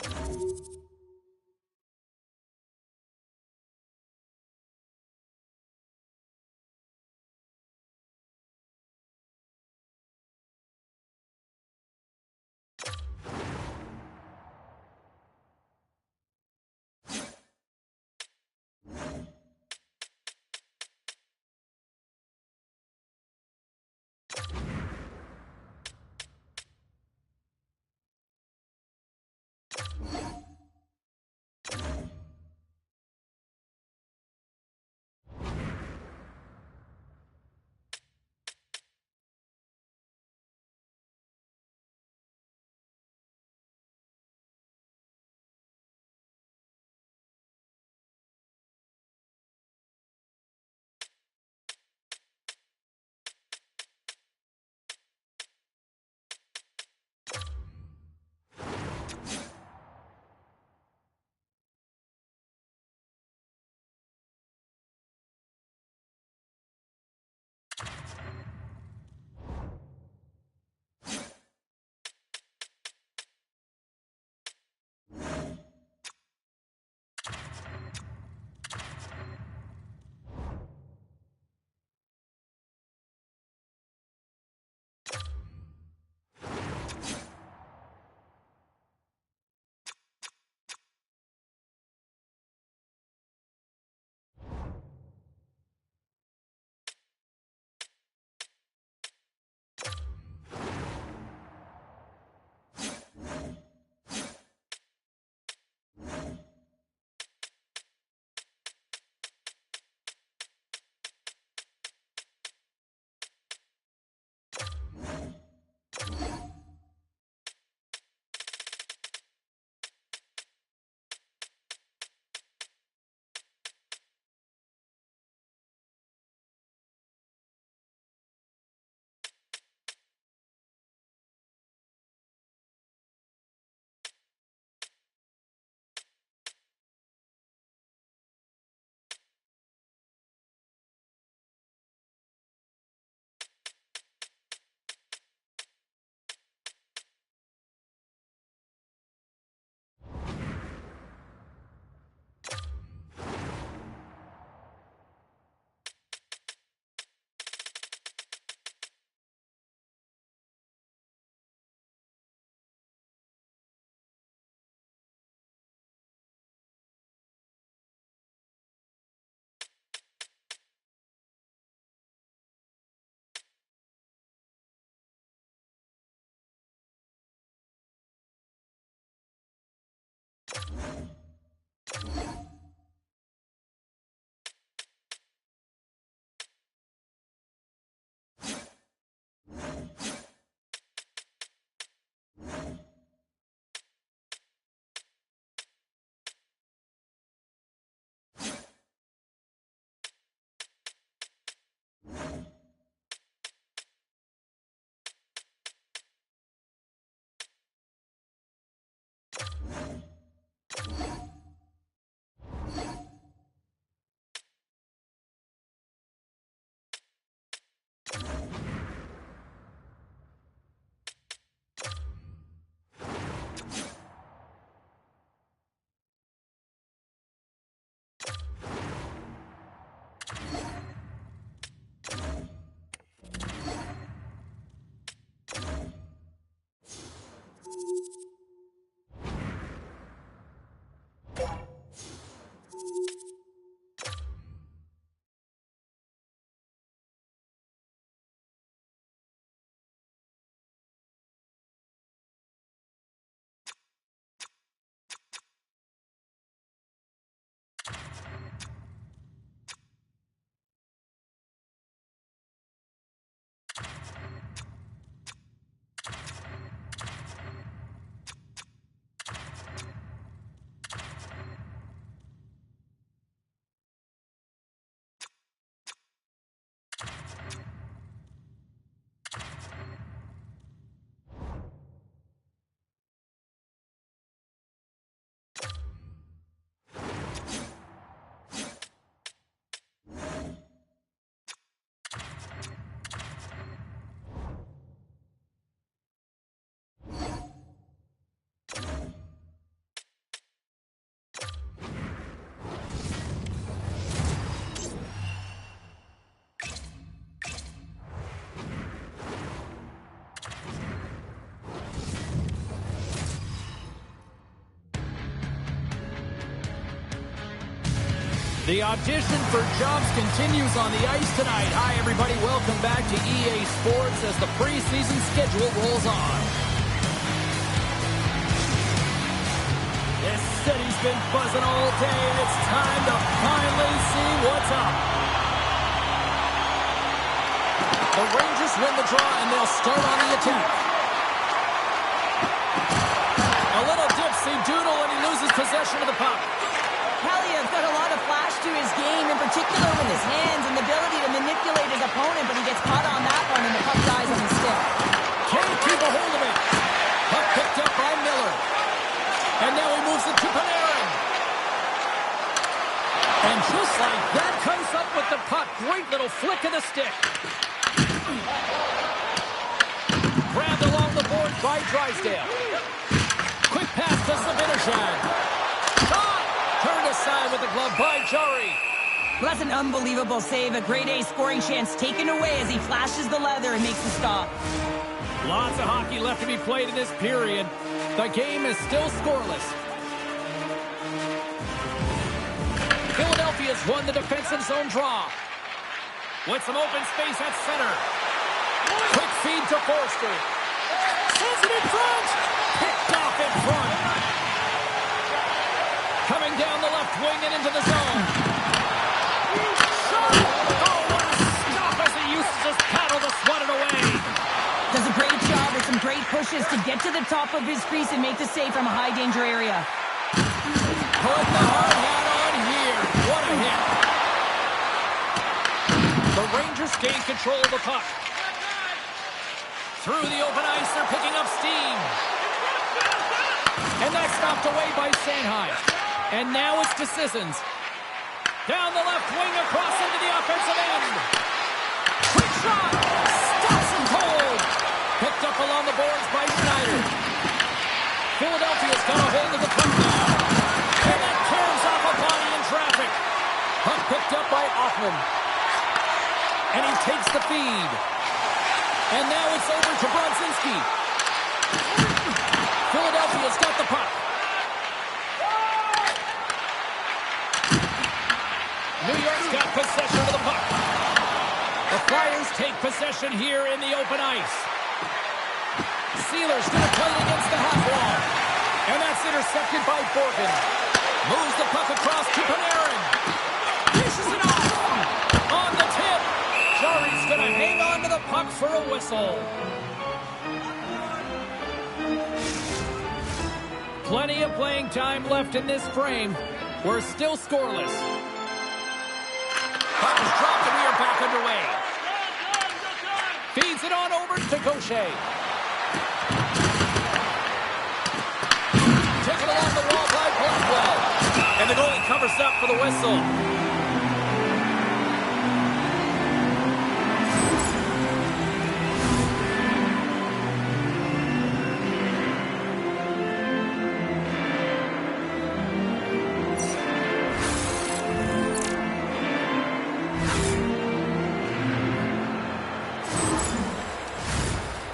You The audition for jobs continues on the ice tonight. Hi, everybody. Welcome back to EA Sports as the preseason schedule rolls on. This city's been buzzing all day, and it's time to finally see what's up. The Rangers win the draw, and they'll start on the attack. A little dipsy-doodle, and he loses possession of the puck. Hallian's got a lot of flash to his game, in particular with his hands and the ability to manipulate his opponent, but he gets caught on that one, and the puck dies on his stick. Can't keep a hold of it. Puck picked up by Miller. And now he moves it to Panarin. And just like that, comes up with the puck. Great little flick of the stick. Grabbed along the boards by Drysdale. Quick pass to Zibanejad. Shot! Turned aside with the glove by Jarry. Well, that's an unbelievable save. A grade A scoring chance taken away as he flashes the leather and makes the stop. Lots of hockey left to be played in this period. The game is still scoreless. Philadelphia's won the defensive zone draw. With some open space at center. Quick feed to Forster. Sends it in front. Picked off in front. Coming down the left wing and into the zone. Shot! Oh, what a stop as he uses his paddle to swat it away. Does a great job with some great pushes to get to the top of his crease and make the save from a high-danger area. Put the hard hat on here. What a hit. The Rangers gain control of the puck. Through the open ice, they're picking up steam. And that's stopped away by Sanheim. And now it's to Sissons. Down the left wing, across into the offensive end. Quick shot. Stops him cold. Picked up along the boards by Schneider. Philadelphia's got a hold of the puck now. And that tears off a body in traffic. Puck picked up by Hoffman. And he takes the feed. And now it's over to Brodzinski. Philadelphia's got the puck. New York's got possession of the puck. The Flyers take possession here in the open ice. Sealer's going to play it against the half wall. And that's intercepted by Borgen. Moves the puck across to Panarin. Dishes it off. On the tip. Jarry's going to hang on to the puck for a whistle. Plenty of playing time left in this frame. We're still scoreless. Puck is dropped and we are back underway. Feeds it on over to Gaucher. Taken along the wall by Blackwell. And the goalie covers up for the whistle.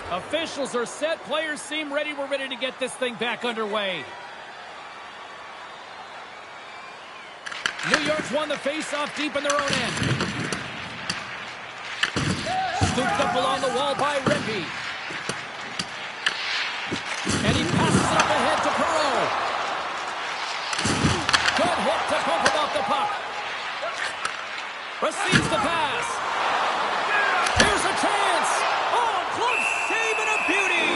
Officials are set. Players seem ready. We're ready to get this thing back underway. New York's won the face-off deep in their own end. Scooped up along the wall by Rippey. And he passes it up ahead to Perreault. Good hit to bump him off the puck. Receives the pass. Here's a chance. Oh, close save and a beauty.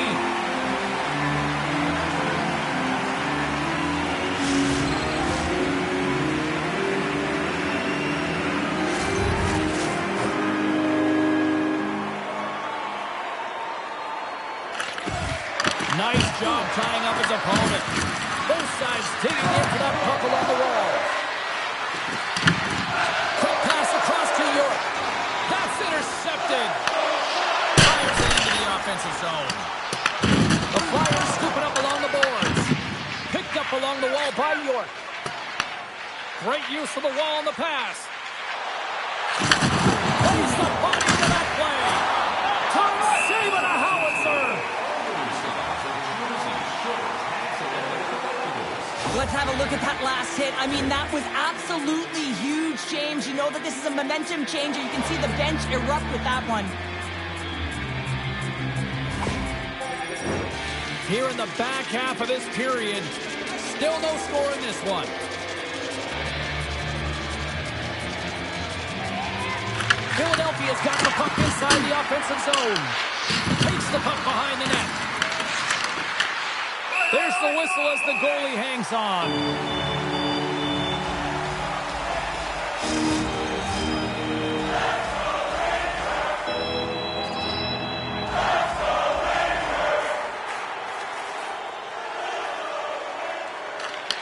Nice job tying up his opponent. Both sides digging in for that puck along the wall. Quick pass across to York. That's intercepted. Fires it into the offensive zone. The Flyers scooping up along the boards. Picked up along the wall by York. Great use of the wall on the pass. Plays the body into that play. Tom saving a howitzer. Let's have a look look at that last hit. I mean, that was absolutely huge, James. You know that this is a momentum changer. You can see the bench erupt with that one. Here in the back half of this period, still no score in this one. Philadelphia's got the puck inside the offensive zone. Takes the puck behind the net. There's the whistle as the goalie hangs on.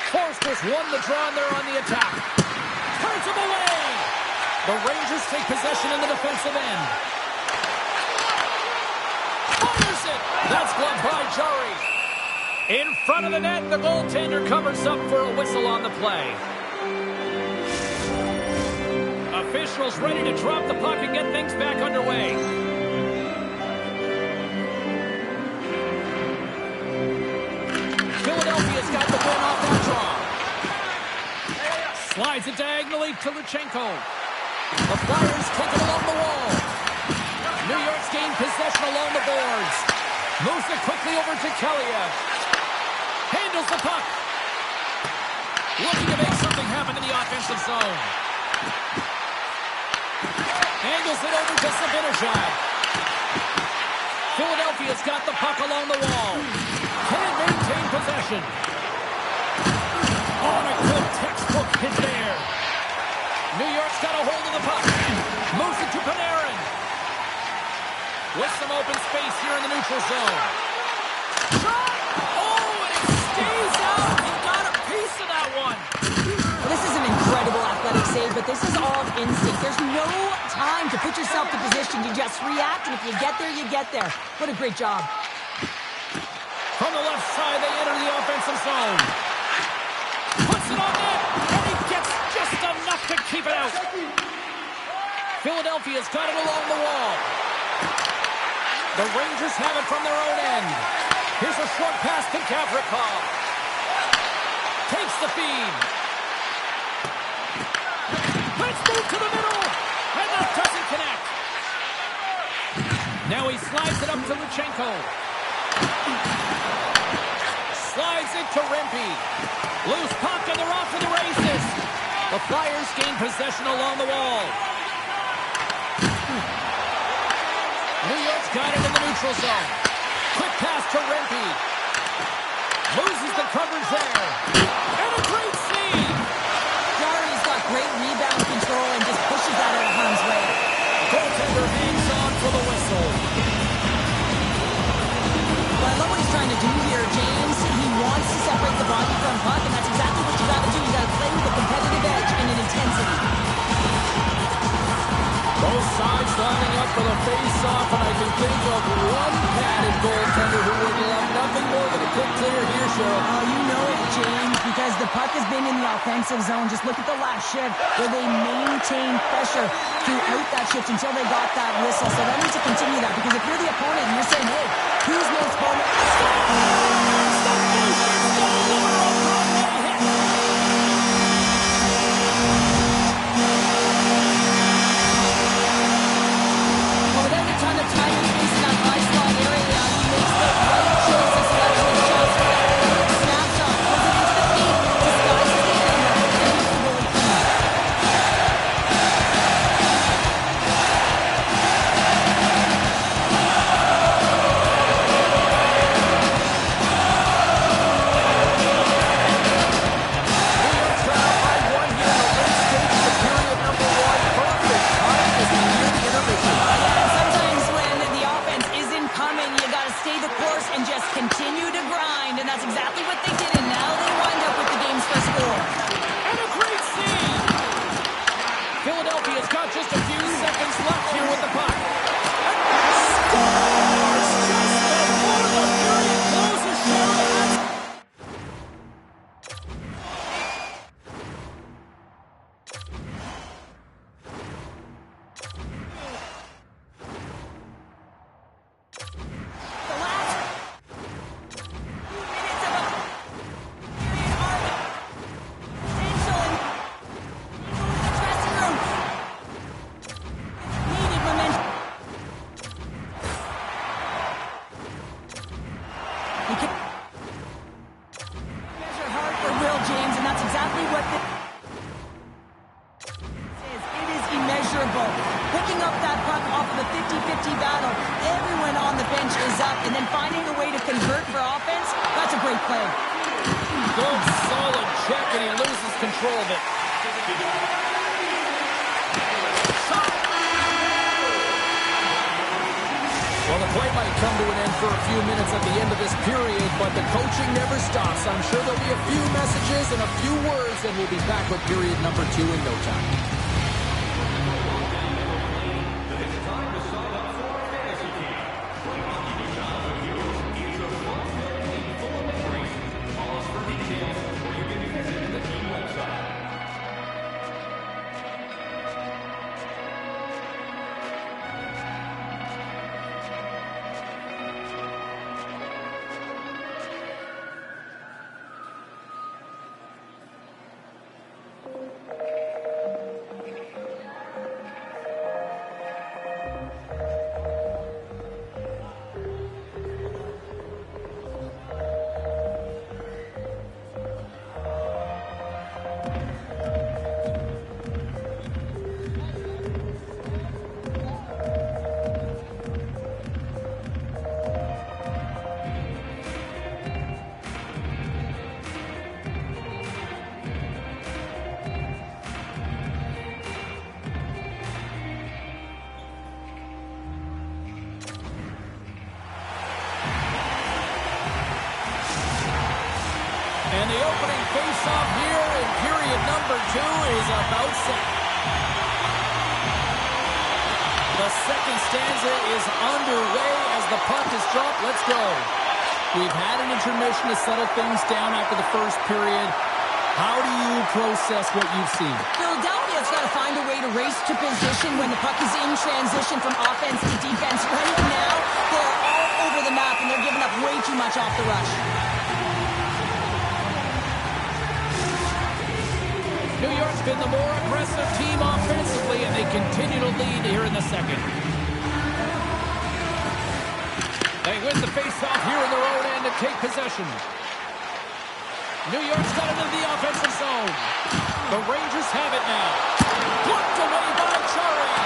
Forster's won the draw and they're on the attack. Turns him away. The Rangers take possession in the defensive end. Fires it. That's gloved by Jari. In front of the net, the goaltender covers up for a whistle on the play. Officials ready to drop the puck and get things back underway. Philadelphia's got the win off that draw. Slides it diagonally to Luchenko. The Flyers take it along the wall. New York's gained possession along the boards. Moves it quickly over to Kelleyev. Handles the puck. Looking to make something happen in the offensive zone. Angles it over to Zibanejad. Philadelphia's got the puck along the wall. Can't maintain possession. On a good textbook hit there. New York's got a hold of the puck. Moves it to Panarin. With some open space here in the neutral zone. Shot! Oh, and it stays out. He got a piece of that one. Well, this is an incredible athletic save, but this is all instinct. There's no time to put yourself to position. You just react, and if you get there, you get there. What a great job. From the left side, they enter the offensive zone. Puts it on net, and he gets just enough to keep it out. Philadelphia's got it along the wall. The Rangers have it from their own end. Here's a short pass to Gavrikov. Takes the feed. Let's move to the middle, and that doesn't connect. Now he slides it up to Luchenko. Slides it to Rempe. Loose puck, and they're off to the races. The Flyers gain possession along the wall. New York's got it in the neutral zone. Quick pass to Rempe. Loses the coverage there. And a great save. Jari's got great rebound control and just pushes that out of harm's way. Goaltender hangs on for the whistle. Well, I love what he's trying to do here, James. He wants to separate the body from puck, and that's exactly what you got to do. You got to play with a competitive edge and an intensity. Both sides lining up for the face-off, and I can think of one padded goaltender who would love nothing more than a quick clear here, Cheryl. Oh, you know it, James, because the puck has been in the offensive zone. Just look at the last shift where they maintained pressure throughout that shift until they got that whistle. So they need to continue that, because if you're the opponent and you're saying, hey, who's most vulnerable? check, and he loses control of it. Well, the play might come to an end for a few minutes at the end of this period, but the coaching never stops. I'm sure there'll be a few messages and a few words, and we'll be back with period number 2 in no time. And the opening face-off here in period number 2 is about set. The second stanza is underway as the puck is dropped. Let's go. We've had an intermission to settle things down after the first period. How do you process what you've seen? Philadelphia's got to find a way to race to position when the puck is in transition from offense to defense. Right now, they're all over the map, and they're giving up way too much off the rush. New York's been the more aggressive team offensively, and they continue to lead here in the second. They win the faceoff here in their own end to take possession. New York's got it into the offensive zone. The Rangers have it now. Blocked away by Chari.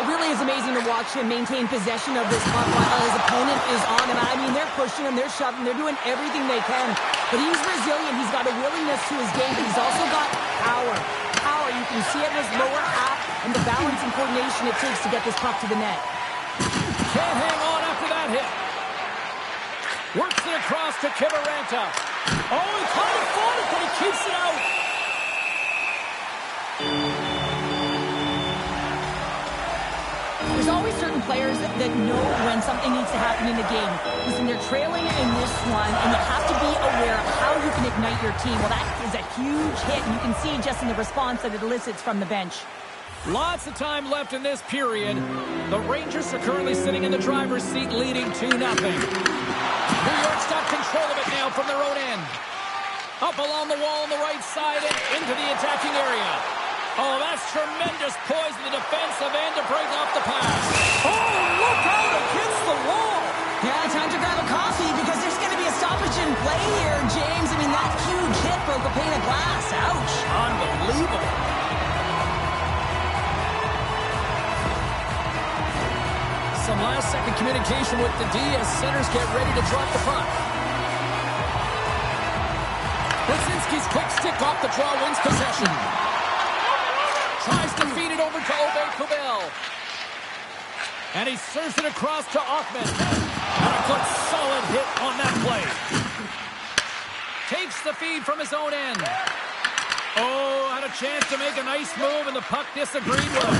It really is amazing to watch him maintain possession of this puck while his opponent is on him. I mean, they're pushing him, they're shoving, they're doing everything they can. But he's resilient. He's got a willingness to his game, but he's also got power. Power, you can see it in his lower half and the balance and coordination it takes to get this puck to the net. Can't hang on after that hit. Works it across to Kiviranta. Oh, he kind of fought it, but he keeps it out. There's always certain players that know when something needs to happen in the game. Listen, they're trailing in this one, and you have to be aware of how you can ignite your team. Well, that is a huge hit, and you can see just in the response that it elicits from the bench. Lots of time left in this period. The Rangers are currently sitting in the driver's seat, leading 2-0. New York's got control of it now from their own end. Up along the wall on the right side and into the attacking area. Oh, that's tremendous poise in the defensive end to break off the pass. Oh, look out against the wall. Yeah, time to grab a coffee because there's going to be a stoppage in play here, James. I mean, that huge hit broke a pane of glass. Ouch. Unbelievable. Some last-second communication with the D as centers get ready to drop the puck. Brzezinski's quick stick off the draw wins possession. Tries to feed it over to Kubel. And he serves it across to Ahmed. And a good solid hit on that play. Takes the feed from his own end. Oh, had a chance to make a nice move, and the puck disagreed with him.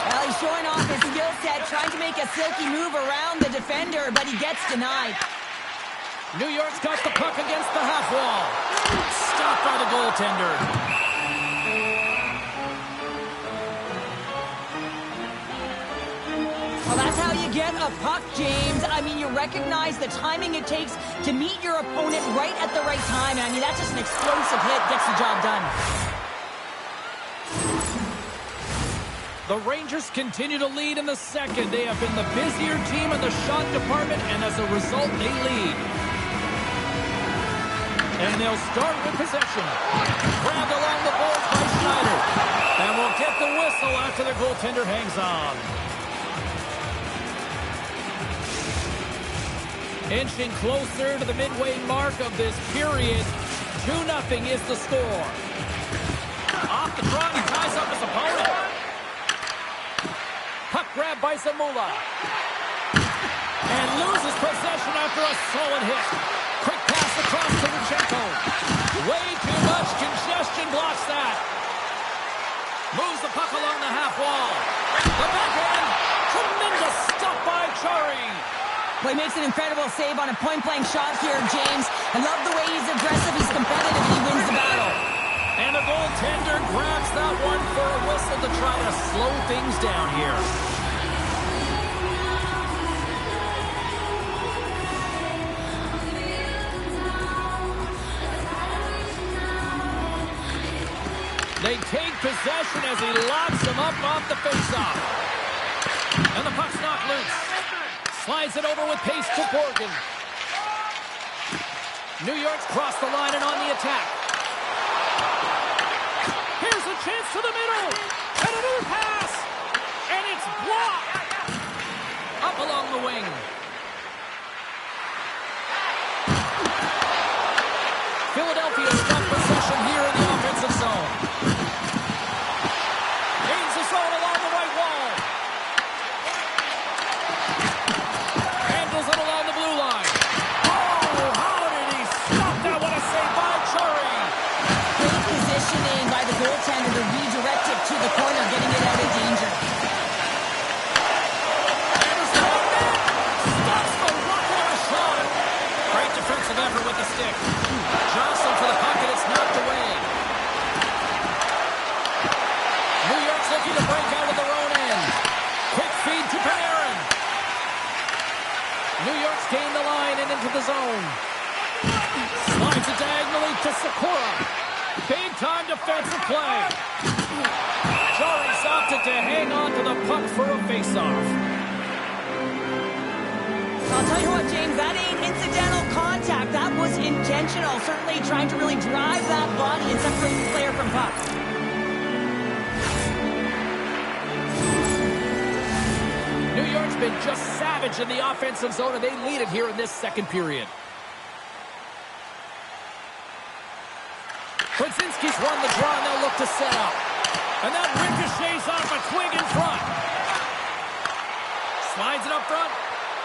Well, he's showing off his skill set, trying to make a silky move around the defender, but he gets denied. New York's got the puck against the half wall. Stopped by the goaltender. Well, that's how you get a puck, James. I mean, you recognize the timing it takes to meet your opponent right at the right time. I mean, that's just an explosive hit, gets the job done. The Rangers continue to lead in the second. They have been the busier team in the shot department, and as a result, they lead. And they'll start with possession. Grabbed along the boards by Schneider. And we'll get the whistle after the goaltender hangs on. Inching closer to the midway mark of this period. 2-0 is the score. Off the draw, he ties up his opponent. Puck grab by Zamula. And loses possession after a solid hit. Quick pass across to Luchenko. Way too much congestion blocks that. Moves the puck along the half wall. The backhand. Tremendous stop by Chari. Well, he makes an incredible save on a point-blank shot here, James. I love the way he's aggressive, he's competitive, and he wins the battle. And the goaltender grabs that one for a whistle to try to slow things down here. They take possession as he locks him up off the faceoff. And the puck's knocked loose. Slides it over with pace to Borgen. New York's crossed the line and on the attack. Here's a chance to the middle. And another pass. And it's blocked. Up along the wing. Philadelphia's got possession here in the offensive zone. Gains the zone along the right wall. Handles it along the blue line. Oh, how did he stop that? What a save by Chari. Great positioning by the goaltender to redirect it to the corner, getting it out of danger. And his long man stops the rock on a shot. Great defensive effort with the stick. Johnson for the puck, and it's knocked away. New York's looking to break out of their own end. Quick feed to Panarin. New York's gained the line and into the zone. Slides it diagonally to Sakura. Big-time defensive play. Chari's opted to hang on to the puck for a face-off. I'll tell you what, James, that ain't incidental contact. That was intentional. Certainly trying to really drive that body and separate the player from puck. New York's been just savage in the offensive zone, and they lead it here in this second period. Brzezinski's won the draw, and they'll look to set up. And that ricochets off a twig in front. Slides it up front.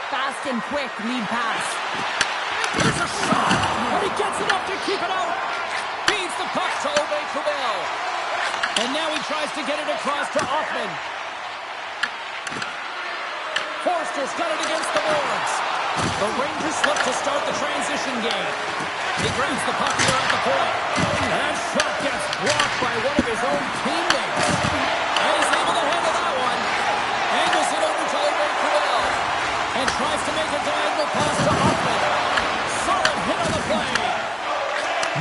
Fast and quick lead pass. There's a shot, and he gets enough to keep it out. Feeds the puck to Aubé-Kubel. And now he tries to get it across to Hoffman. Forster's got it against the boards. The Rangers look to start the transition game. He grabs the puck here at the point. And that shot gets blocked by one of his own teammates. And he's able to handle that one. Angles it over to Aubé-Kubel. And tries to make a diagonal pass to Hoffman. Solid hit on the play.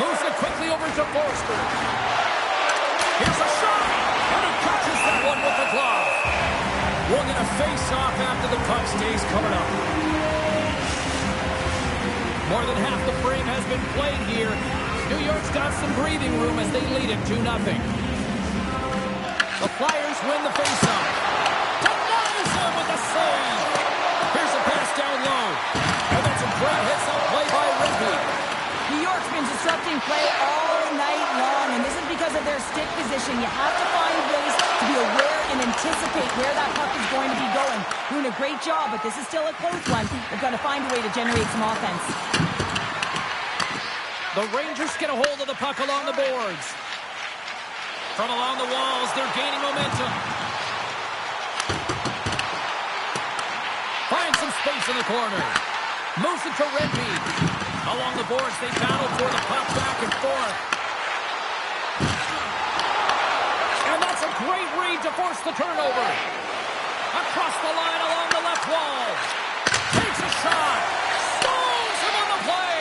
Moves it quickly over to Forster. Here's a shot. And he catches that one with the glove. We're going to face off after the puck stays coming up. More than half the frame has been played here. New York's got some breathing room as they lead it 2-0. The Flyers win the faceoff. Denies him with a save. Here's a pass down low. And that's a great hits-up play by Rimby. New York's been disrupting play all night long, and this is because of their stick position. You have to find ways to be aware and anticipate where that puck is going to be going. Doing a great job, but this is still a close one. They've got to find a way to generate some offense. The Rangers get a hold of the puck along the boards. From along the walls, they're gaining momentum. Finds some space in the corner. Moves it to Rimby. Along the boards, they battle for the puck back and forth. And that's a great read to force the turnover. Across the line along the left wall. Takes a shot. Stalls him on the play.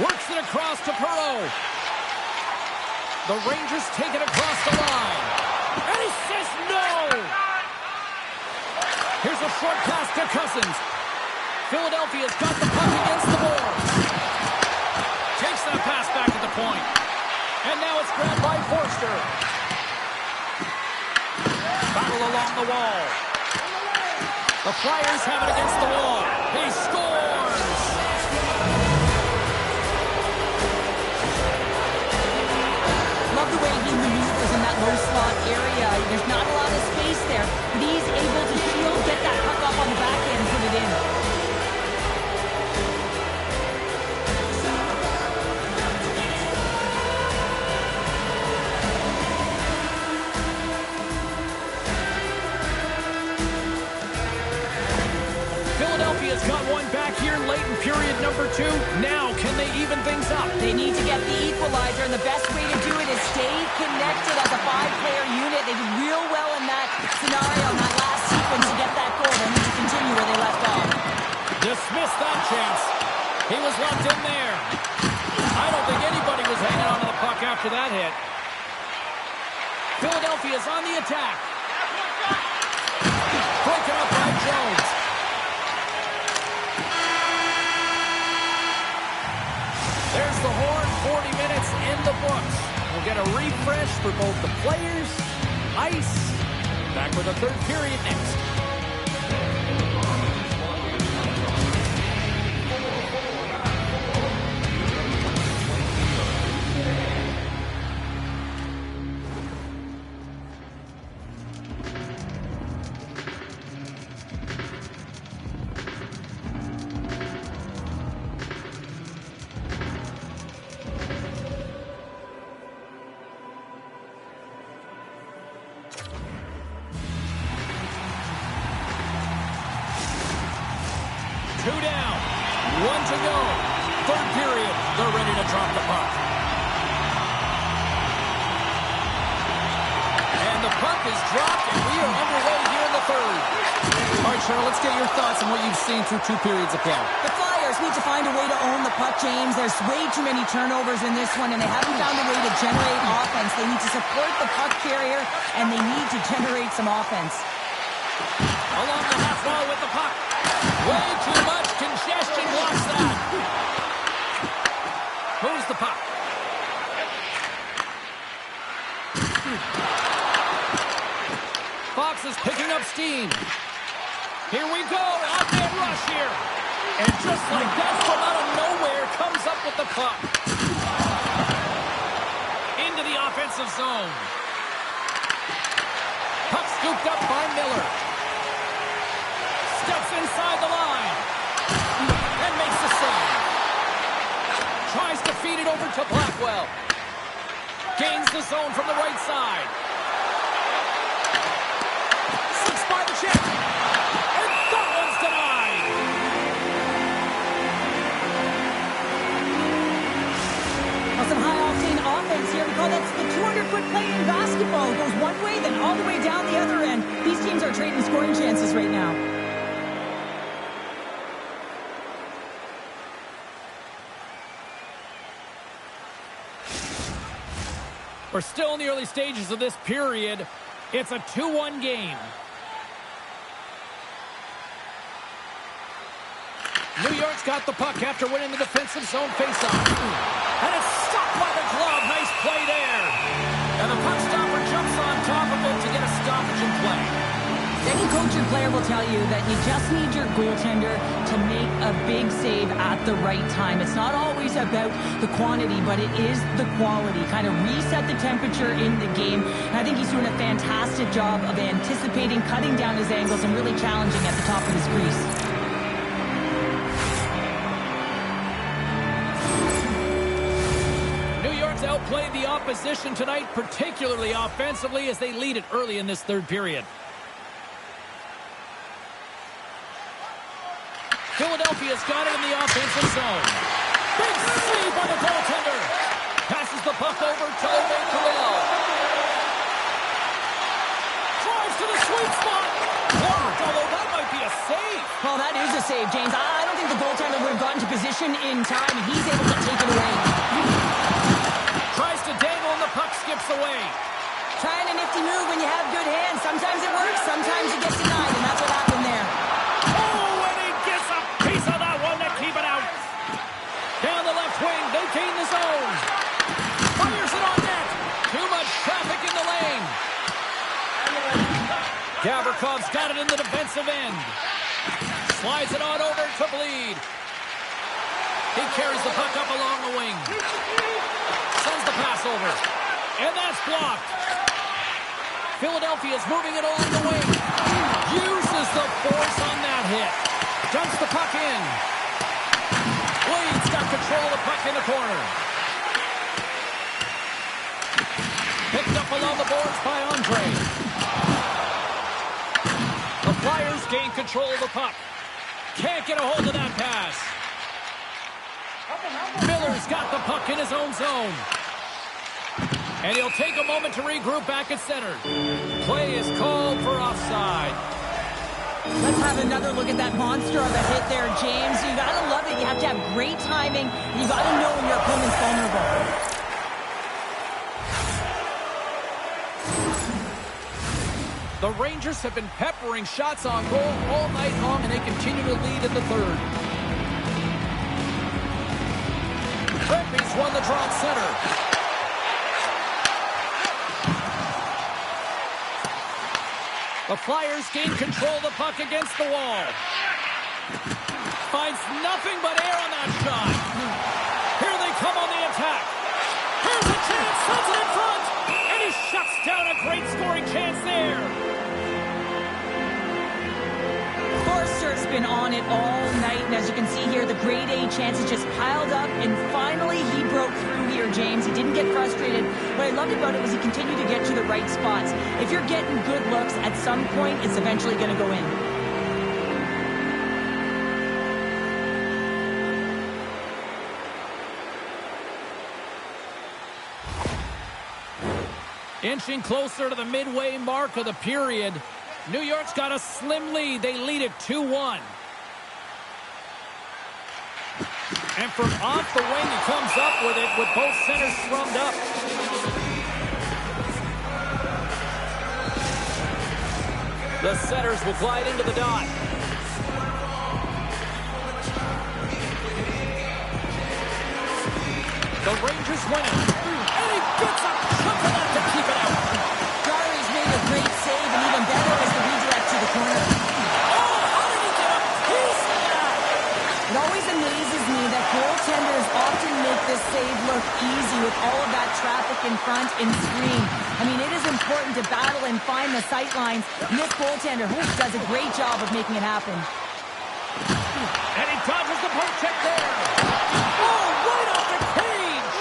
Works it across to Perreault. The Rangers take it across the line. And he says no. Here's a short pass to Cousins. Philadelphia's got the puck against the boards. Takes that pass back at the point. And now it's grabbed by Forster. Battle along the wall. The Flyers have it against the wall. He scores! number 2. Now, can they even things up? They need to get the equalizer, and the best way to do it is stay connected as a 5-player unit. They did real well in that scenario, in that last sequence to get that goal. They need to continue where they left off. Dismissed that chance. He was locked in there. I don't think anybody was hanging on to the puck after that hit. Philadelphia's on the attack. Broken up by Jones. There's the horn, 40 minutes in the books. We'll get a refresh for both the players, ice. Back with the third period next. Two down, 1 to go. Third period, they're ready to drop the puck. And the puck is dropped, and we are underway here in the third. All right, Cheryl, let's get your thoughts on what you've seen through 2 periods of play. The Flyers need to find a way to own the puck, James. There's way too many turnovers in this one, and they haven't found a way to generate offense. They need to support the puck carrier, and they need to generate some offense. Along the half wall with the puck. Way too much congestion blocks that. Moves the puck. Fox is picking up steam. Here we go. Off-man rush here. And just like that, from out of nowhere, comes up with the puck. Into the offensive zone. Puck scooped up by Miller. Steps inside the line. And makes the save. Tries to feed it over to Blackwell. Gains the zone from the right side. Slips by the check. And that one's denied. Well, some high-octane offense here. We call that the 200-foot play in basketball. It goes one way, then all the way down the other end. These teams are trading scoring chances right now. We're still in the early stages of this period. It's a 2-1 game. New York's got the puck after winning the defensive zone faceoff. And it's stopped by the glove. Nice play there. And the puck stopper jumps on top of it to get a stoppage in play. Any coach or player will tell you that you just need your goaltender to make a big save at the right time. It's not always about the quantity, but it is the quality. Kind of reset the temperature in the game. And I think he's doing a fantastic job of anticipating, cutting down his angles, and really challenging at the top of his crease. New York's outplayed the opposition tonight, particularly offensively, as they lead it early in this third period. Philadelphia's got it in the offensive zone. Big save by the goaltender. Passes the puck over to Carrillo. Drives to the sweet spot. Blocked, although that might be a save. Well, that is a save, James. I don't think the goaltender would have gotten to position in time, and he's able to take it away. Tries to dangle, and the puck skips away. Trying a nifty move when you have good hands. Sometimes it works, sometimes it gets denied, and that's what happened there. Gain the zone. Fires it on net. Too much traffic in the lane. Gavrikoff's got it in the defensive end. Slides it on over to Bleed. He carries the puck up along the wing. Sends the pass over. And that's blocked. Philadelphia's moving it along the wing. Uses the force on that hit. Dumps the puck in. Bleed's got control of the puck in the corner. Picked up along the boards by Andre. The Flyers gain control of the puck. Can't get a hold of that pass. Miller's got the puck in his own zone. And he'll take a moment to regroup back at center. Play is called for offside. Let's have another look at that monster of a hit there, James. You got to love it. You have to have great timing. You got to know when your opponent's vulnerable. The Rangers have been peppering shots on goal all night long, and they continue to lead in the third. Preppies won the draw at center. The Flyers gain control of the puck against the wall. Finds nothing but air on that shot. Here they come on the attack. Here's a chance, sends it in front, and he shuts down a great scoring chance there. Forster's been on it all night, and as you can see here, the grade A chances just piled up, and finally he broke through here, James. He didn't get frustrated. What I loved about it was he continued to get to the right spots. If you're getting good looks, at some point, it's eventually going to go in. Inching closer to the midway mark of the period. New York's got a slim lead. They lead it 2-1. And from off the wing, he comes up with it with both centers scrummed up. The setters will glide into the dot. The Rangers win it. And he gets a chocolate to keep it out. Jarry's made a great save, and even better is the redirect to the corner. Oh, how did he get a piece of that? It always amazes me that goaltenders often make this save look easy with all of that traffic in front and screen. I mean, it is important to battle and find the sight lines, and this goaltender does a great job of making it happen. And he dodges the poke check there. Oh, right off the cage.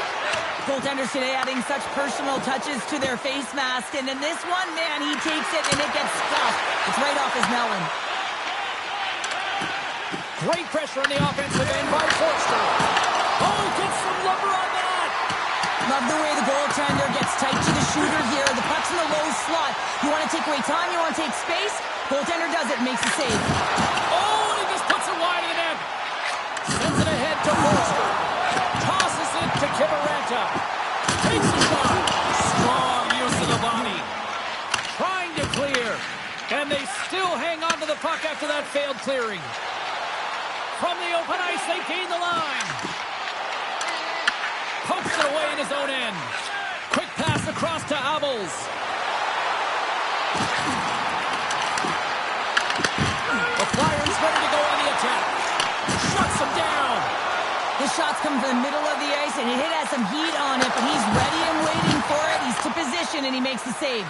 Goaltenders today adding such personal touches to their face mask, and in this one, man, he takes it and it gets stuffed. It's right off his melon. Great pressure on the offensive end by Forster. Oh, gets some lumber on that. Love the way the goaltender gets tight to the shooter here. The puck's in the low slot. You want to take away time, you want to take space. Goaltender does it, makes the save. Oh, and he just puts it wide of the net. Sends it ahead to Forster. Tosses it to Kivaranta. Takes a shot. Strong use of the body. Trying to clear. And they still hang on to the puck after that failed clearing. From the open ice, they gain the line. Pokes it away in his own end. Quick pass across to Abels. The Flyers ready to go on the attack. Shuts him down. The shots come from the middle of the ice, and it has some heat on it, but he's ready and waiting for it. He's to position, and he makes the save.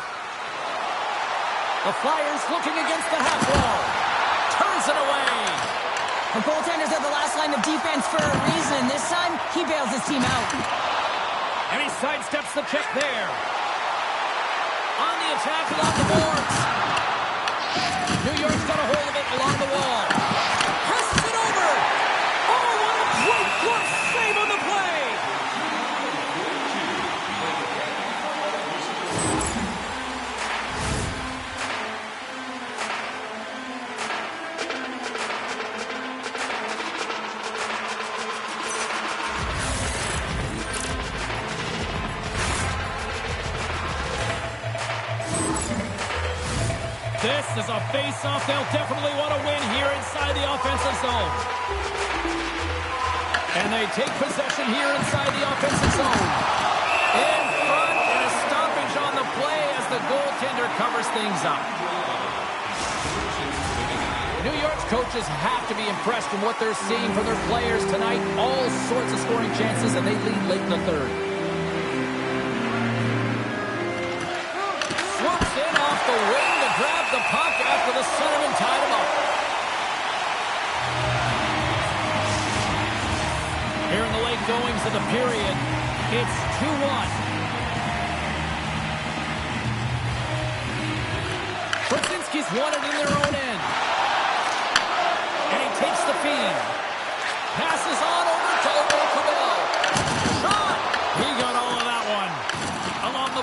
The Flyers looking against the half wall. Turns it away. The goaltenders are the last line of defense for a reason. This time, he bails his team out. And he sidesteps the check there. On the attack along the boards. New York's got a hold of it along the wall. Passes it over. Oh, what a great glove save on the play. This is a face-off they'll definitely want to win here inside the offensive zone. And they take possession here inside the offensive zone. In front, and a stoppage on the play as the goaltender covers things up. New York's coaches have to be impressed from what they're seeing from their players tonight. All sorts of scoring chances, and they lead late in the third. Swoops in off the wing to grab the puck after the centerman tied him up. Here in the late goings of the period, it's 2-1. Brzezinski's won it in their own end. And he takes the feed. Passes on over to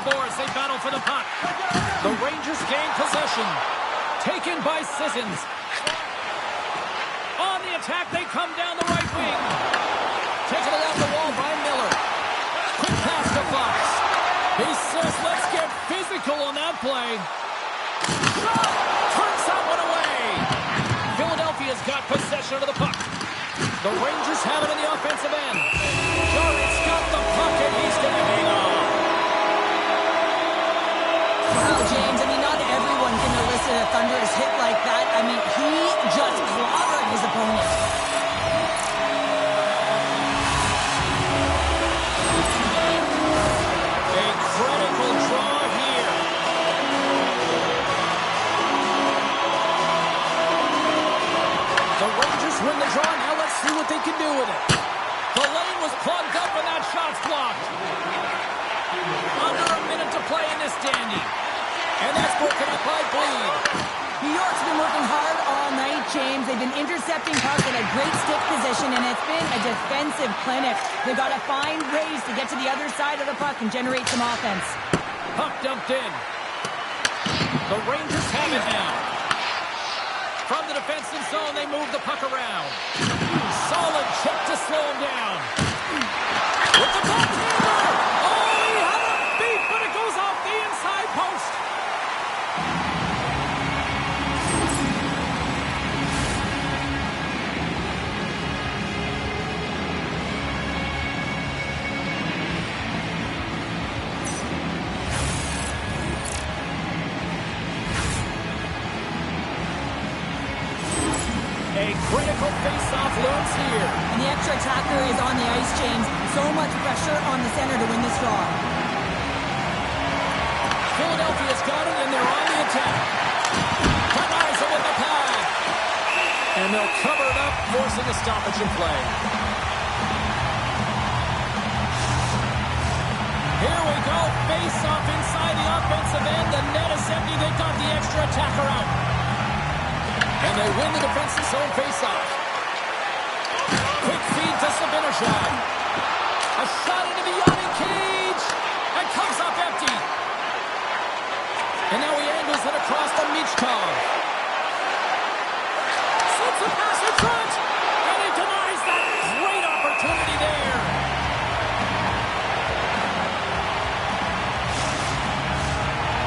the boards. They battle for the puck. The Rangers gain possession. Taken by Sissons. On the attack, they come down the right wing. Taken along the wall by Miller. Quick pass to Fox. He says, let's get physical on that play. Shot! Turns that one away. Philadelphia's got possession of the puck. The Rangers have it in the offensive end. Jarrett's got the puck, and he's going to hang on. Wow, James, I mean, not everyone can elicit a thunderous hit like that. I mean, he just clobbered his opponent. A critical draw here. The Rangers win the draw. Now let's see what they can do with it. The lane was plugged up and that shot's blocked. Under a minute to play in this dandy. And that's broken up by Bleed. New York's been working hard all night, James. They've been intercepting pucks in a great stick position, and it's been a defensive clinic. They've got to find ways to get to the other side of the puck and generate some offense. Puck dumped in. The Rangers have it now. From the defensive zone, they move the puck around. Solid check to slow him down. With the goaltender! Oh, he had him beat, but it goes off the inside post. A critical face-off looms here. And the extra attacker is on the ice, James. So much pressure on the center to win this draw. Philadelphia's got it, and they're on the attack. Kaniza with the pad. And they'll cover it up, forcing a stoppage in play. Here we go. Face-off inside the offensive end. The net is empty. They got the extra attacker out. And they win the defensive zone face-off. Quick feed to Sabinajad. A shot into the yawning cage. And comes up empty. And now he angles it across to Michkov. Slips a pass in front. And he denies that great opportunity there.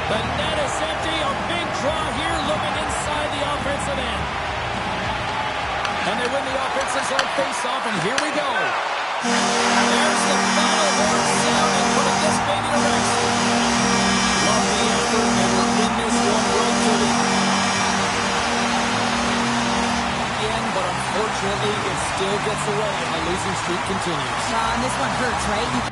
The net is empty. A big draw here looming inside the offensive end. And they win the offensive zone face-off, and here we go. There's the final horn sound and putting this baby to rest. Love the effort, and we're in this one right to the end, but unfortunately, it still gets away, and the losing streak continues. And this one hurts, right?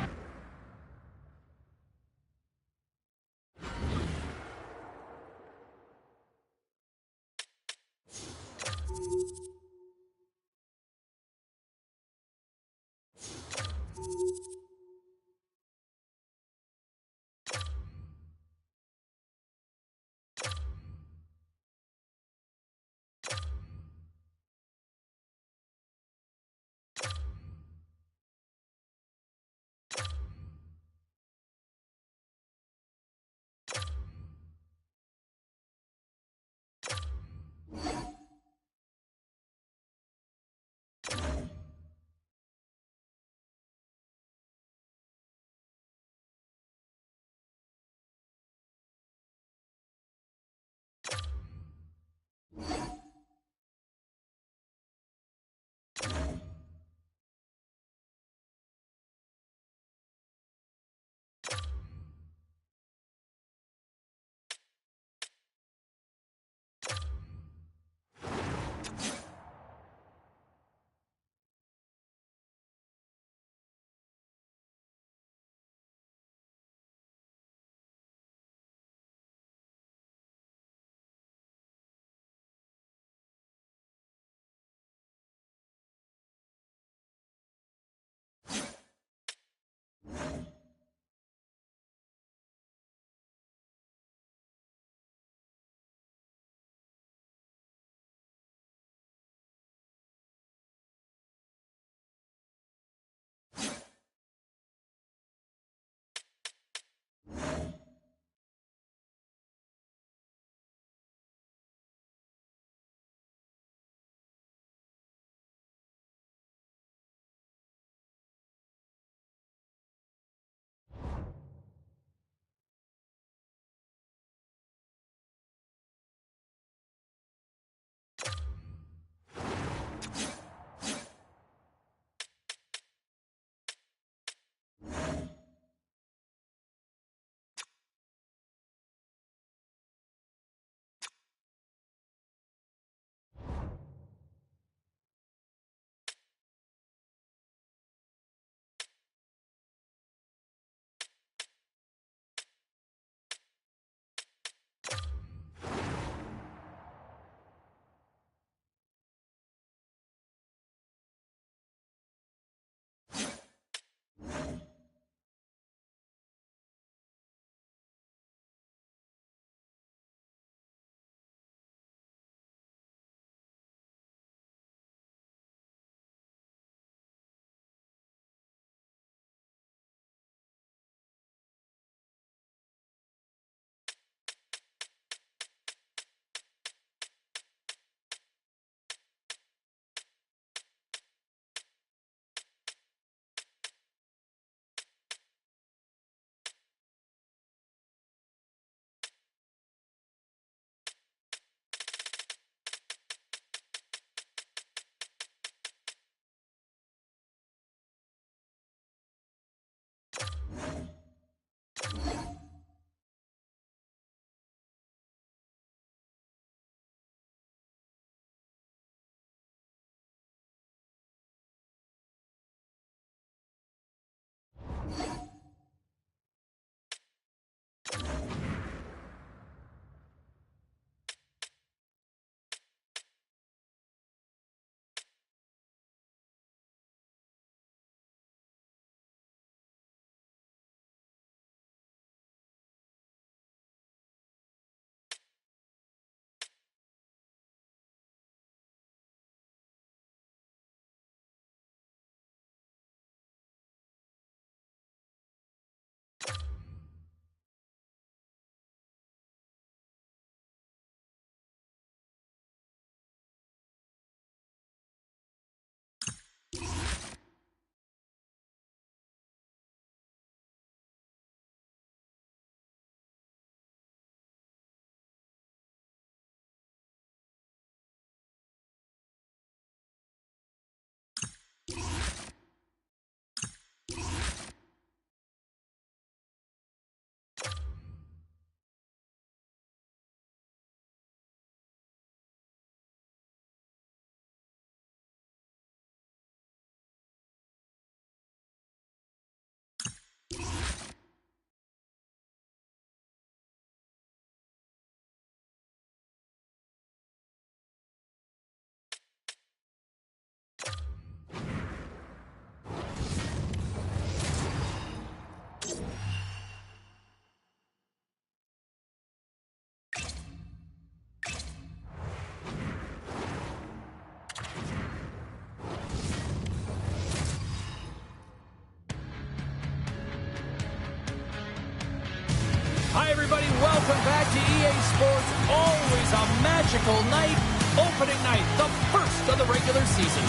sports, always a magical night. Opening night, the first of the regular season.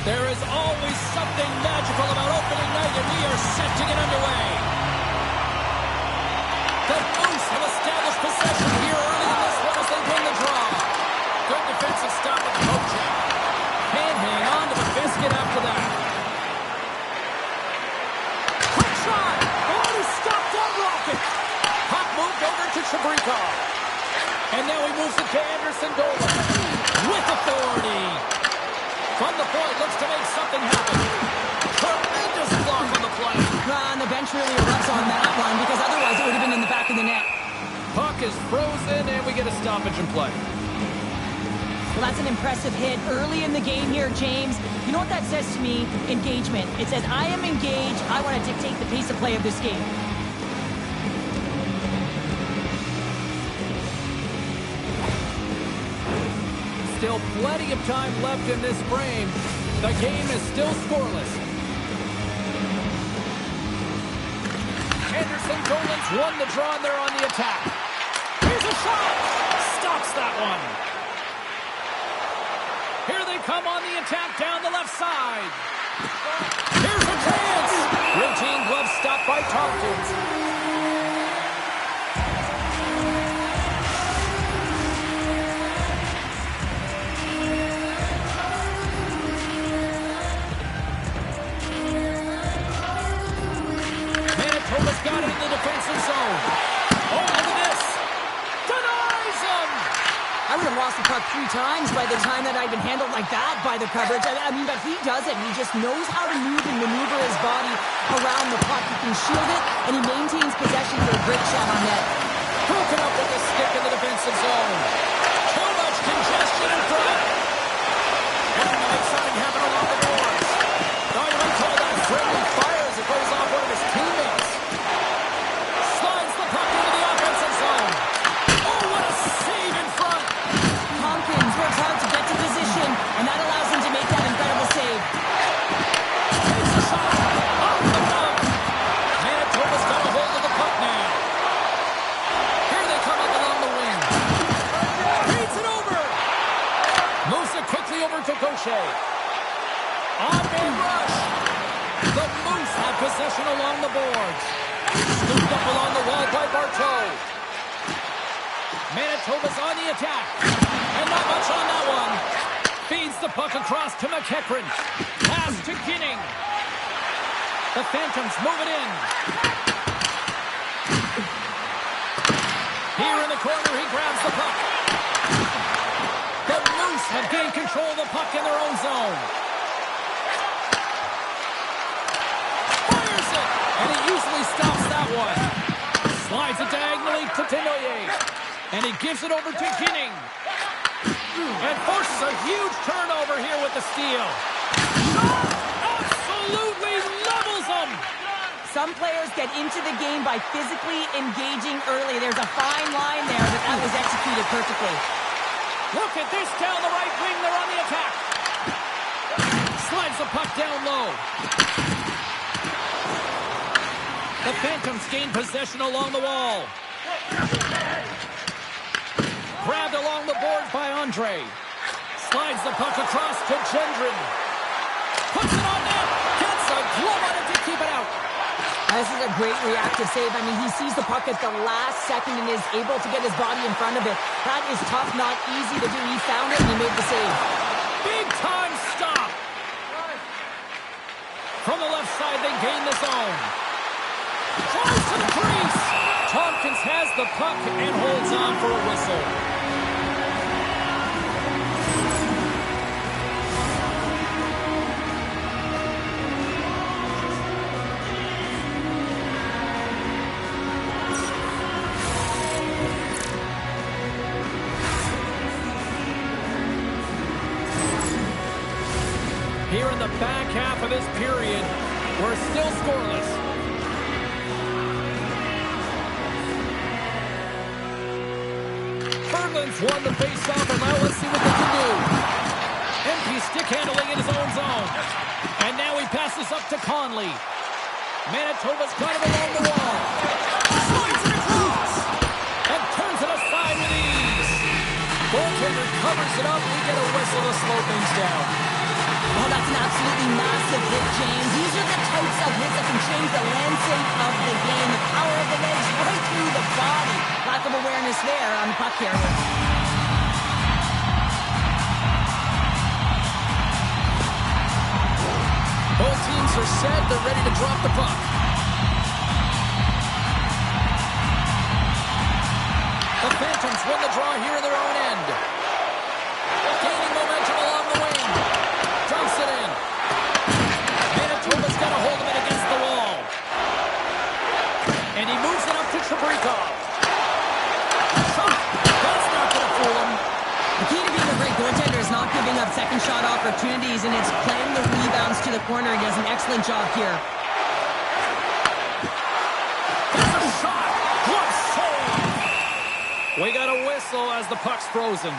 There is always something magical about opening night, and we are set to get underway. The Moose have established possession here early in this one as they win the draw. Good defensive stop at the poke check. Can't hang on to the biscuit after that. Quick shot! Oh, he stopped that rocket! Puck moved over to Chabrikov. And now he moves it to Anderson Dolan. With authority. From the point, looks to make something happen. Tremendous block on the play. And the bench really erupts on that one because otherwise it would have been in the back of the net. Puck is frozen, and we get a stoppage in play. Well, that's an impressive hit early in the game here, James. You know what that says to me? Engagement. It says, I am engaged. I want to dictate the pace of play of this game. Still plenty of time left in this frame. The game is still scoreless. Anderson Dolan's won the draw, and they're on the attack. Here's a shot! Stops that one. Here they come on the attack down the left side. Here's a chance! Routine glove stop by Tompkins. Manitoba's got it in the defensive zone. Oh, look at this. Denies him! I would have lost the puck 3 times by the time that I'd been handled like that by the coverage. I mean, but he does it. He just knows how to move and maneuver his body around the puck. He can shield it, and he maintains possession for a great shot on net. Broken up with the stick in the defensive zone. Too much congestion in front. And now something happened along the boards. Now you might call that friendly fire as it goes off one of his teammates. Slides the puck into the offensive zone. Oh, what a save in front. Tompkins works hard to get to position, and that allows him to make that incredible save. Takes a shot. Off the glove. Manitoba's got a hold of the puck now. Here they come up along the wing. Beats it over. Moves it quickly over to Gaucher. On-man rush. The Moose have possession along the boards. Scooped up along the wall by Bartow. Manitoba's on the attack. And not much on that one. Feeds the puck across to McEachran. Pass to Ginning. The Phantoms move it in. Here in the corner, he grabs the puck. The Moose have gained control of the puck in their own zone. Fires it! And he usually stops that one. Slides it diagonally to Tenoyer. And he gives it over to Ginning. And forces a huge turnover here with the steal. Absolutely levels them! Some players get into the game by physically engaging early. There's a fine line there, but that was executed perfectly. Look at this down the right wing. They're on the attack. Slides the puck down low. The Phantoms gain possession along the wall. Grabbed along the boards by Andre. Slides the puck across to Gendron. Puts it on net. Gets a glove on it to keep it out. This is a great reactive save. I mean, he sees the puck at the last second and is able to get his body in front of it. That is tough, not easy to do. He found it and he made the save. Big time stop. From the left side, they gain the zone. Tries to the crease. Tompkins has the puck and holds on for a whistle. Here in the back half of this period, we're still scoreless. Berglund's won the faceoff, and now let's see what they can do. Empty stick handling in his own zone. And now he passes up to Conley. Manitoba's got him along the wall. covers it up. We get a whistle to slow things down. Oh, that's an absolutely massive hit, James. These are the types of hits that can change the landscape of the game. The power of the legs right through the body. Lack of awareness there on the puck carrier. Both teams are set. They're ready to drop the puck. The Phantoms win the draw here in their own end. Gaining momentum along the wing. Dumps it in. Manitoba's got a hold of it against the wall. And he moves it up to Chabrikov. Shot. That's not going to fool him. The key to being a great goaltender is not giving up second shot opportunities, and it's playing the rebounds to the corner. He does an excellent job here. That's a shot. Glove save. We got a whistle as the puck's frozen.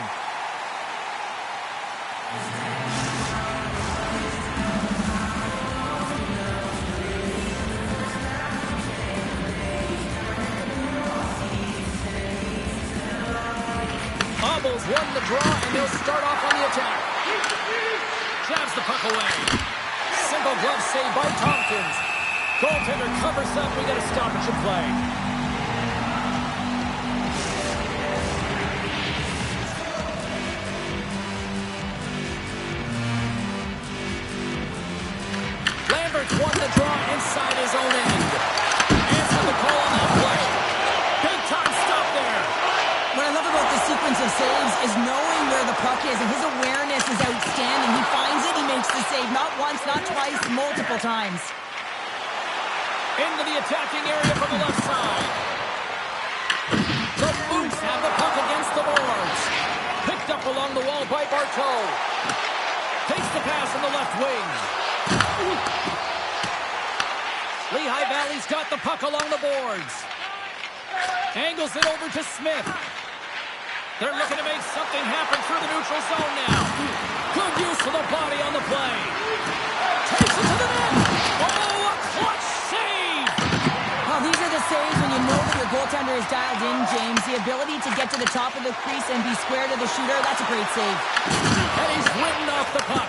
Aubles won the draw, and they'll start off on the attack. Jabs the puck away. Single glove save by Tompkins. Goaltender covers up. We got a stoppage of play. Lambert's won the draw inside his own end. Answer the call on that play. Big time stop there. What I love about this sequence of saves is knowing where the puck is, and his awareness is outstanding. He finds it, he makes the save. Not once, not twice, multiple times. Into the attacking area from the left side. The Boots have the puck against the boards. Picked up along the wall by Bartow. Takes the pass in the left wing. Lehigh Valley's got the puck along the boards. Angles it over to Smith. They're looking to make something happen through the neutral zone now. Good use of the body on the play. Takes it to the net. Oh, a clutch save! Oh, these are the saves when you know that your goaltender is dialed in, James. The ability to get to the top of the crease and be square to the shooter, that's a great save. And he's ridden off the puck.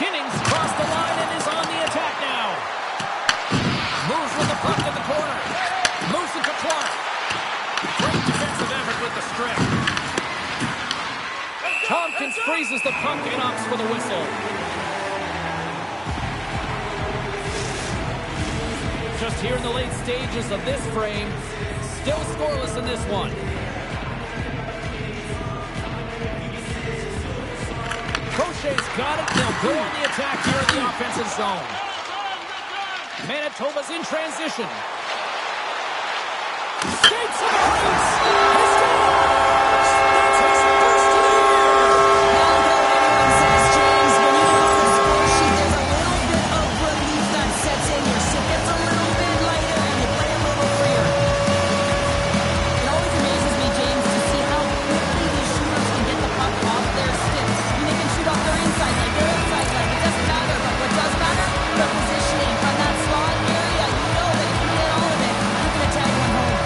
Ginnings crossed the line and is on the attack now. Moves with the puck in the corner. Moves it to Clark. Great defensive effort with the strip. Tompkins freezes the puck and opts for the whistle. Just here in the late stages of this frame. Still scoreless in this one. Crochet's got it. They'll go on the attack here in the offensive zone. Manitoba's in transition. Skates to the crease. He scores! That's his first of the year. Now, everyone says, James, when you get on the score sheet, there's a little bit of relief that sets in. Your ship gets a little bit lighter, and you play a little freer. It always amazes me, James, to see how quickly these shooters can get the puck off their sticks. I mean, they can shoot off their inside leg, their outside leg. It doesn't matter, but what does matter? The positioning from that slot area. You know that if you get all of it, you can attack one home.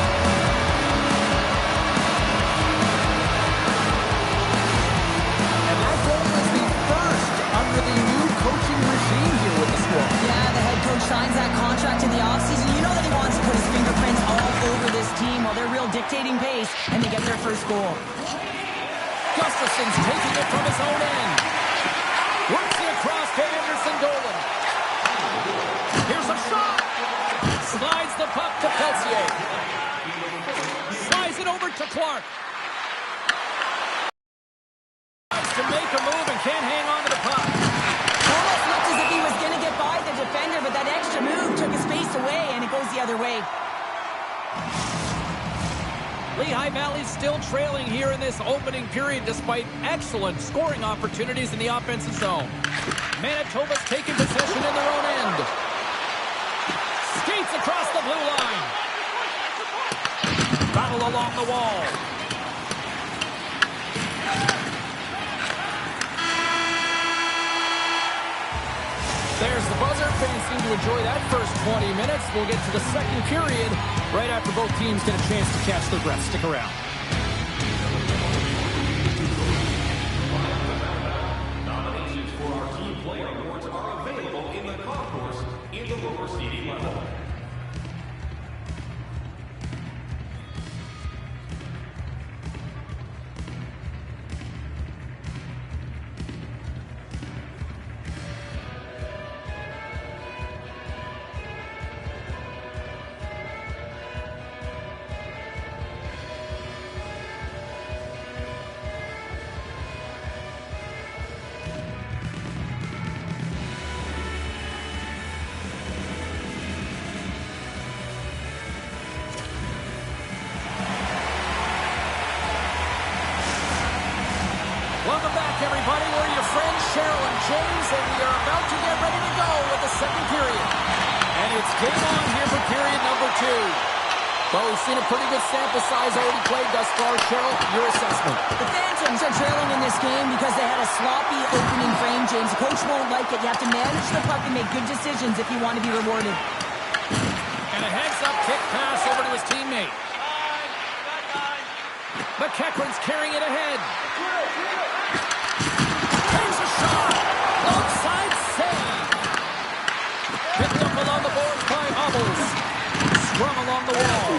And that goal was the first under the new coaching regime here with the squad. Yeah, the head coach signs that contract in the offseason. You know that he wants to put his fingerprints all over this team while they're real dictating pace, and they get their first goal. Gustafson's taking it from his own end. Works it across to Anderson Dolan. Here's a shot. Slides the puck to Peltier. Slides it over to Clark. Tries to make a move and can't hang on to the puck. Almost looked as if he was going to get by the defender, but that extra move took his space away, and it goes the other way. Lehigh Valley's still trailing here in this opening period despite excellent scoring opportunities in the offensive zone. Manitoba's taking possession in their own end. Skates across the blue line. Battle along the wall. There's the buzzer. Fans seem to enjoy that first 20 minutes. We'll get to the second period right after both teams get a chance to catch their breath. Stick around. James, and we are about to get ready to go with the second period. And it's game on here for period number 2. Well, we've seen a pretty good sample size already played thus far. Cheryl, your assessment. The Phantoms are trailing in this game because they had a sloppy opening frame, James. The coach won't like it. You have to manage the puck and make good decisions if you want to be rewarded. And a heads-up kick pass over to his teammate. McEachran's carrying it ahead. Takes a shot. Outside save. Picked up along the boards by Hobbles. Scrum along the wall.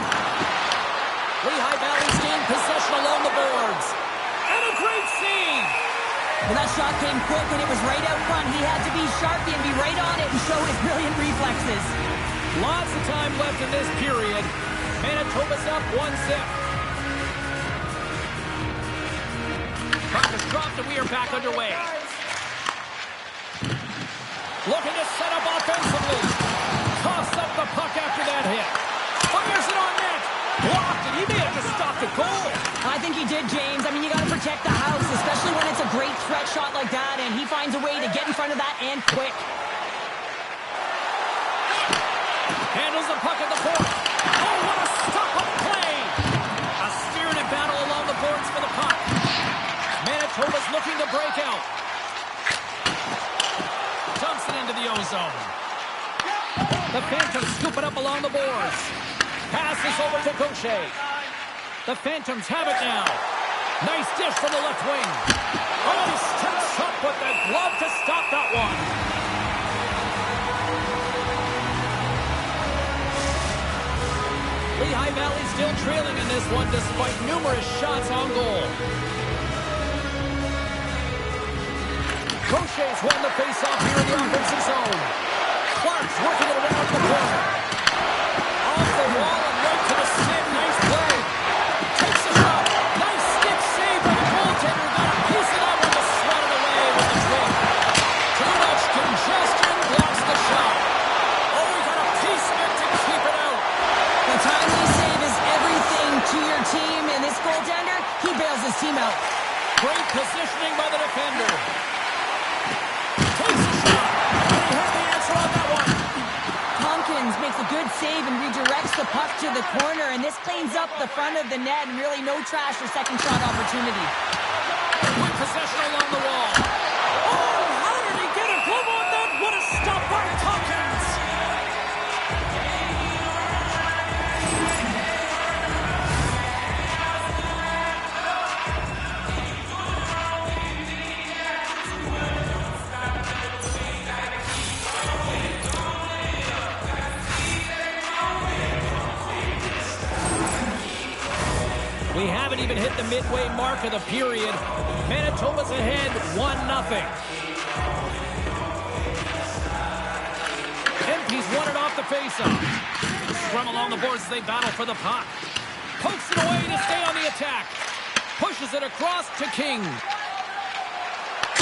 Lehigh Valley's gained possession along the boards. And a great save. Well, that shot came quick, and it was right out front. He had to be sharpy and be right on it and show his brilliant reflexes. Lots of time left in this period. Manitoba's up 1-0. Puck is dropped, and we are back underway. Looking to set up offensively. Toss up the puck after that hit. Fires it on net. Blocked, and he may have just stopped a goal. I think he did, James. I mean, you got to protect the house, especially when it's a great threat shot like that, and he finds a way to get in front of that and quick. Handles the puck at the point. Oh, what a stop-up play. A spirited battle along the boards for the puck. Manitoba's looking to break out. Dumps it into the O-zone. The Phantoms scoop it up along the boards. Passes over to Gaucher. The Phantoms have it now. Nice dish from the left wing. Oh, he steps up with the glove to stop that one. Lehigh Valley still trailing in this one despite numerous shots on goal. Gaucher's won the face-off here in the offensive zone. Clark's working it around the corner. Off the wall and right to the stick. Nice play. Takes a shot. Nice stick save by the goaltender. Got a piece of that one to swat it away with the twig. Too much congestion. Blocks the shot. Oh, we got a piece of it to keep it out. The timely save is everything to your team, and this goaltender, he bails his team out. Great positioning by the defender. Takes a shot. He had the answer on that one. Tompkins makes a good save and redirects the puck to the corner, and this cleans up the front of the net, and really no trash or second shot opportunity. Good possession along the wall. Oh, how did he get a glove on that? What a stop by Tompkins. We haven't even hit the midway mark of the period. Manitoba's ahead 1-0. MP's won it off the faceoff. Scrum along the boards as they battle for the puck. Pokes it away to stay on the attack. Pushes it across to King.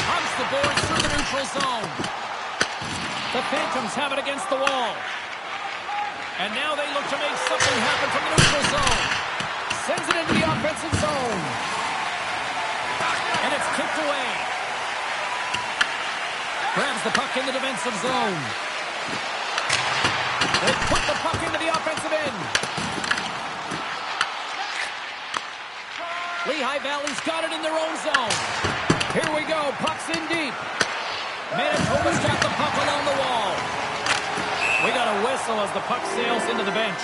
Humps the boards through the neutral zone. The Phantoms have it against the wall. And now they look to make something happen from the neutral zone. Sends it into the offensive zone. And it's kicked away. Grabs the puck in the defensive zone. They put the puck into the offensive end. Lehigh Valley's got it in their own zone. Here we go. Puck's in deep. Manitoba's got the puck along the wall. We got a whistle as the puck sails into the bench.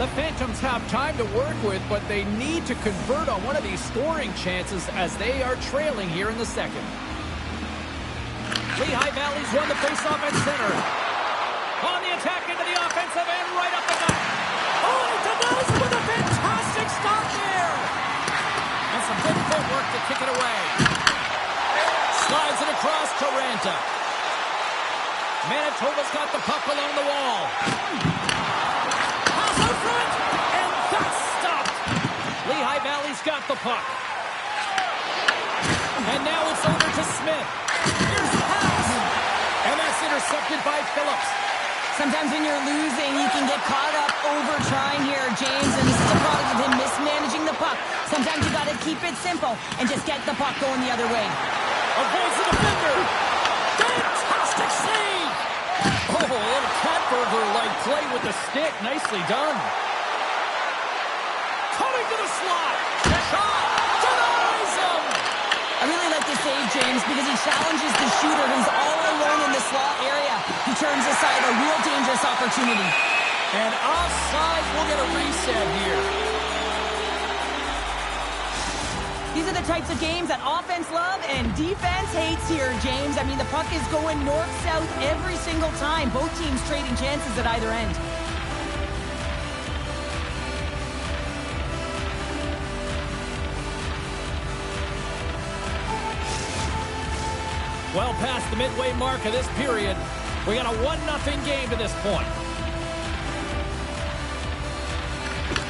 The Phantoms have time to work with, but they need to convert on one of these scoring chances as they are trailing here in the second. Lehigh Valley's won the faceoff at center. On the attack into the offensive end, right up the gut. Oh, and it denies it with a fantastic stop there. And some good footwork to kick it away. Slides it across to Ranta. Manitoba's got the puck along the wall. Out front, and that's stopped. Lehigh Valley's got the puck. And now it's over to Smith. Here's the pass. And that's intercepted by Phillips. Some Sometimes when you're losing, you can get caught up over trying here, James, and this is a product of him mismanaging the puck. Sometimes you got to keep it simple and just get the puck going the other way. Avoids the defender. Fantastic save. Oh, a little cat burglar-like play with the stick. Nicely done. Coming to the slot. Shot. Denies him. I really like this save, James, because he challenges the shooter who's all alone in the slot area. He turns aside a real dangerous opportunity. And offside, we'll get a reset here. These are the types of games that offense love and defense hates here, James. I mean, the puck is going north-south every single time. Both teams trading chances at either end. Well past the midway mark of this period. We got a 1-0 game to this point.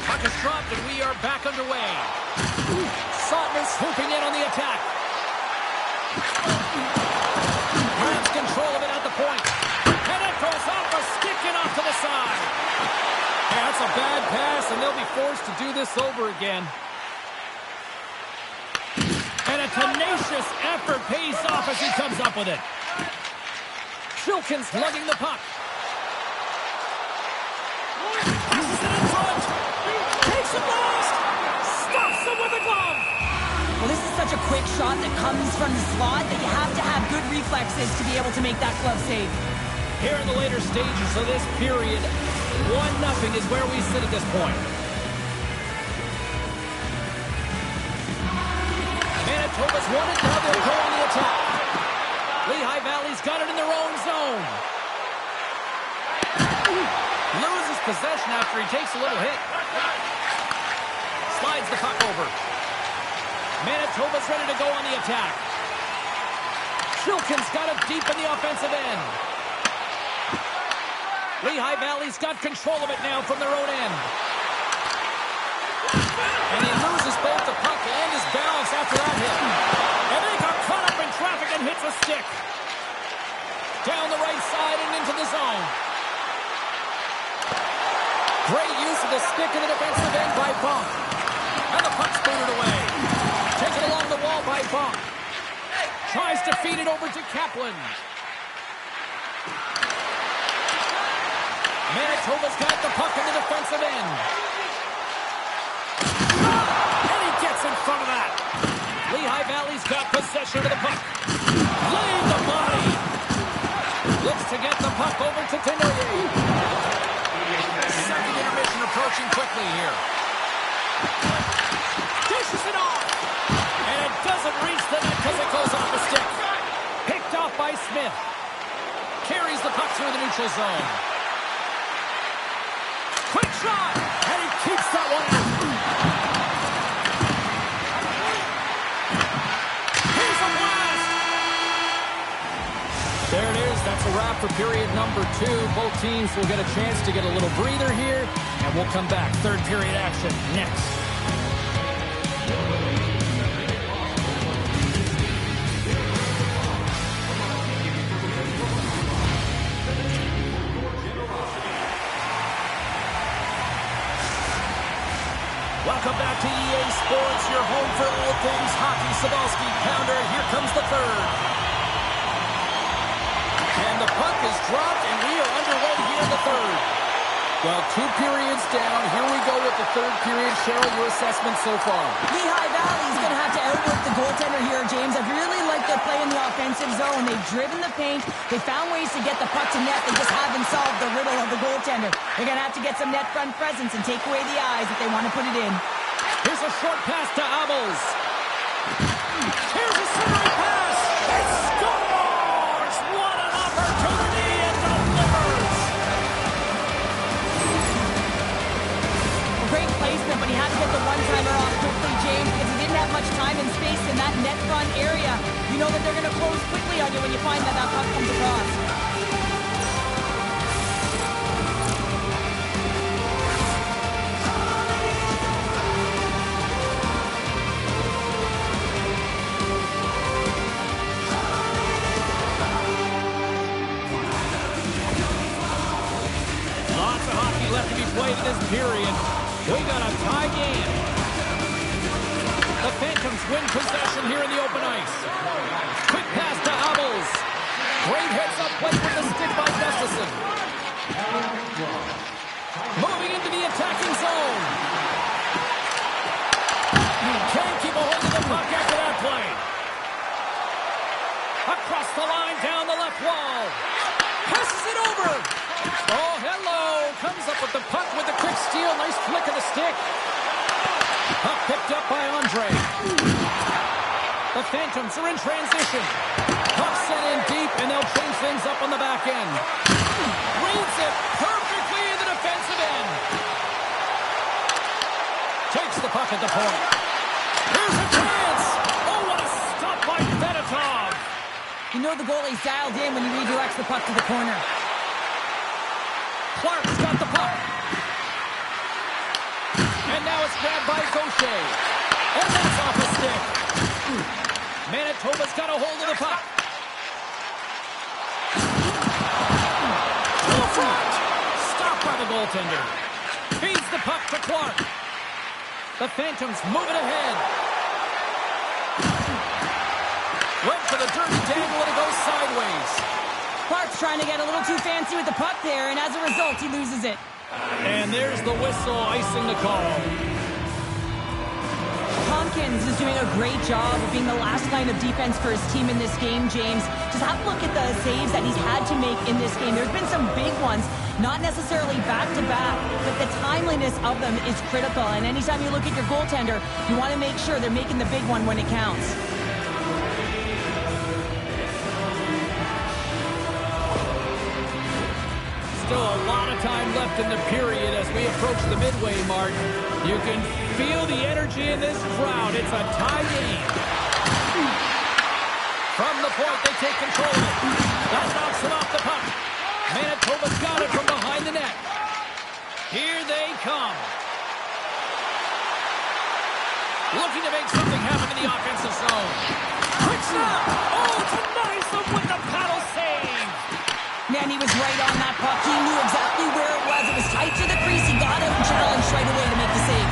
Puck is dropped and we are back underway. Sutton swooping in on the attack. Grabs control of it at the point. And it goes off a stick and off to the side. Yeah, that's a bad pass, and they'll be forced to do this over again. And a tenacious effort pays off as he comes up with it. Shilkin's lugging the puck. Passes it in front. Takes it last. Stops him with a glove. Well, this is such a quick shot that comes from the slot that you have to have good reflexes to be able to make that glove save. Here in the later stages of this period, 1-0 is where we sit at this point. Manitoba's won it, now they'll go on the attack. Lehigh Valley's got it in their own zone. Loses possession after he takes a little hit. Slides the puck over. Manitoba's ready to go on the attack. Shilkin's got it deep in the offensive end. Lehigh Valley's got control of it now from their own end. And he loses both the puck and his balance after that hit. And they got caught up in traffic and hits a stick. Down the right side and into the zone. Great use of the stick in the defensive end by Bunk. And the puck's booted away. Taken along the wall by Bunk. Tries to feed it over to Kaplan. Manitoba's got the puck in the defensive end. And he gets in front of that. Lehigh Valley's got possession of the puck. Laying the body. Looks to get the puck over to Tenoyer. Second intermission approaching quickly here. Dishes it off. And it doesn't reach the net because it goes off the stick. Picked off by Smith. Carries the puck through the neutral zone. Quick shot. And he keeps that one out. Here's a blast. There it is. That's a wrap for period number 2. Both teams will get a chance to get a little breather here. And we'll come back. Third period action next. Welcome back to EA Sports, your home for all things hockey. Cybulski pounder, here comes the third. And the puck is dropped, and we are underway here in the third. Well, 2 periods down. Here we go with the third period. Cheryl, your assessment so far? Lehigh Valley's going to have to outwork the goaltender here, James. I really like their play in the offensive zone. They've driven the paint. They found ways to get the puck to net. They just haven't solved the riddle of the goaltender. They're going to have to get some net front presence and take away the eyes if they want to put it in. Here's a short pass to Abels. Here's a centering pass. He scores! What an opportunity and delivers! Great placement, but he had to get the one-timer off quickly, James, because he didn't have much time and space in that net front area. You know that they're going to close quickly on you when you find that that puck comes across. left to be played in this period. We got a tie game. The Phantoms win possession here in the open ice. Quick pass to Abels. Great hits up play with the stick by Gustafsson. Moving into the attacking zone. Can't keep a hold of the puck after that play. Across the line, down the left wall. Passes it over. Oh, hello. Comes up with the puck with a quick steal. Nice flick of the stick. Puck picked up by Andre. The Phantoms are in transition. Puck sent in deep, and they'll change things up on the back end. Reads it perfectly in the defensive end. Takes the puck at the point. Here's a chance. Oh, what a stop by Benetov. You know the goalie's dialed in when he redirects the puck to the corner. Clark's got the puck. And now it's grabbed by Gaucher. And that's off a stick. Manitoba's got a hold of the puck. To the front. Stopped by the goaltender. Feeds the puck to Clark. The Phantoms moving ahead. Went for the dirty dangle and it goes sideways. Clark's trying to get a little too fancy with the puck there, and as a result, he loses it. And there's the whistle icing the call. Tompkins is doing a great job of being the last line of defense for his team in this game, James. Just have a look at the saves that he's had to make in this game. There's been some big ones, not necessarily back-to-back, but the timeliness of them is critical. And anytime you look at your goaltender, you want to make sure they're making the big one when it counts. Still a lot of time left in the period as we approach the midway mark. You can feel the energy in this crowd. It's a tie game. From the point, they take control of it. That knocks him off the puck. Manitoba's got it from behind the net. Here they come. Looking to make something happen in the offensive zone. Quick snap. Oh, denies them with the paddle save. Man, he was right on that puck. He knew exactly where it was. It was tight to the crease. He got out and challenged right away to make the save.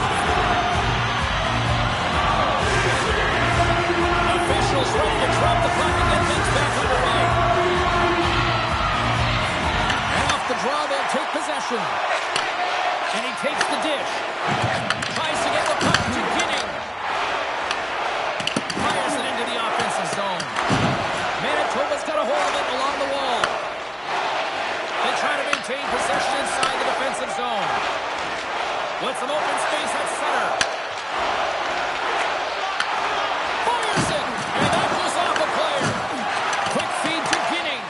Officials ready to drop the puck and get things back underway. And off the draw, they'll take possession. And he takes the dish. Tries to get the puck to Ginning. Fires it into the offensive zone. Manitoba's got a hold of it along the wall. They try to maintain possession inside the defensive zone. With some open space at center. Fires it! And that goes off a player. Quick feed to Ginning.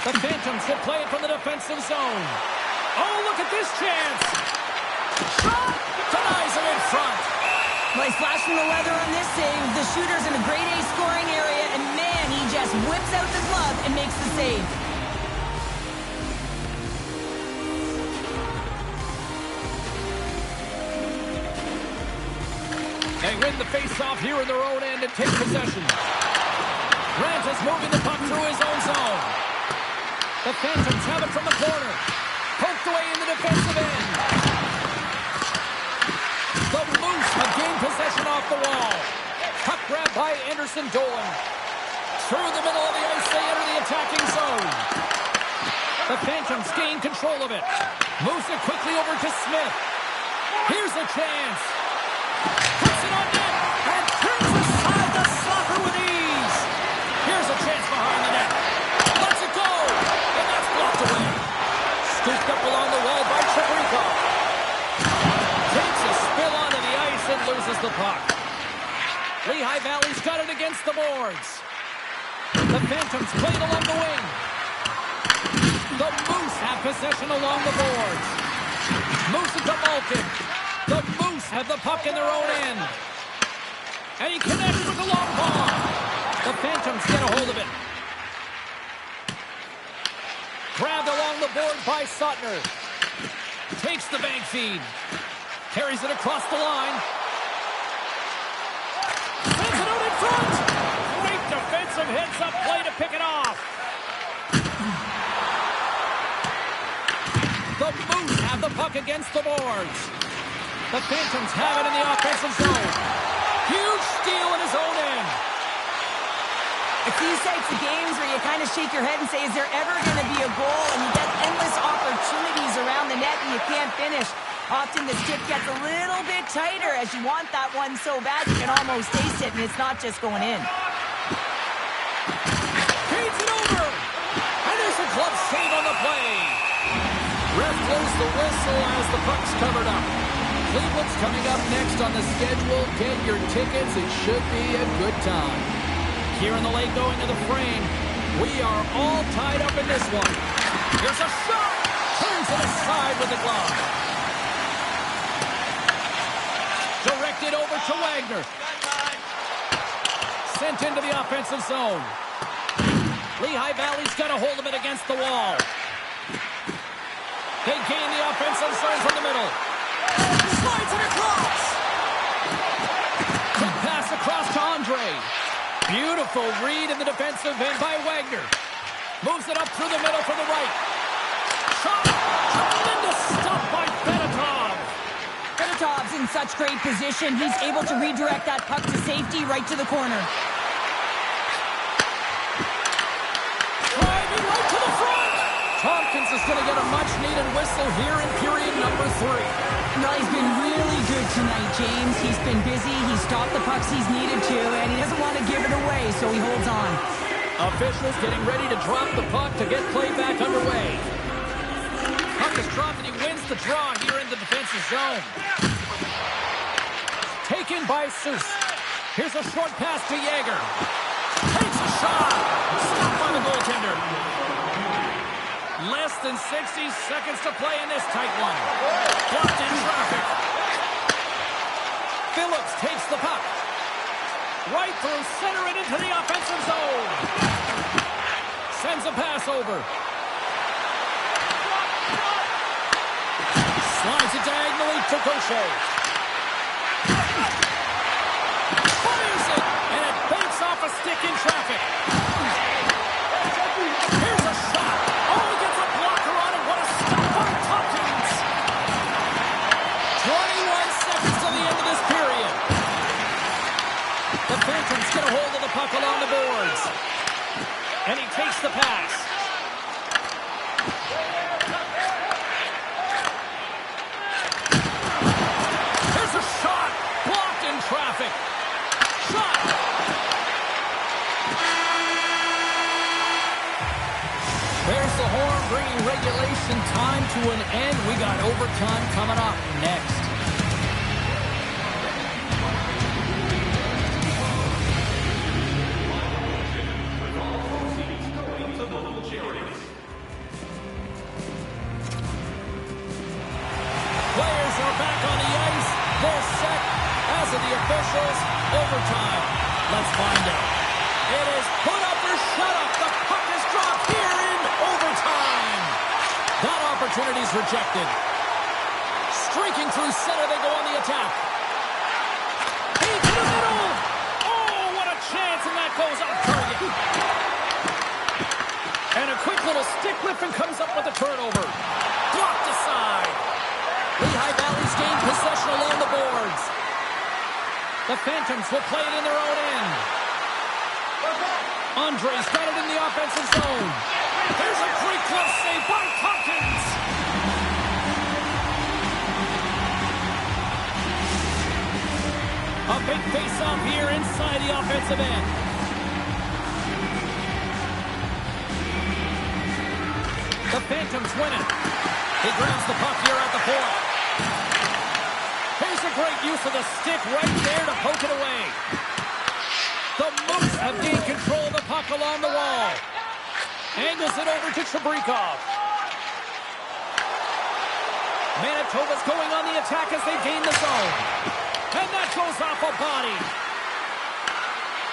The Phantoms will play it from the defensive zone. Oh, look at this chance! Shot! Denies him in front. Well, he's flashing the leather on this save. The shooter's in a grade A scoring area, and man, he just whips out the glove and makes the save. They win the face-off here in their own end and take possession. Grant is moving the puck through his own zone. The Phantoms have it from the corner. Poked away in the defensive end. The Moose have gained possession off the wall. Puck grab by Anderson Dolan. Through the middle of the ice, they enter the attacking zone. The Phantoms gain control of it. Moves it quickly over to Smith. Here's a chance. Puts it on net and turns aside the slapper with ease. Here's a chance behind the net. Lets it go. And that's blocked away. Scooped up along the wall by Chebrikov. Takes a spill onto the ice and loses the puck. Lehigh Valley's got it against the boards. The Phantoms played along the wing. The Moose have possession along the boards. Moose it to Malkin. The Moose have the puck in their own end. And he connects with the long ball. The Phantoms get a hold of it. Grabbed along the board by Suttner. Takes the bank feed. Carries it across the line. Sends it out in front. Great defensive heads-up play to pick it off. puck against the boards. The Phantoms have it in the offensive zone. Huge steal in his own end. It's these types of games where you kind of shake your head and say, is there ever going to be a goal? And you get endless opportunities around the net and you can't finish. Often the stick gets a little bit tighter as you want that one so bad you can almost taste it, and it's not just going in. Feeds it over. And there's a glove save on the play. Ref blows the whistle as the puck's covered up. Cleveland's coming up next on the schedule. Get your tickets. It should be a good time. Here in the late going to the frame. We are all tied up in this one. Here's a shot. Turns it aside with the glove. Directed over to Wagner. Sent into the offensive zone. Lehigh Valley's got a hold of it against the wall. They gain the offensive zone from the middle. Slides it across. Quick pass across to Andre. Beautiful read in the defensive end by Wagner. Moves it up through the middle for the right. Shot. Tremendous stop by Benetov's in such great position. He's able to redirect that puck to safety right to the corner. Driving right to the front. Tompkins is going to get a much-needed whistle here in period number 3. No, he's been really good tonight, James. He's been busy. He's stopped the pucks he's needed to, and he doesn't want to give it away, so he holds on. Officials getting ready to drop the puck to get play back underway. Puck is dropped, and he wins the draw here in the defensive zone. Taken by Seuss. Here's a short pass to Yeager. Takes a shot. Stopped by the goaltender. Less than 60 seconds to play in this tight one. Blocked in traffic. Phillips takes the puck. Right through center and into the offensive zone. Sends a pass over. Slides it diagonally to Gaucher. Fires it, and it banks off a stick in traffic. Here's a shot. Oh, he gets a blocker on it. What a stop by Tompkins. 21 seconds to the end of this period. The Phantoms get a hold of the puck along the boards. And he takes the pass. Here's a shot. Blocked in traffic. Shot. There's the horn bringing regulation time to an end. We got overtime coming up next. Players are back on the ice. They're set, as are the officials. Overtime. Let's find out. It is put up or shut up. The puck is dropped here in overtime. That opportunity is rejected. Streaking through center, they go on the attack. Feed to the middle. Oh, what a chance, and that goes off target. And a quick little stick lift and comes up with a turnover. Blocked aside. Lehigh Valley's gained possession along the boards. The Phantoms will play it in their own end. Andre's got it in the offensive zone. There's a great glove save by Tompkins. A big face-off here inside the offensive end. The Phantoms win it. He grabs the puck here at the point. Here's a great use of the stick right there to poke it away. The Moose have gained control of the puck along the wall. Angles it over to Chabrikov. Manitoba's going on the attack as they gain the zone. And that goes off a body.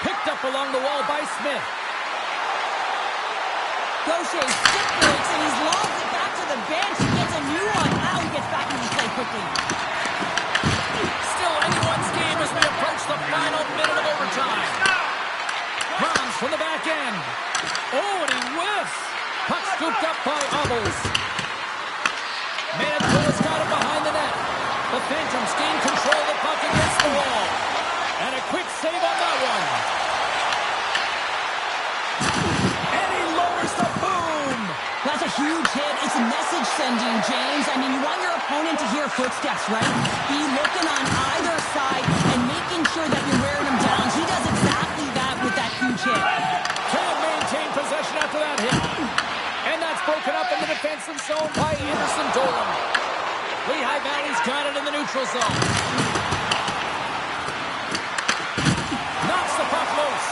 Picked up along the wall by Smith. Gaucher stick breaks, and he's lobbed it back to the bench. He gets a new one. Now he gets back into play quickly. Still anyone's game as we approach the final minute of overtime. Comes from the back end. Oh, and he whiffs. Puck scooped up by Ubbels. Manitoba's got gained control of the puck against the wall. And a quick save on that one. And he lowers the boom. That's a huge hit. It's a message sending, James. I mean, you want your opponent to hear footsteps, right? Be looking on either side and making sure that you're wearing them down. He does exactly that with that huge hit. Can't maintain possession after that hit. And that's broken up in the defensive zone by Anderson Dolan. Lehigh Valley's got it in the neutral zone. Knocks the puck loose.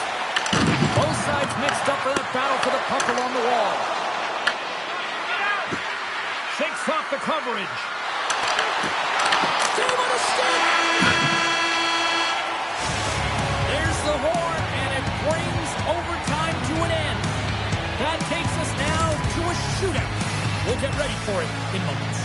Both sides mixed up for that battle for the puck along the wall. Shakes off the coverage. Save on a stick! There's the horn, and it brings overtime to an end. That takes us now to a shootout. We'll get ready for it in moments.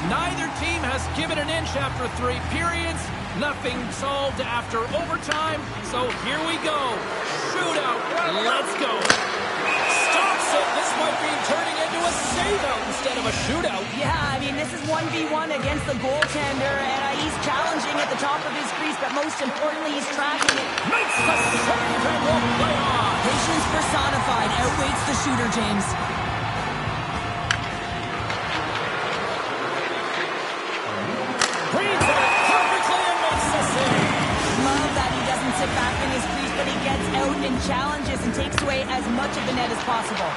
Neither team has given an inch after 3 periods. Nothing solved after overtime. So here we go. Shootout. Let's go. Stops it. This might be turning into a save-out instead of a shootout. Yeah, I mean, this is 1v1 against the goaltender, and he's challenging at the top of his crease, but most importantly, he's tracking it. Makes the save and will play on. Patience personified outweighs the shooter, James. Reads it perfectly and makes the save. Love that he doesn't sit back in his crease, but he gets out and challenges and takes away as much of the net as possible.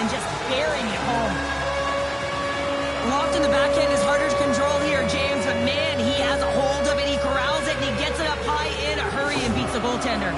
And just burying it home. Locked in the backhand is harder to control here, James, but man, he has a hold of it, he corrals it, and he gets it up high in a hurry and beats the goaltender.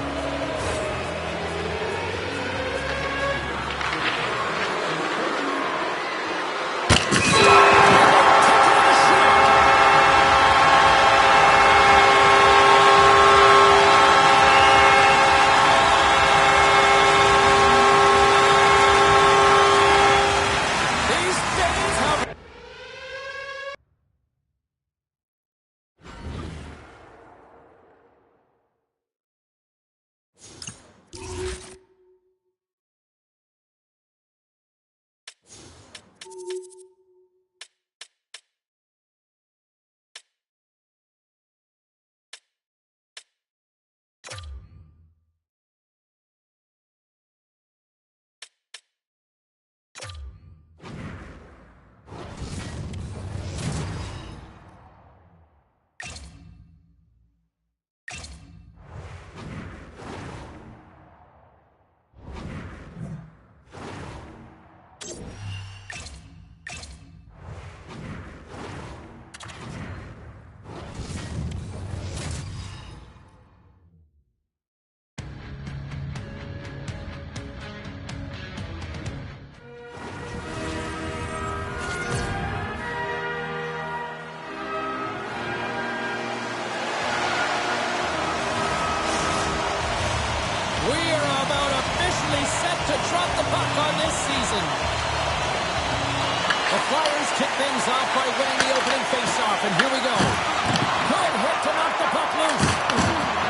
The Flyers kick things off by winning the opening faceoff, and here we go. Good hit to knock the puck loose.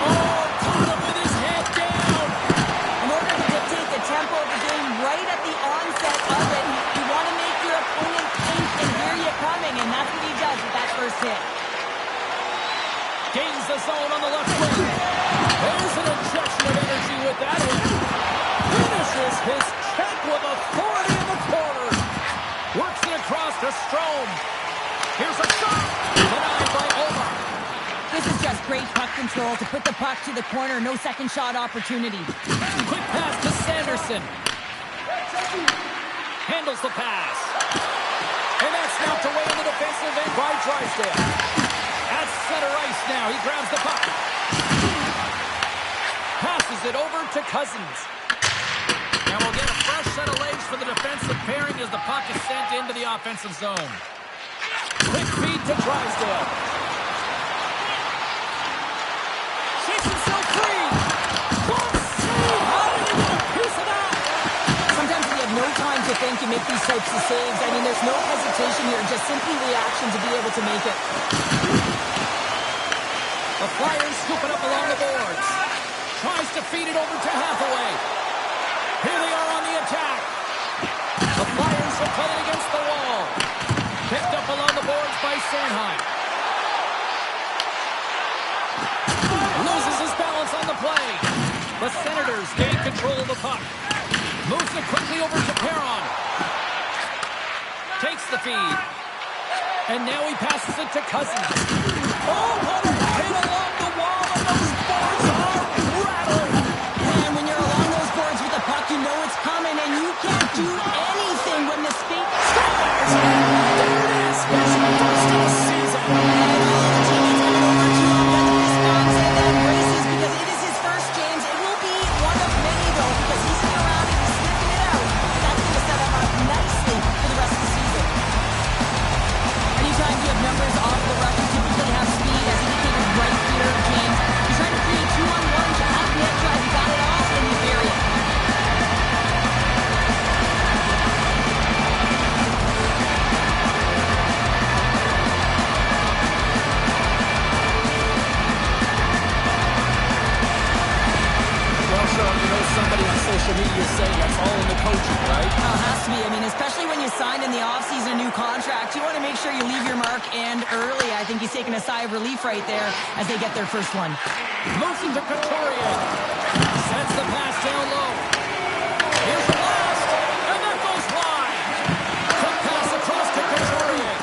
Oh, caught him with his head down. In order to dictate the tempo of the game right at the onset of it, you want to make your opponent think and hear you coming, and that's what he does with that first hit. Gains the zone on the left wing. There's an injection of energy with that hit. Finishes his check with authority in the corner. Works it across to Strome. Here's a shot. Denied by Omar. This is just great puck control to put the puck to the corner. No second shot opportunity. Quick pass to Sanderson. Handles the pass. And that's knocked away in the defensive end by Drysdale. At center ice now. He grabs the puck. Passes it over to Cousins. And we'll get a fresh set of legs for the defensive pairing as the puck is sent into the offensive zone. Quick feed to Drysdale. Shakes himself free. Good save. How did he get a piece of that? Sometimes we have no time to think and make these types of saves. I mean, there's no hesitation here, just simply reaction to be able to make it. The Flyers scoop it up along the boards. Tries to feed it over to Hathaway. Here they are on the attack. The Flyers are playing against the wall. Picked up along the boards by Sanheim. Loses his balance on the play. The Senators gain control of the puck. Moves it quickly over to Perron. Takes the feed. And now he passes it to Cousins. Oh, what a hit along the wall, and those boards are rattling. And when you're along those boards with the puck, you know it's coming, and you can't do anything when the skate scores. There it is, special first of the season. And all the teammates coming over to him, that responds and that embraces, because it is his first, James. It will be one of many, though, because he's been around and he's sniffing it out. And that's going to set him up nicely for the rest of the season. Anytime you have numbers off the rush, you typically have speed, as indicated new contract. You want to make sure you leave your mark and early. I think he's taking a sigh of relief right there as they get their first one. Motion to Couturier. Sends the pass down low. Here's the blast, and that goes wide. Quick pass across to Couturier.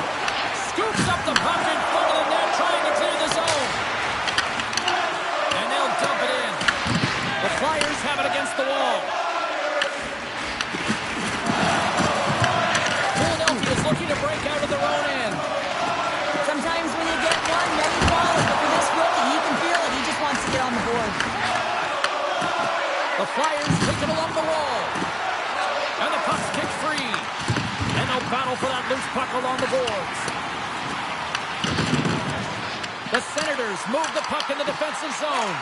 Scoops up the puck in front of the net, trying to clear the zone. And they'll dump it in. The Flyers have it against the wall. Philadelphia's looking to break out of their own end. Sometimes when you get one, many follow. But for this rookie, he can feel it. He just wants to get on the board. The Flyers take it along the wall. And the puck's kicked free. And they'll battle for that loose puck along the boards. The Senators move the puck in the defensive zone.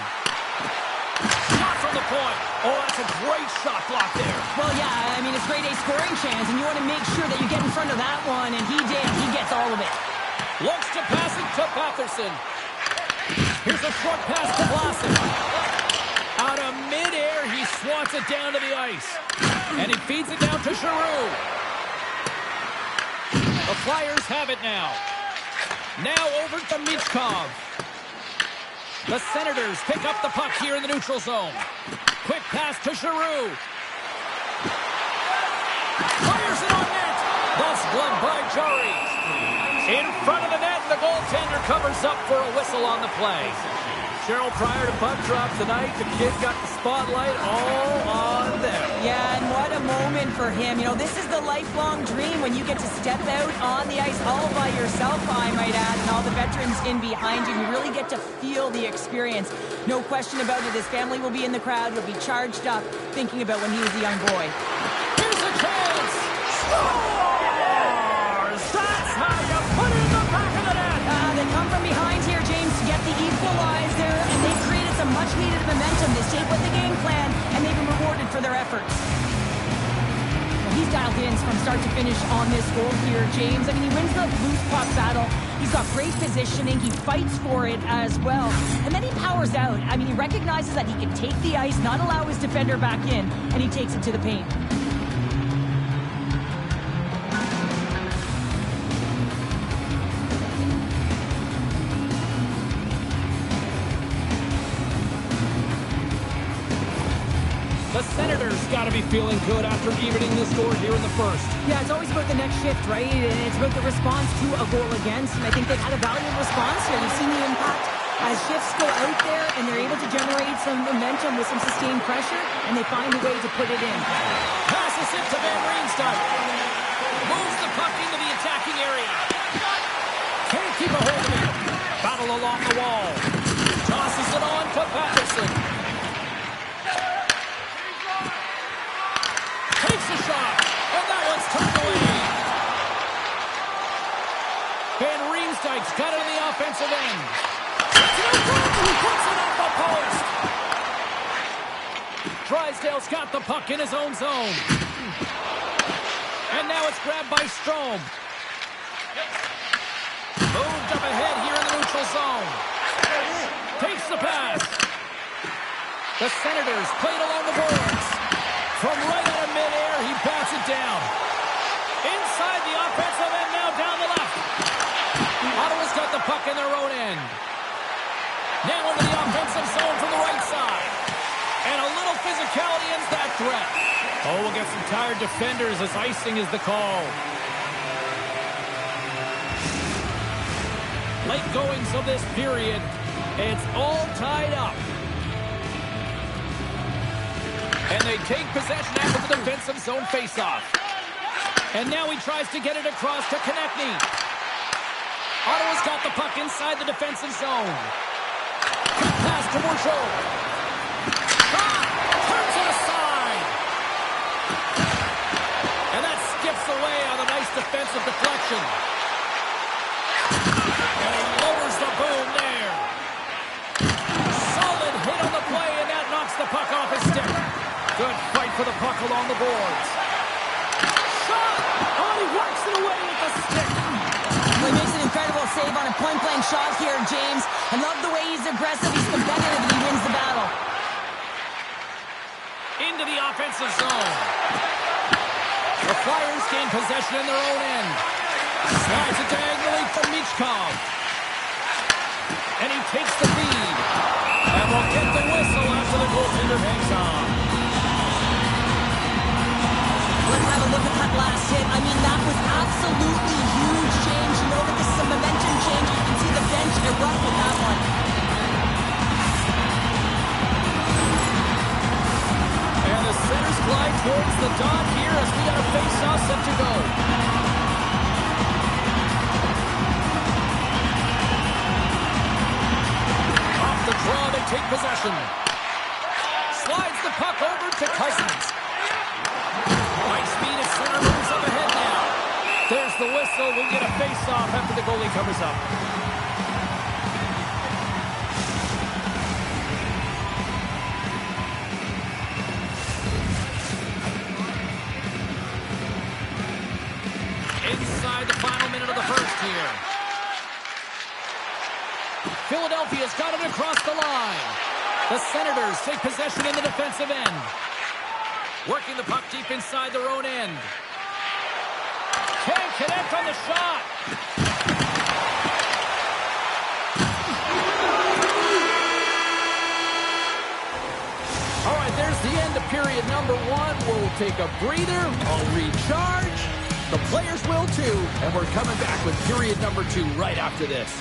Shot from the point. Oh, that's a great shot block there. Well, yeah, I mean, it's grade A scoring chance, and you want to make sure that you get in front of that one, and he did. He gets all of it. Looks to pass it to Patterson. Here's a short pass to Vlasic. Out of midair, he swats it down to the ice. And he feeds it down to Giroux. The Flyers have it now. Now over to Michkov. The Senators pick up the puck here in the neutral zone. Quick pass to Giroux. Fires it on net. That's gloved by Jari. In front of the net, the goaltender covers up for a whistle on the play. Cheryl, prior to puck drop tonight, the kid got the spotlight all on them. Yeah, and what a moment for him. You know, this is the lifelong dream when you get to step out on the ice all by yourself, I might add, and all the veterans in behind you. You really get to feel the experience. No question about it. His family will be in the crowd. He'll be charged up thinking about when he was a young boy. Here's a chance. Scores! That's how you put it in the back of the net. They come from behind here, James, to get the equalizer, and they've created some much-needed momentum. They stayed with the game plan, and they've been rewarded for their efforts. Well, he's dialed in from start to finish on this goal here, James. I mean, he wins the loose puck battle. He's got great positioning. He fights for it as well. And then he powers out. I mean, he recognizes that he can take the ice, not allow his defender back in, and he takes it to the paint. The Senators got to be feeling good after evening the score here in the first. Yeah, it's always about the next shift, right? And it's about the response to a goal against. And I think they've had a valuable response here. You've seen the impact as shifts go out there and they're able to generate some momentum with some sustained pressure, and they find a way to put it in. Passes it to Van Riemsdyk. Moves the puck into the attacking area. Can't keep a hold of it. Battle along the wall. Tosses it on to Patterson. Takes a shot, and that one's turned away. Van Riemsdyk's got it in the offensive end. He puts it off the post. Drysdale's got the puck in his own zone. And now it's grabbed by Strome. Moved up ahead here in the neutral zone. Takes the pass. The Senators played along the boards. From right out of midair, he bats it down. Inside the offensive end, now down the left. Ottawa's got the puck in their own end. Now into the offensive zone from the right side. And a little physicality ends that threat. Oh, we'll get some tired defenders as icing is the call. Late goings of this period. It's all tied up. And they take possession after the defensive zone faceoff. And now he tries to get it across to Konechny. Ottawa's got the puck inside the defensive zone. Quick pass to Bourgeau. Turns it aside. And that skips away on a nice defensive deflection. And he lowers the boom there. Solid hit on the play, and that knocks the puck off his stick. Good fight for the puck along the boards. Shot! Oh, he works it away with the stick. He makes an incredible save on a point-blank shot here, James. I love the way he's aggressive, he's competitive, and he wins the battle. Into the offensive zone. The Flyers gain possession in their own end. Slides it diagonally from Michkov. And he takes the lead. And we'll get the whistle after the goaltender hangs on. Let's have a look at that last hit. I mean, that was absolutely huge change. You know that this is a momentum change. You can see the bench erupt with that one. And the centers glide towards the dot here as we got a face-off set to go. Off the draw, they take possession. Slides the puck over to Cousins. High speed at center, moves up ahead now. There's the whistle. We'll get a face-off after the goalie covers up. Inside the final minute of the first here. Philadelphia's got it across the line. The Senators take possession in the defensive end. Working the puck deep inside their own end. Can't connect on the shot. All right, there's the end of period number one. We'll take a breather. I'll recharge. The players will too. And we're coming back with period number two right after this.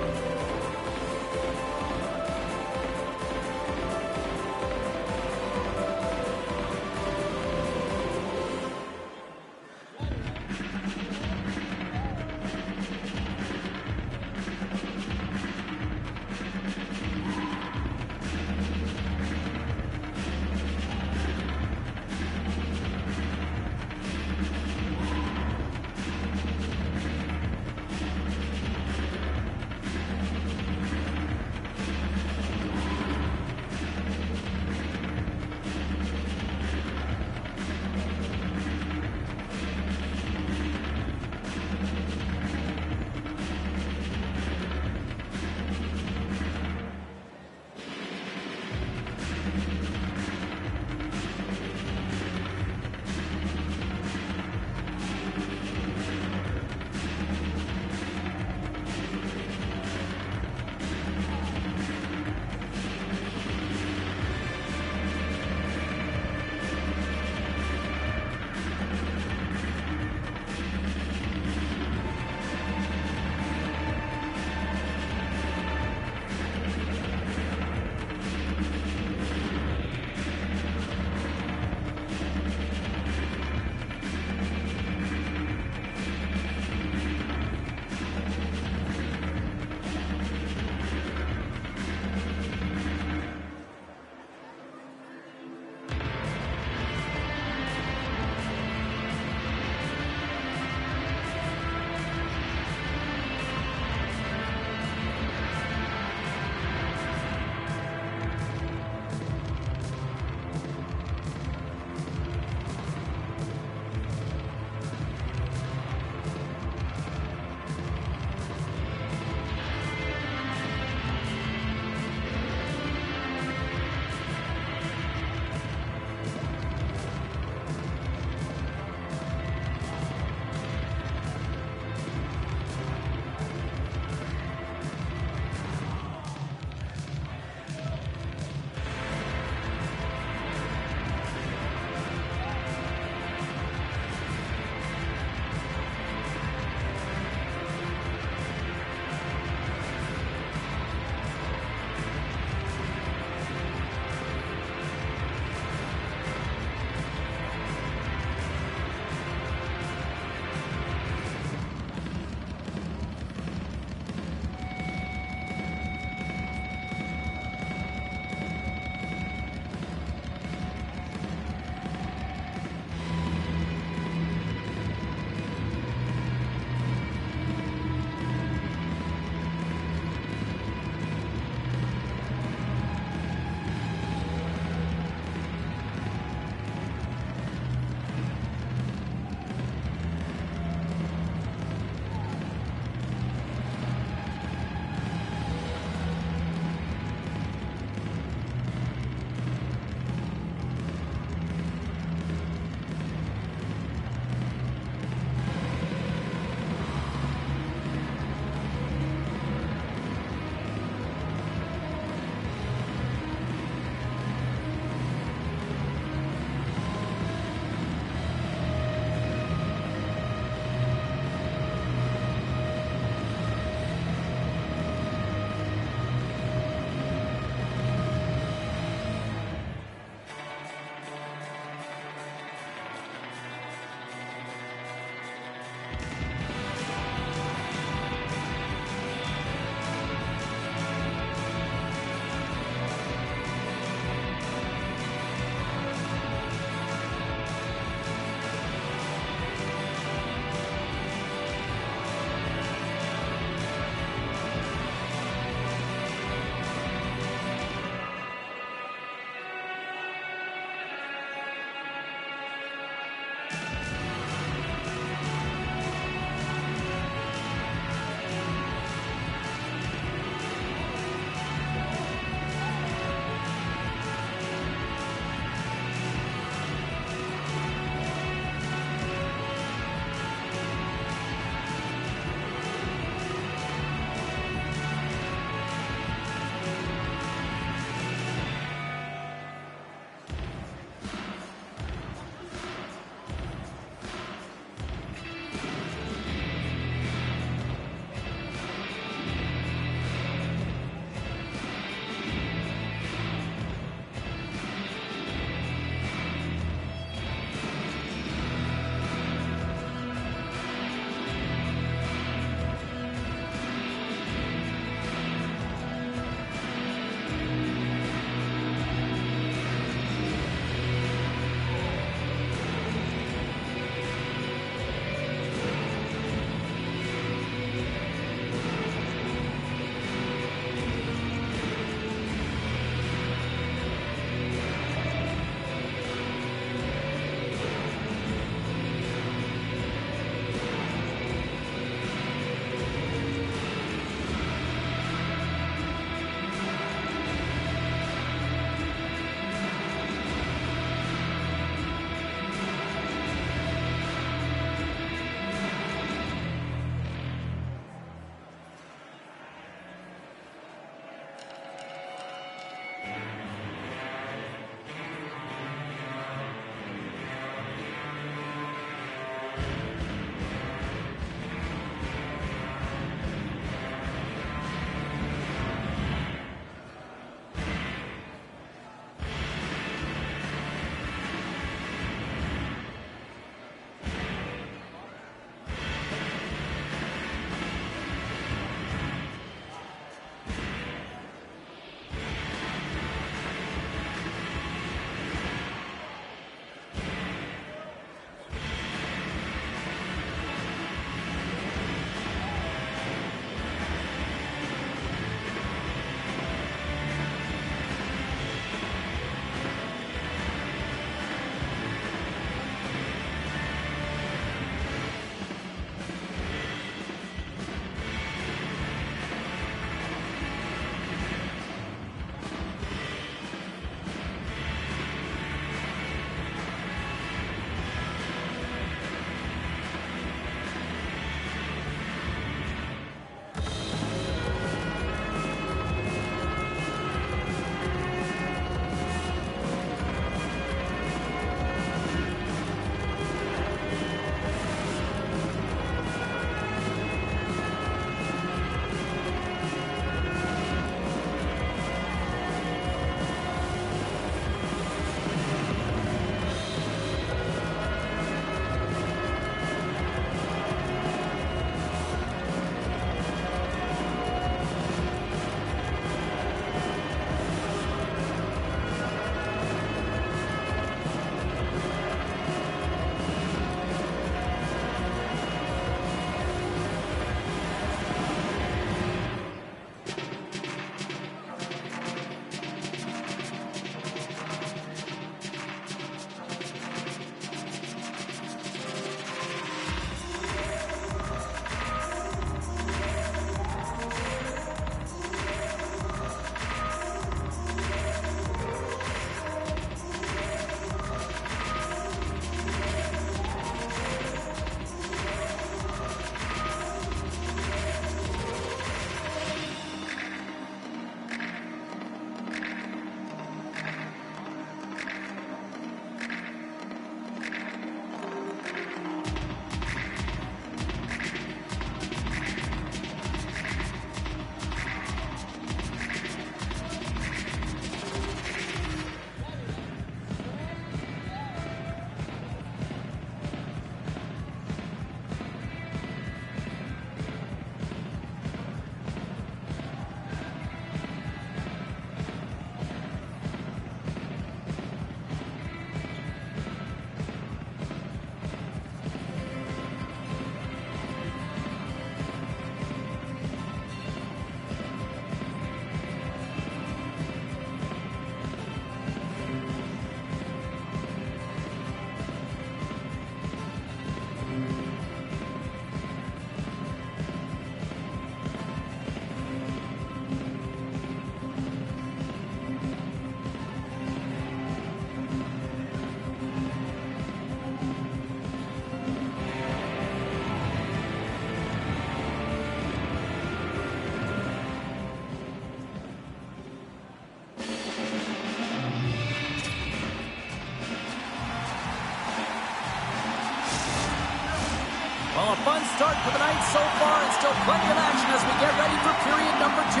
start for the night so far, and still plenty of action as we get ready for period number 2.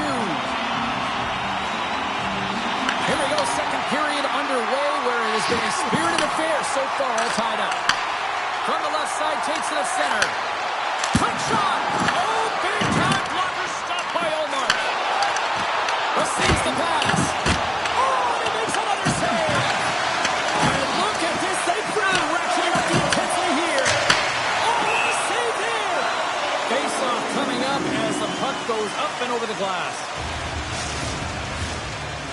Here we go, second period underway, where it has been a spirited affair so far, all tied up. From the left side, takes it to center. Quick shot! Oh, big time blocker, stopped by Omar. Receives the pass. Oh, and he makes another save! And look at this, they've really ratcheted up the intensity here. Oh, what a save there! Face-off coming up as the puck goes up and over the glass.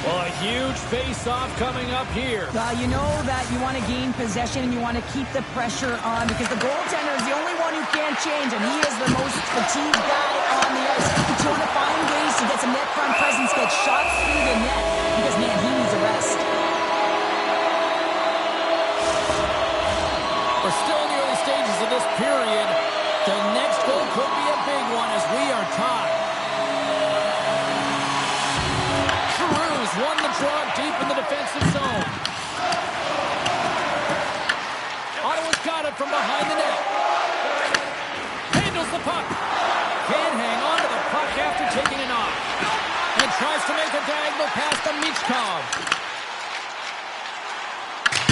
Well, a huge face-off coming up here. You know that you want to gain possession and you want to keep the pressure on because the goaltender is the only one who can't change, and he is the most fatigued guy on the ice. But you want to find ways to get some net front presence, get shots through the net, because, man, he needs a rest. We're still in the early stages of this period. The next goal could be a big one as we are tied. Won the draw deep in the defensive zone. Ottawa's got it from behind the net. Handles the puck. Can't hang on to the puck after taking a knock. And tries to make a diagonal pass to Michkov.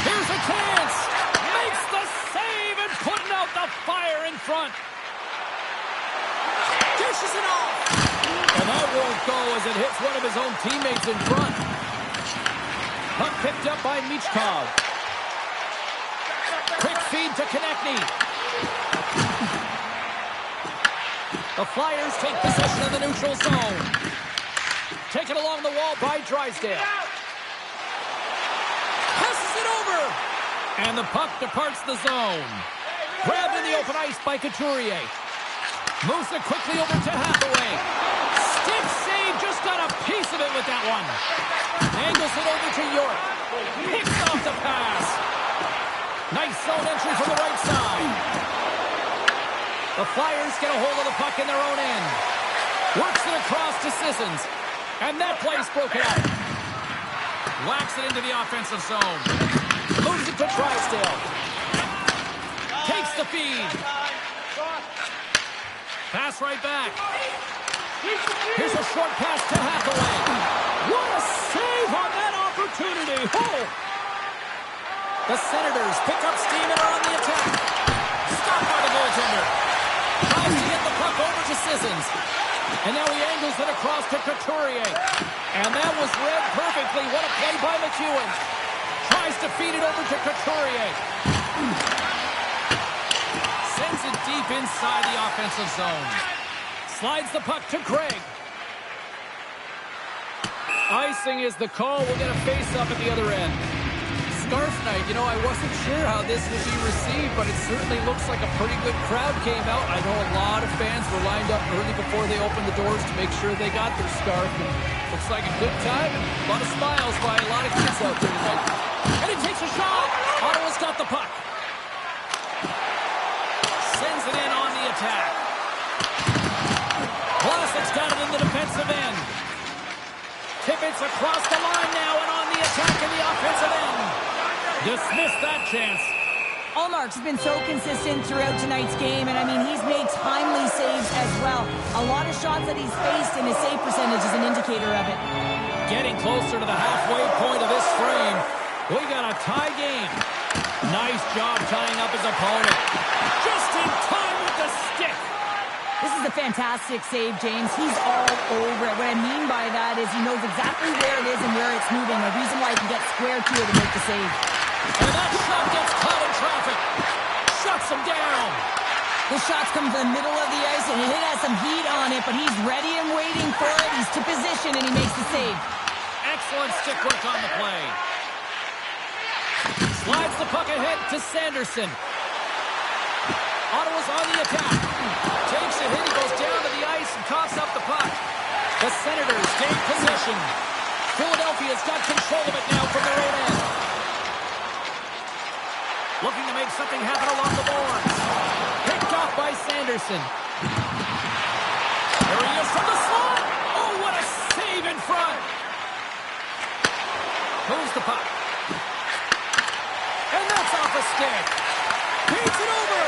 Here's a chance. Makes the save and putting out the fire in front. Dishes it off. And that won't go as it hits one of his own teammates in front. Puck picked up by Michkov. Quick feed to Konechny. The Flyers take possession of the neutral zone. Taken along the wall by Drysdale. Passes it over. And the puck departs the zone. Grabbed in the open ice by Couturier. Moves it quickly over to Hathaway. Stick save, just got a piece of it with that one. Angles it over to York. Picks off the pass. Nice zone entry from the right side. The Flyers get a hold of the puck in their own end. Works it across to Sissons. And that play's broken up. Whacks it into the offensive zone. Moves it to Drysdale. Takes the feed. Pass right back. Here's a short pass to Hathaway. What a save on that opportunity. Oh! The Senators pick up steam and are on the attack. Stopped by the goaltender. Tries to get the puck over to Sissons. And now he angles it across to Couturier. And that was read perfectly. What a play by McEwen. Tries to feed it over to Couturier. Sends it deep inside the offensive zone. Slides the puck to Craig. Icing is the call. We'll get a face-up at the other end. Scarf night. You know, I wasn't sure how this would be received, but it certainly looks like a pretty good crowd came out. I know a lot of fans were lined up early before they opened the doors to make sure they got their scarf. And looks like a good time and a lot of smiles by a lot of kids out there tonight. And he takes a shot. Ottawa's got the puck. Sends it in on the attack. Vlasic's got it in the defensive end. Tippett's across the line now and on the attack in the offensive end. Dismissed that chance. Ullmark's been so consistent throughout tonight's game, and I mean, he's made timely saves as well. A lot of shots that he's faced, and his save percentage is an indicator of it. Getting closer to the halfway point of this frame. We got a tie game. Nice job tying up his opponent. Just in time with the stick. This is a fantastic save, James. He's all over it. What I mean by that is he knows exactly where it is and where it's moving. A reason why he can get square to it and make the save. And that shot gets caught in traffic. Shuts him down. The shots come from the middle of the ice, and it has some heat on it, but he's ready and waiting for it. He's to position, and he makes the save. Excellent stick work on the play. Slides the puck ahead to Sanderson. Ottawa's on the attack. Takes a hit. He goes down to the ice and coughs up the puck. The Senators gain possession. Philadelphia's got control of it now from their own end. Looking to make something happen along the boards. Picked off by Sanderson. There he is from the slot. Oh, what a save in front. Moves the puck. And that's off a stick. Beats it over.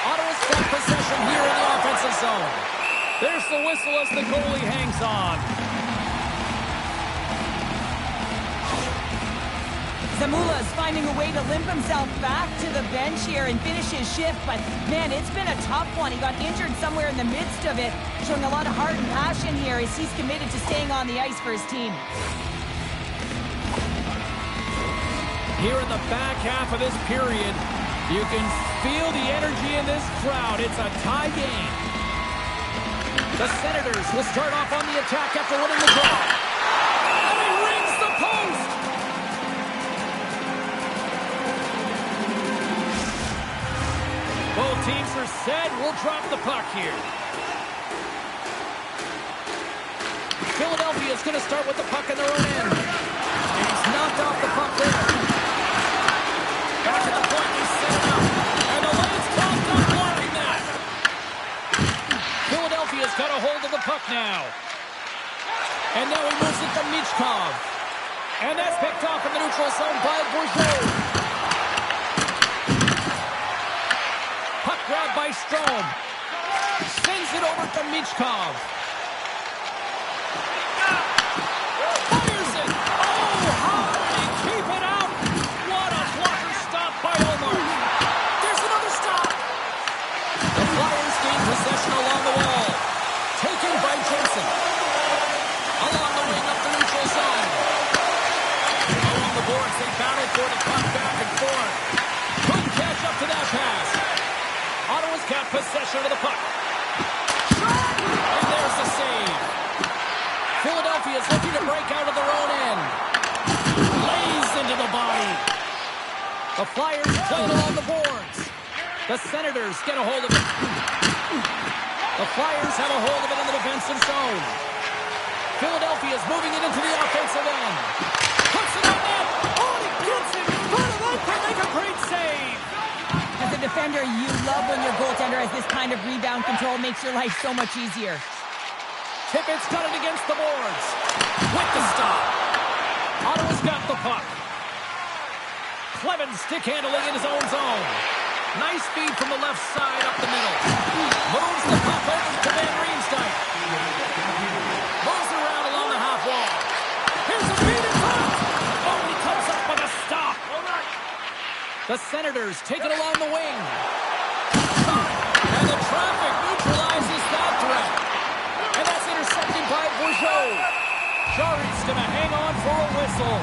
Ottawa's got possession here in the offensive zone. There's the whistle as the goalie hangs on. Zamula's finding a way to limp himself back to the bench here and finish his shift, but man, it's been a tough one. He got injured somewhere in the midst of it, showing a lot of heart and passion here as he's committed to staying on the ice for his team. Here in the back half of this period, you can feel the energy in this crowd. It's a tie game. The Senators will start off on the attack after winning the draw. And he rings the post! Both teams are set. We'll drop the puck here. Philadelphia is going to start with the puck in their own end. And he's knocked off the puck there. Back at the point, he's set it up. And the lane's crossed up, blocking that. Philadelphia's got a hold of the puck now. And now he moves it to Michkov. And that's picked off in the neutral zone by Bourgeau. Puck grabbed by Strome. Sends it over to Michkov. Fires it. Oh, how did he keep it out? What a blocker stop by Omar. There's another stop. The Flyers gain possession along the wall. Taken by Jensen. Along the wing up the neutral zone. Along the boards, they battle for the puck back and forth. Couldn't catch up to that pass. Ottawa's got possession of the puck. And there's the save. Philadelphia's looking to break out of their own end. Lays into the body. The Flyers play it along the boards. The Senators get a hold of it. The Flyers have a hold of it in the defensive zone. Philadelphia's moving it into the offensive end. Puts it on net. Oh, he gets it. Can make a great save. As a defender, you love when your goaltender has this kind of rebound control. Makes your life so much easier. Tippett's got it against the boards. With the stop. Ottawa's got the puck. Clevin stick handling in his own zone. Nice feed from the left side up the middle. Moves the puck over to Van Riemsdyk. Moves around along the half wall. Here's a feed in front. Oh, he comes up with a stop. The Senators take it along the wing. And the traffic neutralizes that threat. And that's intercepted by Bourgeau. Jarry's going to hang on for a whistle.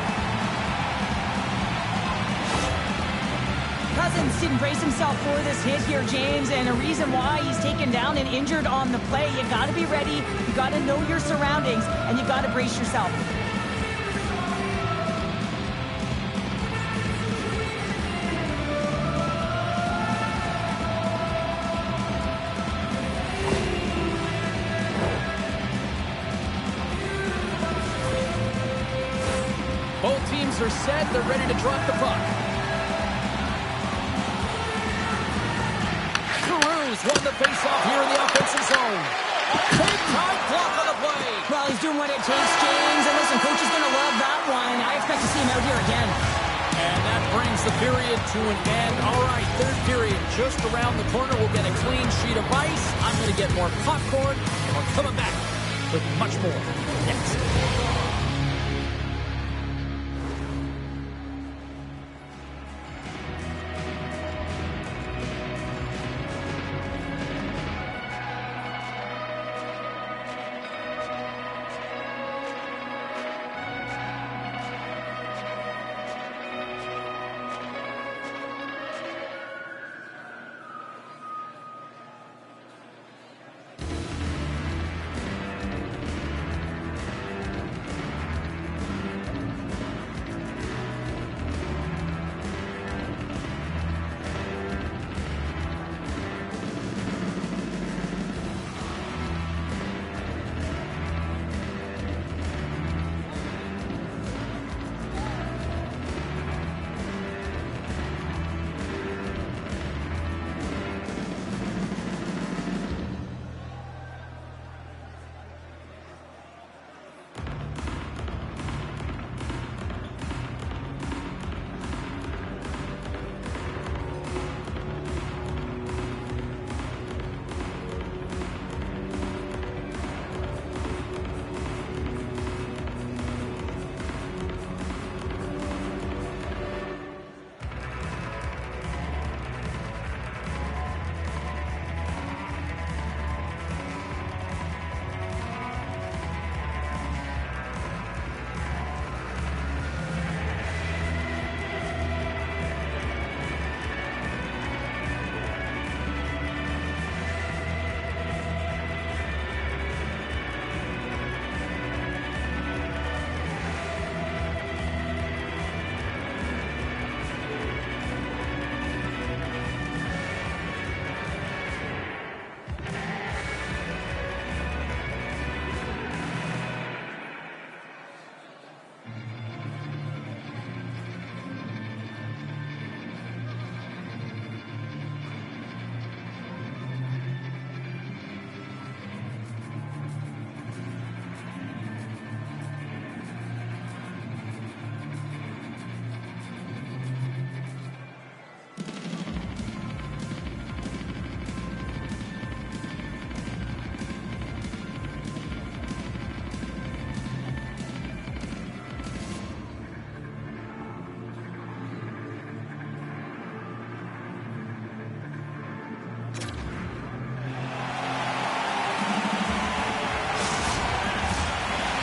Cousins didn't brace himself for this hit here, James, and a reason why he's taken down and injured on the play. You got to be ready. You got to know your surroundings, and you got to brace yourself. Both teams are set. They're ready to drop the puck. Cruz won the faceoff here in the offensive zone. Big time block on the play. Well, he's doing what it takes, James. And listen, coach is going to love that one. I expect to see him out here again. And that brings the period to an end. All right, third period just around the corner. We'll get a clean sheet of ice. I'm going to get more popcorn. And we're coming back with much more next.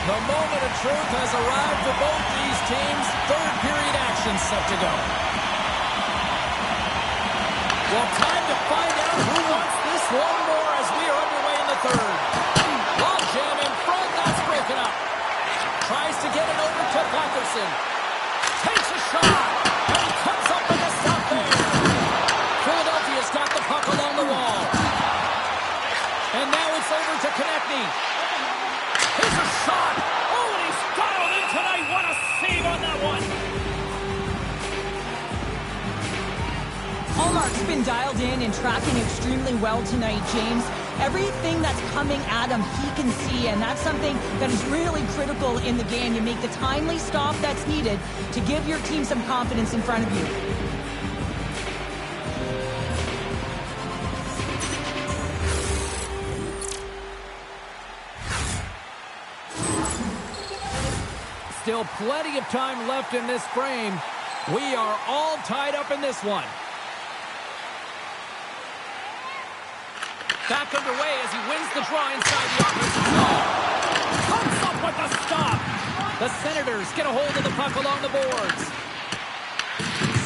The moment of truth has arrived for both these teams. Third period action set to go. Well, time to find out who wants this one more as we are underway in the third. Log jam in front, that's broken up. Tries to get it over to Patterson. Takes a shot, and he comes up with a stop there. Philadelphia's got the puck along the wall. And now it's over to Konechny. Here's a shot. Oh, and he's dialed in tonight. What a save on that one. Allmark's been dialed in and tracking extremely well tonight, James. Everything that's coming at him, he can see, and that's something that is really critical in the game. You make the timely stop that's needed to give your team some confidence in front of you. Still plenty of time left in this frame. We are all tied up in this one. Back underway as he wins the draw inside the offensive zone. Comes up with the stop. The Senators get a hold of the puck along the boards.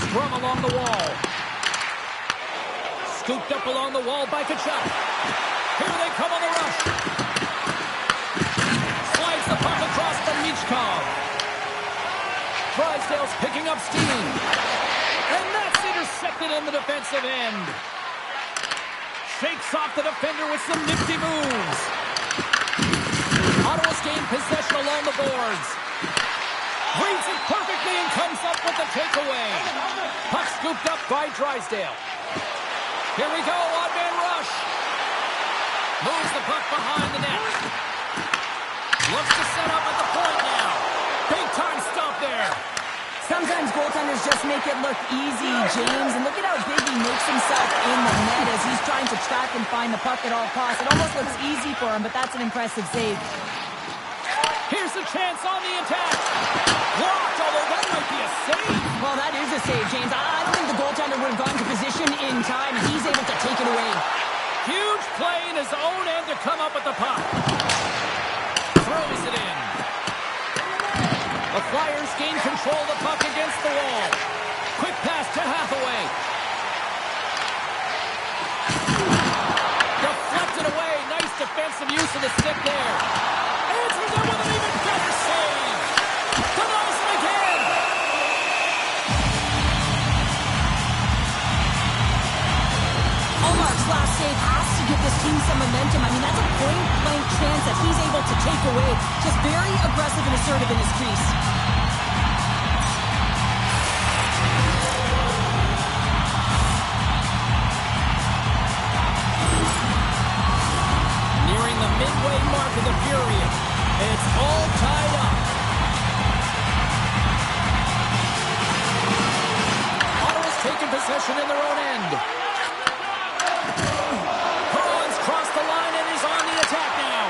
Scrum along the wall. Scooped up along the wall by Kachuk. Here they come on the rush. Slides the puck across to Michkov. Drysdale's picking up steam. And that's intercepted in the defensive end. Shakes off the defender with some nifty moves. Ottawa's gained possession along the boards. Reads it perfectly and comes up with the takeaway. Puck scooped up by Drysdale. Here we go, odd-man rush. Moves the puck behind the net. Looks to set up at the point now. Big-time stop there. Sometimes goaltenders just make it look easy, James, and look at how big he makes himself in the net as he's trying to track and find the puck at all costs. It almost looks easy for him, but that's an impressive save. Here's a chance on the attack. Blocked, although that might be a save. Well, that is a save, James. I don't think the goaltender would have gone to position in time. He's able to take it away. Huge play in his own end to come up with the puck. Throws it in. The Flyers gain control of the puck against the wall. Quick pass to Hathaway. Deflected away. Nice defensive use of the stick there. Answers it with an even better save. Denies it again. Allmark's last save has to give this team some momentum. I mean, that's a point-blank chance that he's able to take away. Just very aggressive and assertive in his crease. Nearing the midway mark of the period. It's all tied up. Ottawa's taken possession in their own end. Hurl's crossed the line and is on the attack now.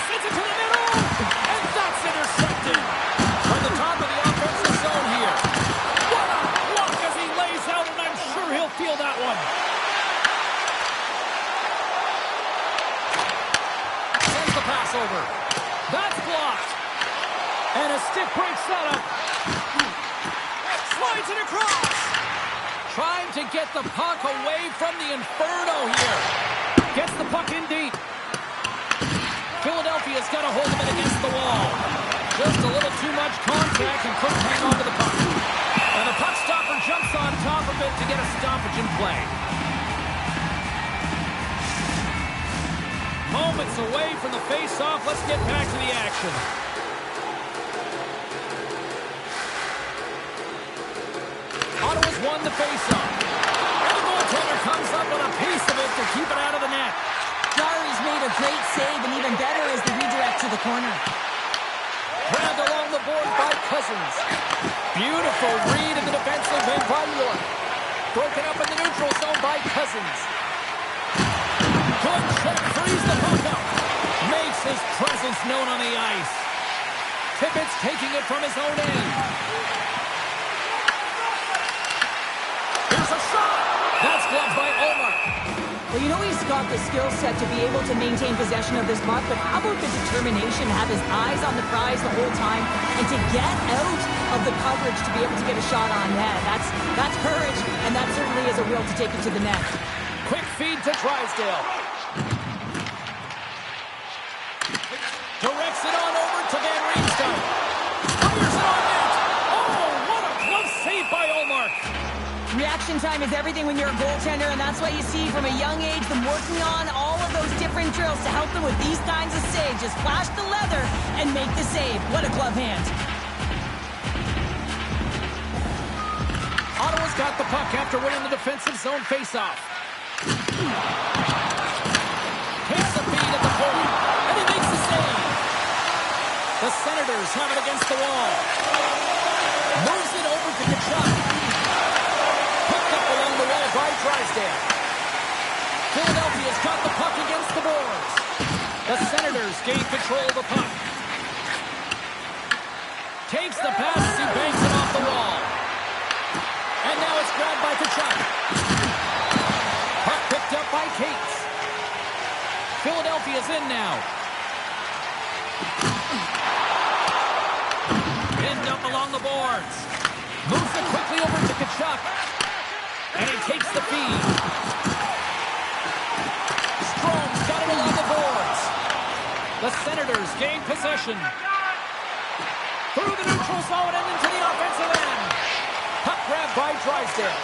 Sends it to the middle, and that's intercepted. From the top of the offensive zone here. What a block as he lays out, and I'm sure he'll feel that one. Sends the pass over. That's blocked. And a stick break setup. Slides it across. Trying to get the puck away from the Inferno here. Gets the puck in deep. Philadelphia's got a hold of it against the wall. Just a little too much contact and couldn't hang on to the puck. And the puck stopper jumps on top of it to get a stoppage in play. Moments away from the face-off. Let's get back to the action. Ottawa's won the face-off. And the goaltender comes up with a piece of it to keep it out of the net. Jari's made a great save, and even better is the redirect to the corner. Grabbed along the board by Cousins. Beautiful read in the defensive end by York. Broken up in the neutral zone by Cousins. Good check, frees the puck up. Makes his presence known on the ice. Tippett's taking it from his own end. Here's a shot. That's blocked by Omar. Well, you know he's got the skill set to be able to maintain possession of this puck, but how about the determination to have his eyes on the prize the whole time and to get out of the coverage to be able to get a shot on net? That's courage, and that certainly is a will to take it to the net. Quick feed to Drysdale. Directs it on over to Van Riemsdyk. Fires it on net. Oh, what a glove save by Ullmark. Reaction time is everything when you're a goaltender, and that's why you see from a young age them working on all of those different drills to help them with these kinds of saves. Just flash the leather and make the save. What a glove hand. Ottawa's got the puck after winning the defensive zone faceoff. Takes the feed at the point, and he makes the save. The Senators have it against the wall. Moves it over to Kachuk. Picked up along the wall by Drysdale. Philadelphia's got the puck against the boards. The Senators gain control of the puck. Takes the pass as he banks it off the wall. And now it's grabbed by Kachuk. Puck picked up by Cates. Philadelphia's in now. Pinned up along the boards. Moves it quickly over to Kachuk. And he takes the feed. Strome's got it along the boards. The Senators gain possession. Through the neutral zone and into the offensive end. Puck grabbed by Drysdale.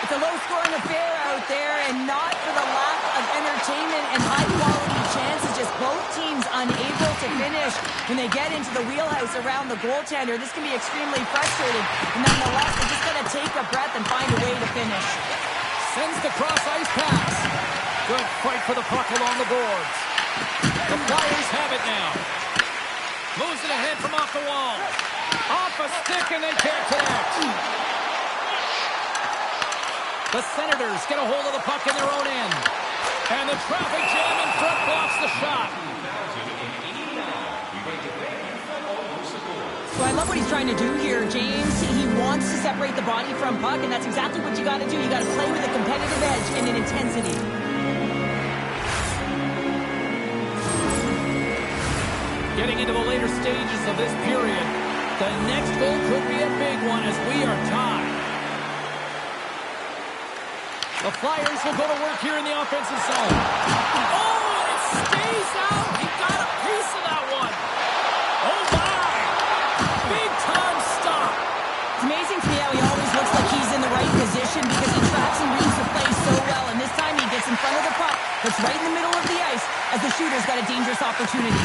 It's a low-scoring affair out there, and not for the lack of entertainment and high-quality chances. Just both teams unable to finish when they get into the wheelhouse around the goaltender. This can be extremely frustrating. And nonetheless, they just got to take a breath and find a way to finish. Sends the cross-ice pass. Good fight for the puck along the boards. The Flyers have it now. Moves it ahead from off the wall. Off a stick, and they can't connect. The Senators get a hold of the puck in their own end. And the traffic jam in front blocks the shot. So I love what he's trying to do here, James. He wants to separate the body from puck, and that's exactly what you got to do. You got to play with a competitive edge and an intensity. Getting into the later stages of this period, the next goal could be a big one as we are tied. The Flyers will go to work here in the offensive zone. Oh, it stays out. He got a piece of that one. Oh, my. Big time stop. It's amazing to me how he always looks like he's in the right position because he tracks and reads the play so well. And this time he gets in front of the puck that's right in the middle of the ice as the shooter's got a dangerous opportunity.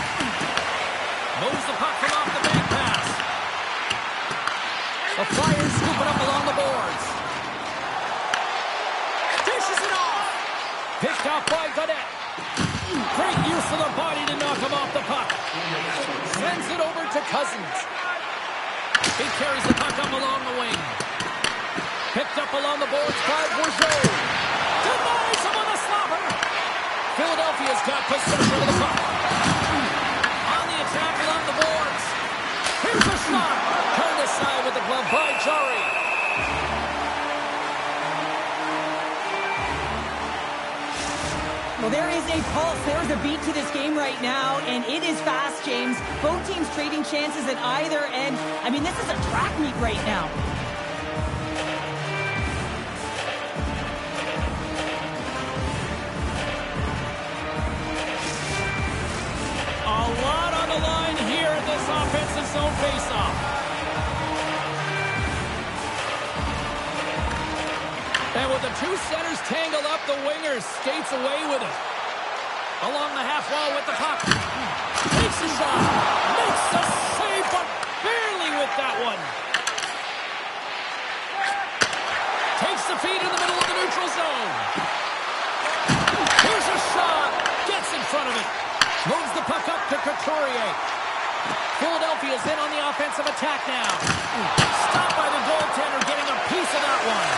Moves the puck from off the back pass. The Flyers scoop it up along the boards. Dishes it off. Picked off by Godet. Great use of the body to knock him off the puck. Sends it over to Cousins. He carries the puck up along the wing. Picked up along the boards by Bourgeau. Denies him on the slapper. Philadelphia's got possession of the puck. Attack along the boards. Here's a shot. Turned aside with the glove by Jari. Well, there is a pulse. There's a beat to this game right now, and it is fast, James. Both teams trading chances at either end. I mean, this is a track meet right now. A lot on the line here in this offensive zone faceoff. And with the two centers tangled up, the winger skates away with it. Along the half wall with the puck. Takes a shot. Makes the save, but barely with that one. Takes the feed in the middle of the neutral zone. Here's a shot. Gets in front of it. Moves the puck up to Couturier. Philadelphia's in on the offensive attack now. Stopped by the goaltender, getting a piece of that one.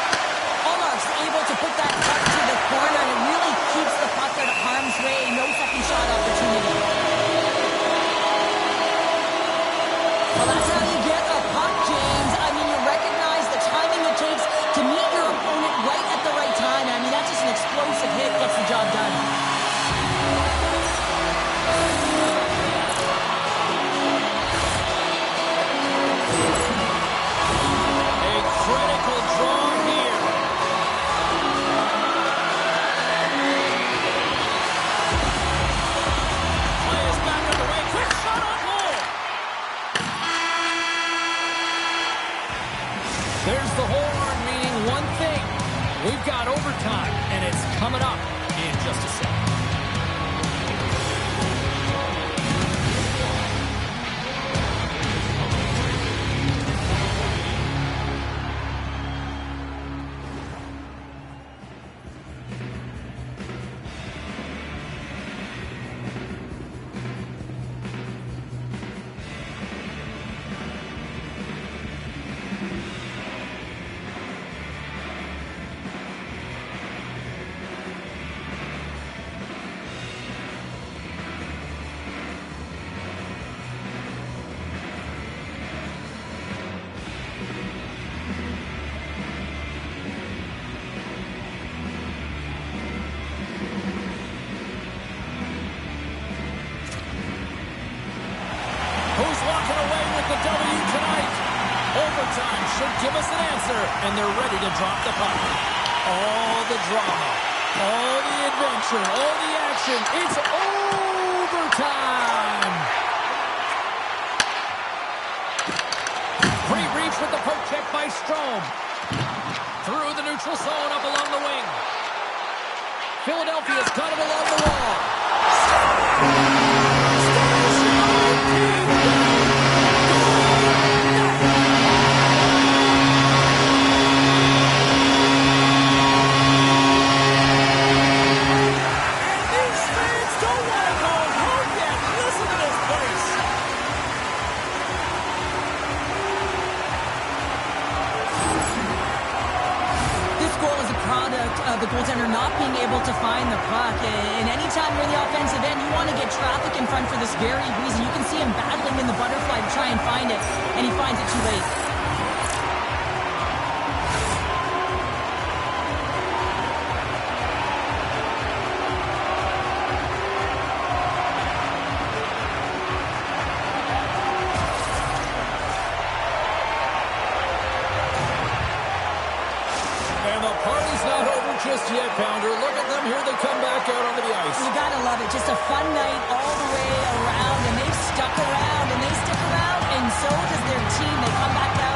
Almost able to put that puck to the corner, and it really keeps the puck out of harm's way. No second shot opportunity. Well, that's how you get a puck, James. I mean, you recognize the timing it takes to meet your opponent right at the right time. I mean, that just Who's walking away with the W tonight? Overtime should give us an answer, and they're ready to drop the puck. All the drama, all the adventure, all the action. It's overtime. Great reach with the poke check by Strome. Through the neutral zone, up along the wing. Philadelphia's got it along the wall. The goaltender not being able to find the puck. And anytime you're in the offensive end, you want to get traffic in front for this very reason. You can see him battling in the butterfly to try and find it, and he finds it too late. Just yet, Pounder. Look at them here. They come back out onto the ice. You gotta love it. Just a fun night all the way around, and they've stuck around, and they stick around, and so does their team. They come back out.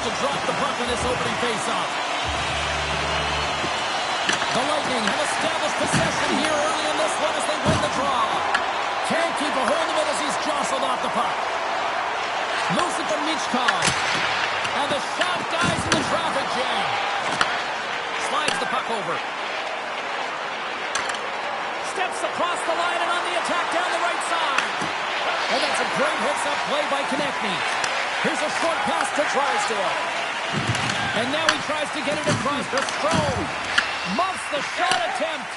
to drop the puck in this opening faceoff. The Lightning have established possession here early in this one as they win the draw. Can't keep a hold of it as he's jostled off the puck. Moves it to Michkov. And the shot dies in the traffic jam. Slides the puck over. Steps across the line and on the attack down the right side. And that's a great hits-up play by Konechny. Here's a short pass to Drysdale. And now he tries to get it across to Strome. Muffs the shot attempt.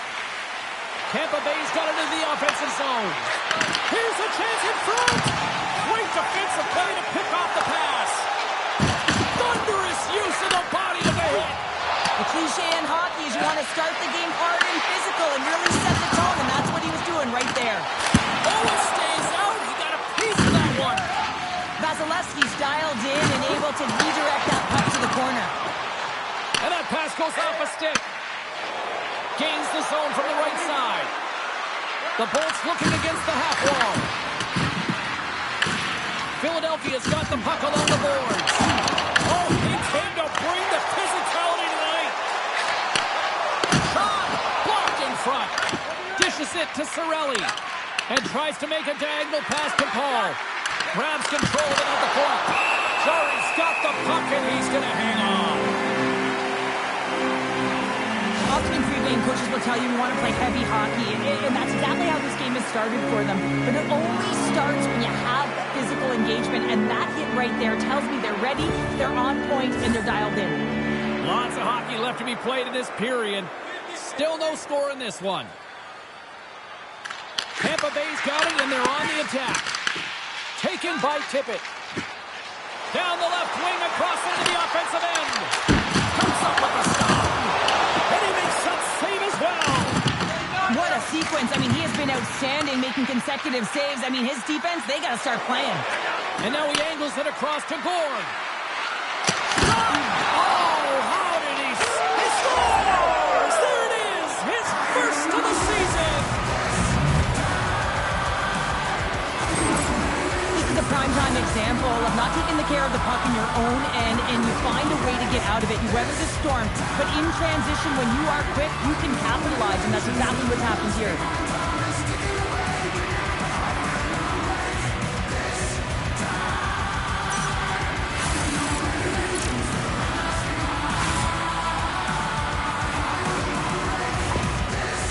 Tampa Bay's got it in the offensive zone. Here's a chance in front. Great defensive play to pick off the pass. Thunderous use of the body of the hit. The cliche in hockey is you want to start the game hard and physical and really set the tone, and that's what he was doing right there. Oh, it stays out. He got a piece of that one. Vasilevsky's dialed in and able to redirect that puck to the corner. And that pass goes off a stick. Gains the zone from the right side. The Bolts looking against the half wall. Philadelphia's got the puck along the boards. Oh, he came to bring the physicality tonight. Shot blocked in front. Dishes it to Cirelli. And tries to make a diagonal pass to Paul. Grabs control of it at the point. Jarry's got the puck and he's going to hang on. Often in pregame, coaches will tell you want to play heavy hockey, and that's exactly how this game has started for them. But it only starts when you have physical engagement, and that hit right there tells me they're ready, they're on point, and they're dialed in. Lots of hockey left to be played in this period. Still no score in this one. Tampa Bay's got it, and they're on the attack. Taken by Tippett. Down the left wing, across into the offensive end. Comes up with a stop. And he makes that save as well. What a sequence. I mean, he has been outstanding, making consecutive saves. I mean, his defense, they got to start playing. And now he angles it across to Gord. Oh, how did he scores? There it is, his first of the season. This is a primetime example of not taking the care of the puck in your own end, and you find a way to get out of it. You weather the storm, but in transition, when you are quick, you can capitalize, and that's exactly what happens here.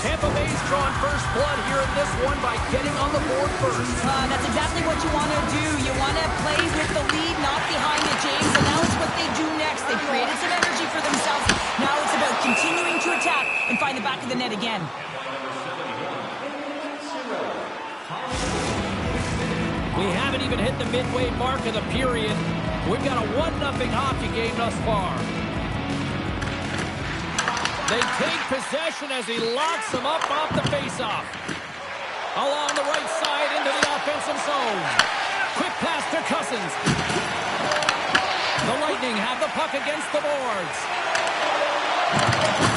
Tampa Bay's drawn first blood here in this one by getting on the board first. That's exactly what you want to do. You want to play with the lead, not behind it, James. And now it's what they do next. They've created some energy for themselves. Now it's about continuing to attack and find the back of the net again. We haven't even hit the midway mark of the period. We've got a 1-0 hockey game thus far. They take possession as he locks them up off the faceoff. Along the right side into the offensive zone. Quick pass to Cousins. The Lightning have the puck against the boards.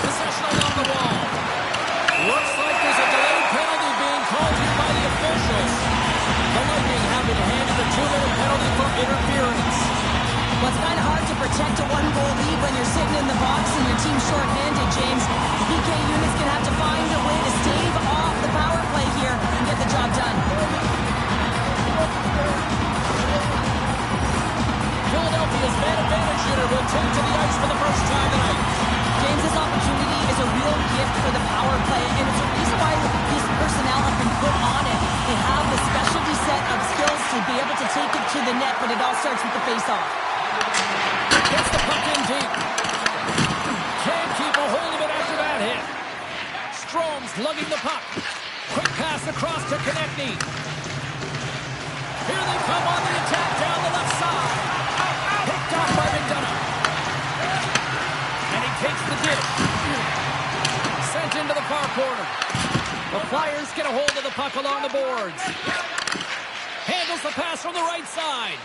Possession along the wall. Looks like there's a delayed penalty being called here by the officials. The Lightning have been handed a 2-minute penalty for interference. Well, it's kind of hard to protect a one-goal lead when you're sitting in the box and your team's short-handed, James. The PK unit's going to have to find a way to stave off the power play here and get the job done. Philadelphia's man advantage unit will take to the ice for the first time tonight. James, this opportunity is a real gift for the power play, and it's a reason why these personnel have been put on it. They have the specialty set of skills to be able to take it to the net, but it all starts with the face-off. Gets the puck in deep. Can't keep a hold of it after that hit. Strome's lugging the puck. Quick pass across to Konechny. Here they come on the attack down the left side. Picked off by McDonough. And he takes the dish. Sent into the far corner. The Flyers get a hold of the puck along the boards. Handles the pass from the right side.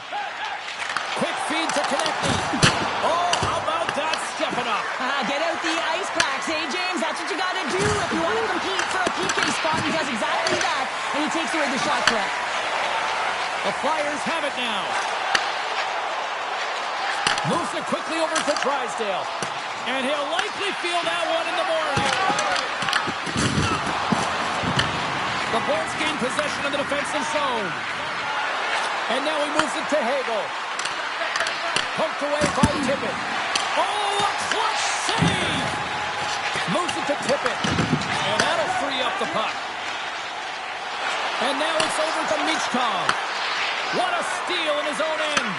Quick feed to Konechny. Oh, how about that stepping up? Get out the ice packs, hey, James? That's what you got to do if you want to compete for a PK spot. He does exactly that, and he takes away the shot threat. The Flyers have it now. Moves it quickly over to Drysdale. And he'll likely feel that one in the morning. The Bulls gain possession of the defensive zone. And now he moves it to Hagel. Poked away by Tippett. Oh, a clutch save! Moves it to Tippett. And that'll free up the puck. And now it's over to Michkov. What a steal in his own end.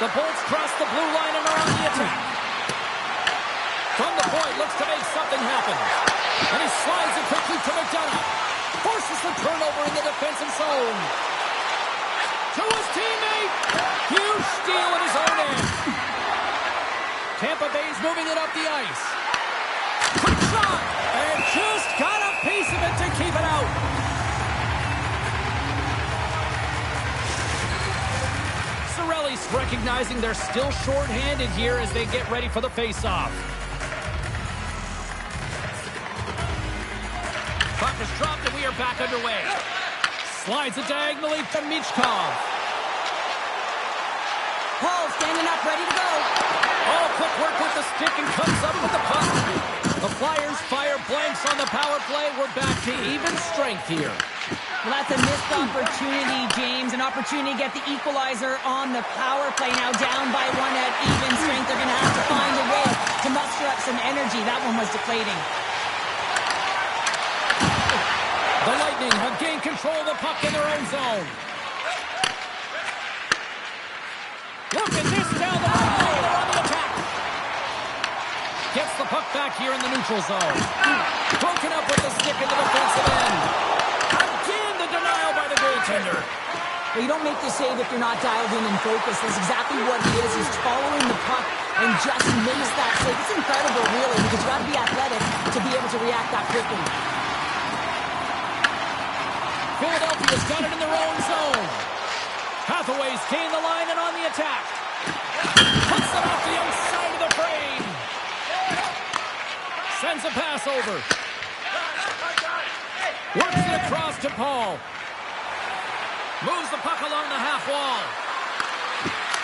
The Bolts cross the blue line and are on the attack. From the point, looks to make something happen. And he slides it quickly to McDonough. Forces the turnover in the defensive zone. To his teammate. Huge steal in his own end. Tampa Bay's moving it up the ice. Quick shot. And just got a piece of it to keep it out. Cirelli's recognizing they're still short-handed here as they get ready for the face-off. Puck is dropped and we are back underway. Slides it diagonally to Michkov. Paul standing up, ready to go. Oh, quick work with the stick and comes up with the puck. The Flyers fire blanks on the power play. We're back to even strength here. Well, that's a missed opportunity, James. An opportunity to get the equalizer on the power play. Now down by one at even strength. They're going to have to find a way to muster up some energy. That one was deflating. The Lightning have gained control of the puck in their own zone. Look at this down the right lane. They're on the attack. Gets the puck back here in the neutral zone. Broken up with the stick in the defensive end. Again, the denial by the goaltender. Well, you don't make the save if you're not dialed in and focused. That's exactly what he is. He's following the puck and just makes that save. It's incredible, really, because you got to be athletic to be able to react that quickly. Philadelphia's got it in their own zone. Hathaway's gained the line and on the attack. Puts it off the outside of the frame. Sends a pass over. Works it across to Paul. Moves the puck along the half wall.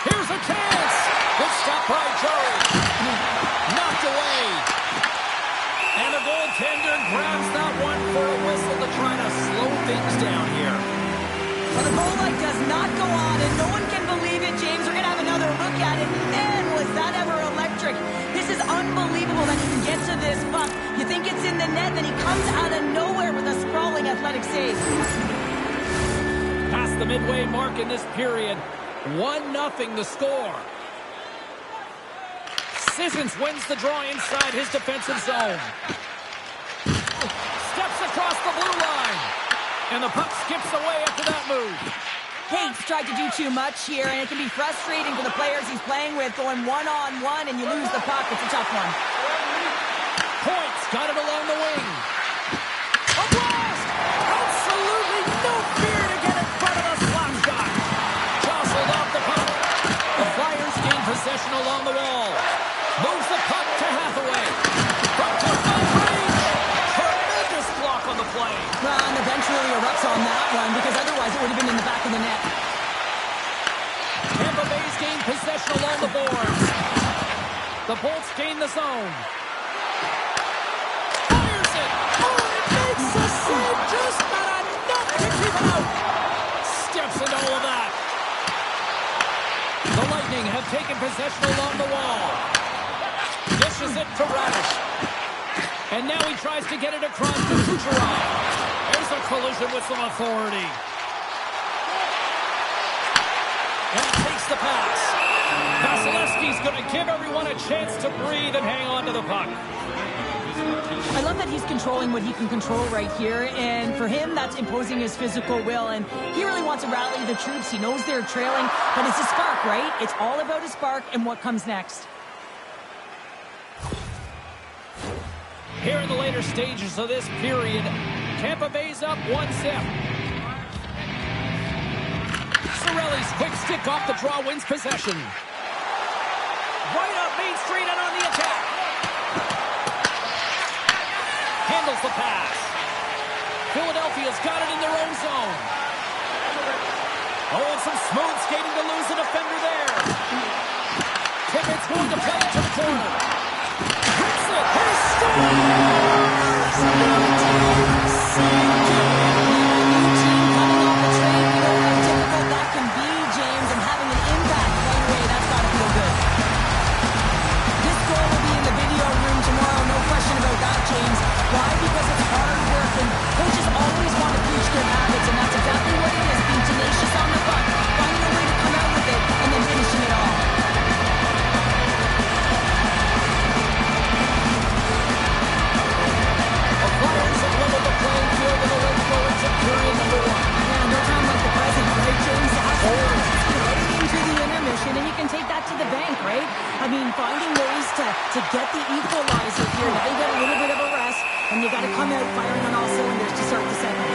Here's a chance. Good stop by Joey. Knocked away. And the goaltender grabs that one for a whistle to try to slow things down here. Well, the goal light does not go on, and no one can believe it, James. We're going to have another look at it. Man, was that ever electric. This is unbelievable that he can get to this puck. You think it's in the net, then he comes out of nowhere with a sprawling athletic save. Past the midway mark in this period. 1-0 the score. Sissons wins the draw inside his defensive zone. Steps across the blue line. And the puck skips away after that move. Hates tried to do too much here, and it can be frustrating for the players he's playing with, going one-on-one, and you lose the puck. It's a tough one. Points got it along the wing. A blast! Absolutely no fear to get in front of the slap shot. Jostled off the puck. The Flyers gain possession along the wall. Moves the puck to Hathaway. From point-blank range. Tremendous block on the play. Well, and the bench really erupts on that one, because otherwise it would have been in the back of the net. Tampa Bay's gained possession along the boards. The Bolts gain the zone. Fires it. Oh, it makes a save. Just not enough to keep it out. Steps into all of that. The Lightning have taken possession along the wall. Dishes it to Radish. And now he tries to get it across to Kucherov. There's a collision with some authority. And takes the pass. Vasilevsky's going to give everyone a chance to breathe and hang on to the puck. I love that he's controlling what he can control right here, and for him, that's imposing his physical will, and he really wants to rally the troops. He knows they're trailing, but it's a spark, right? It's all about a spark and what comes next. Here in the later stages of this period, Tampa Bay's up 1-0. Cirelli's quick stick off the draw wins possession. Right up Main Street and on the attack. Handles the pass. Philadelphia's got it in their own zone. Oh, and some smooth skating to lose the defender there. Pickett's going to play it to the corner. Hits it. He scores! New team coming off the trade. You know how difficult that can be, James, and having an impact right away, that's got to feel good. This goal will be in the video room tomorrow, no question about that, James. Why? Because it's hard work, and coaches always want to preach good habits, and that's exactly what it is, being tenacious on the puck, finding a way to come out with it, and then finishing it off. The Flyers have leveled the playing field in the late go into period number 1. Yeah, no time like the present, right, James? Heading into the intermission, and you can take that to the bank, right? I mean, finding ways to get the equalizer here. Now you get a little bit of a rest, and you got to come out firing on all cylinders to start the second.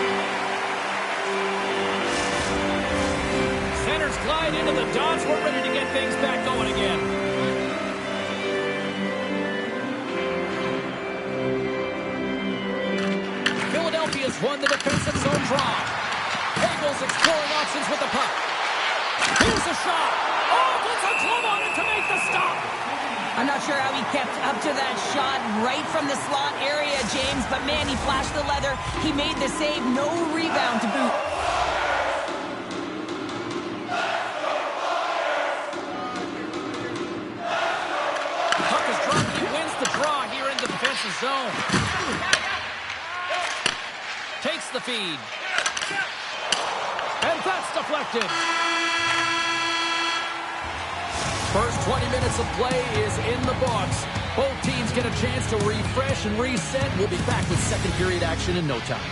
Centers glide into the dots. We're ready to get things back going again. Philadelphia's won the defensive zone draw. Eagles exploring options with the puck. Here's a shot. Oh, puts a glove on it to make the stop. I'm not sure how he kept up to that shot right from the slot area, James, but man, he flashed the leather. He made the save. No rebound to boot. Puck is dropped. He wins the draw here in the defensive zone. Takes the feed. And that's deflected. First 20 minutes of play is in the books. Both teams get a chance to refresh and reset. We'll be back with second period action in no time.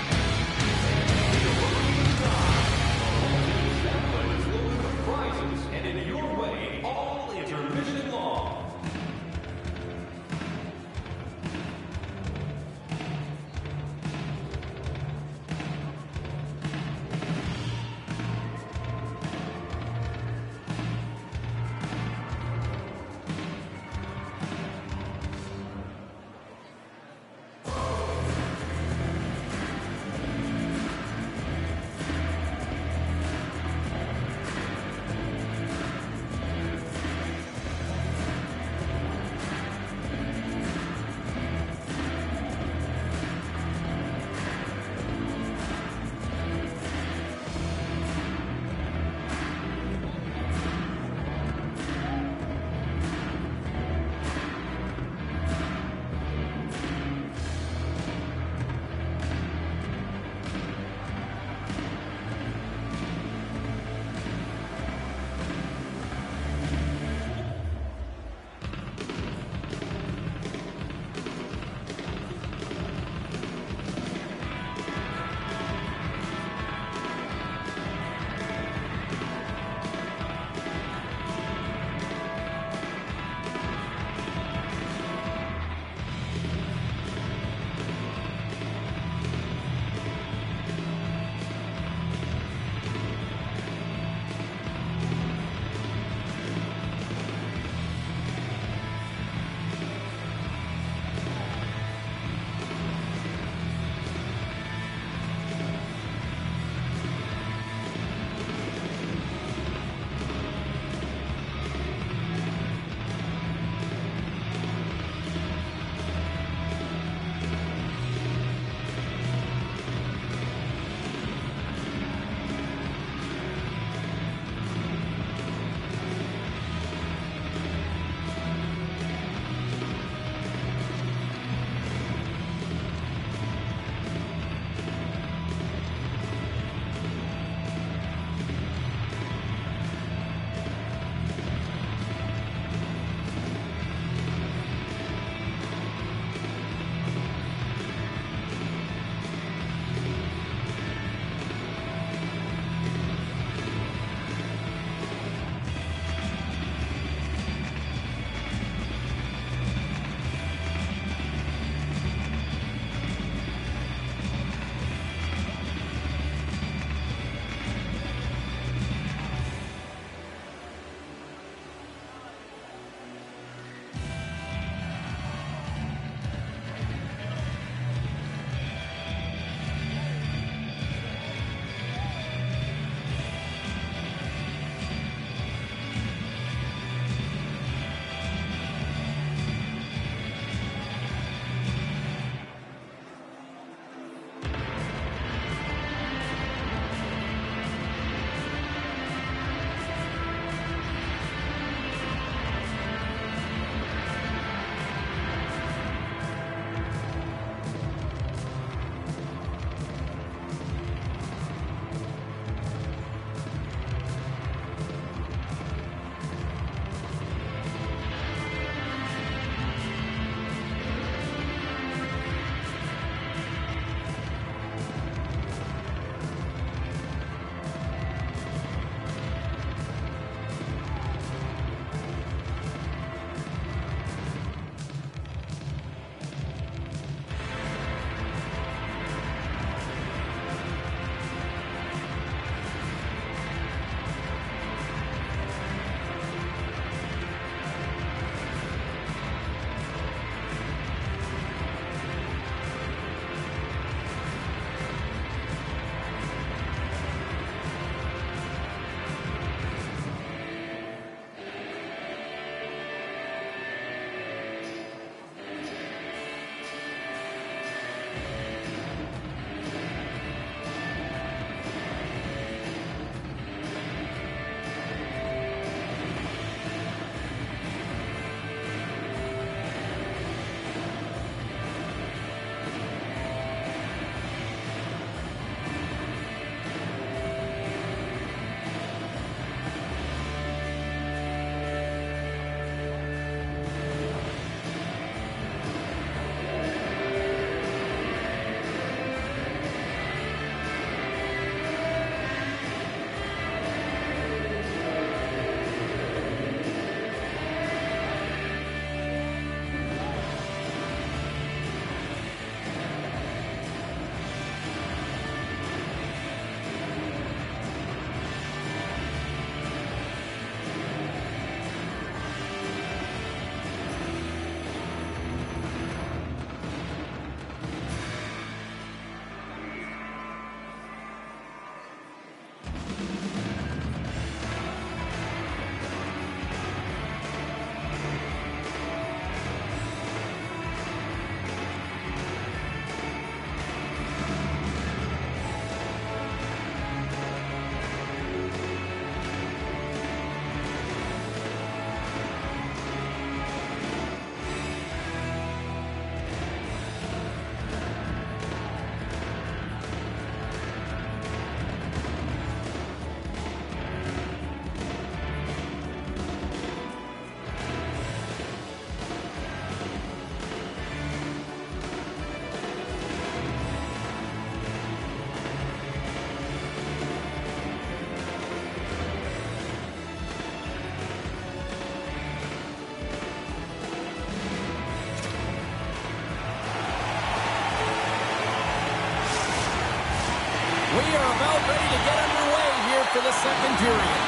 of the second period.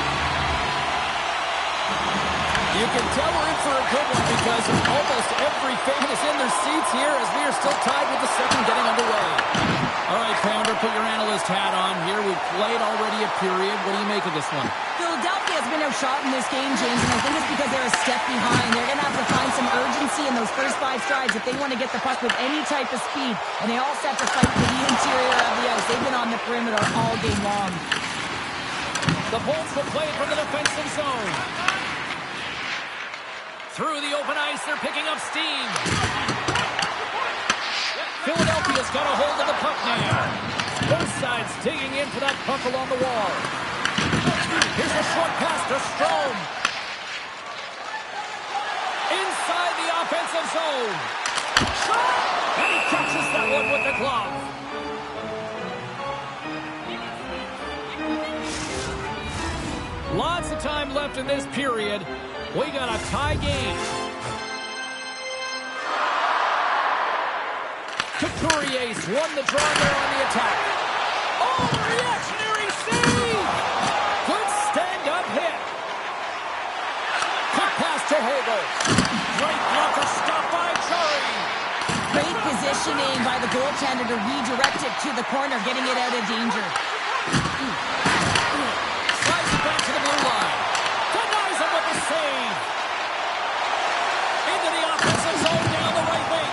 You can tell we're in for a good one because almost every fan is in their seats here as we are still tied with the second getting underway. All right, Pounder, put your analyst hat on here. We've played already a period. What do you make of this one? Philadelphia has been outshot in this game, James, and I think it's because they're a step behind. They're going to have to find some urgency in those first 5 strides if they want to get the puck with any type of speed, and they all set to fight for the interior of the ice. They've been on the perimeter all game long. The Bolts will play it from the defensive zone. Through the open ice, they're picking up steam. Philadelphia's got a hold of the puck now. Both sides digging in for that puck along the wall. Here's a short pass to Strome. Inside the offensive zone. And he catches that one with the glove. Lots of time left in this period. We got a tie game. Couturier won the draw there on the attack. Oh, reactionary save! Good stand-up hit. Quick pass to Hagel. Great blocker stopped by Chari. Great positioning by the goaltender to redirect it to the corner, getting it out of danger. Slides it back to the blue line. Denies him with the save. Into the offensive zone down the right wing.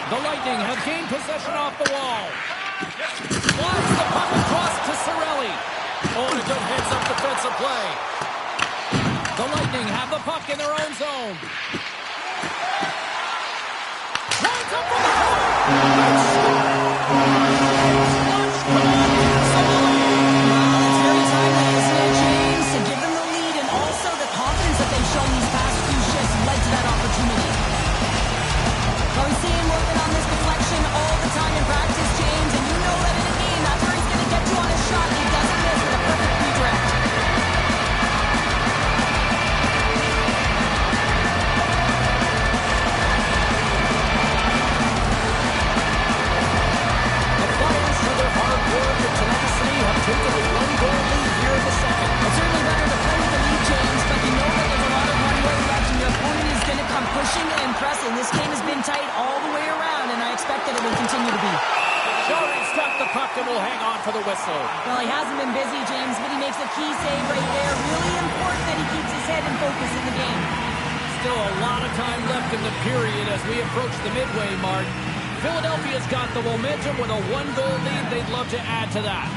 The Lightning have gained possession off the wall. Slides the puck across to Cirelli. Oh, and a good heads-up defensive play. The Lightning have the puck in their own zone. Lines up for the It's very timely, isn't it, James? To give them the lead and also the confidence that they've shown these past few shifts led to that opportunity. Well, we see him working on this deflection all the time in practice, James, and you know that in a game, that's where he's going to get you on a shot. He doesn't miss with a perfect redirect. The Flyers, through their hard work and tenacity, have taken a one-goal lead here in the second. It's certainly better to play with the lead, James, but you know that there's a lot of runway left, and your opponent is going to come pushing and pressing. This game has been tight all the way around, and I expect that it will continue to be. Chari's got the puck and will hang on for the whistle. Well, he hasn't been busy, James, but he makes a key save right there. Really important that he keeps his head in focus in the game. Still a lot of time left in the period as we approach the midway mark. Philadelphia's got the momentum with a one-goal lead. They'd love to add to that.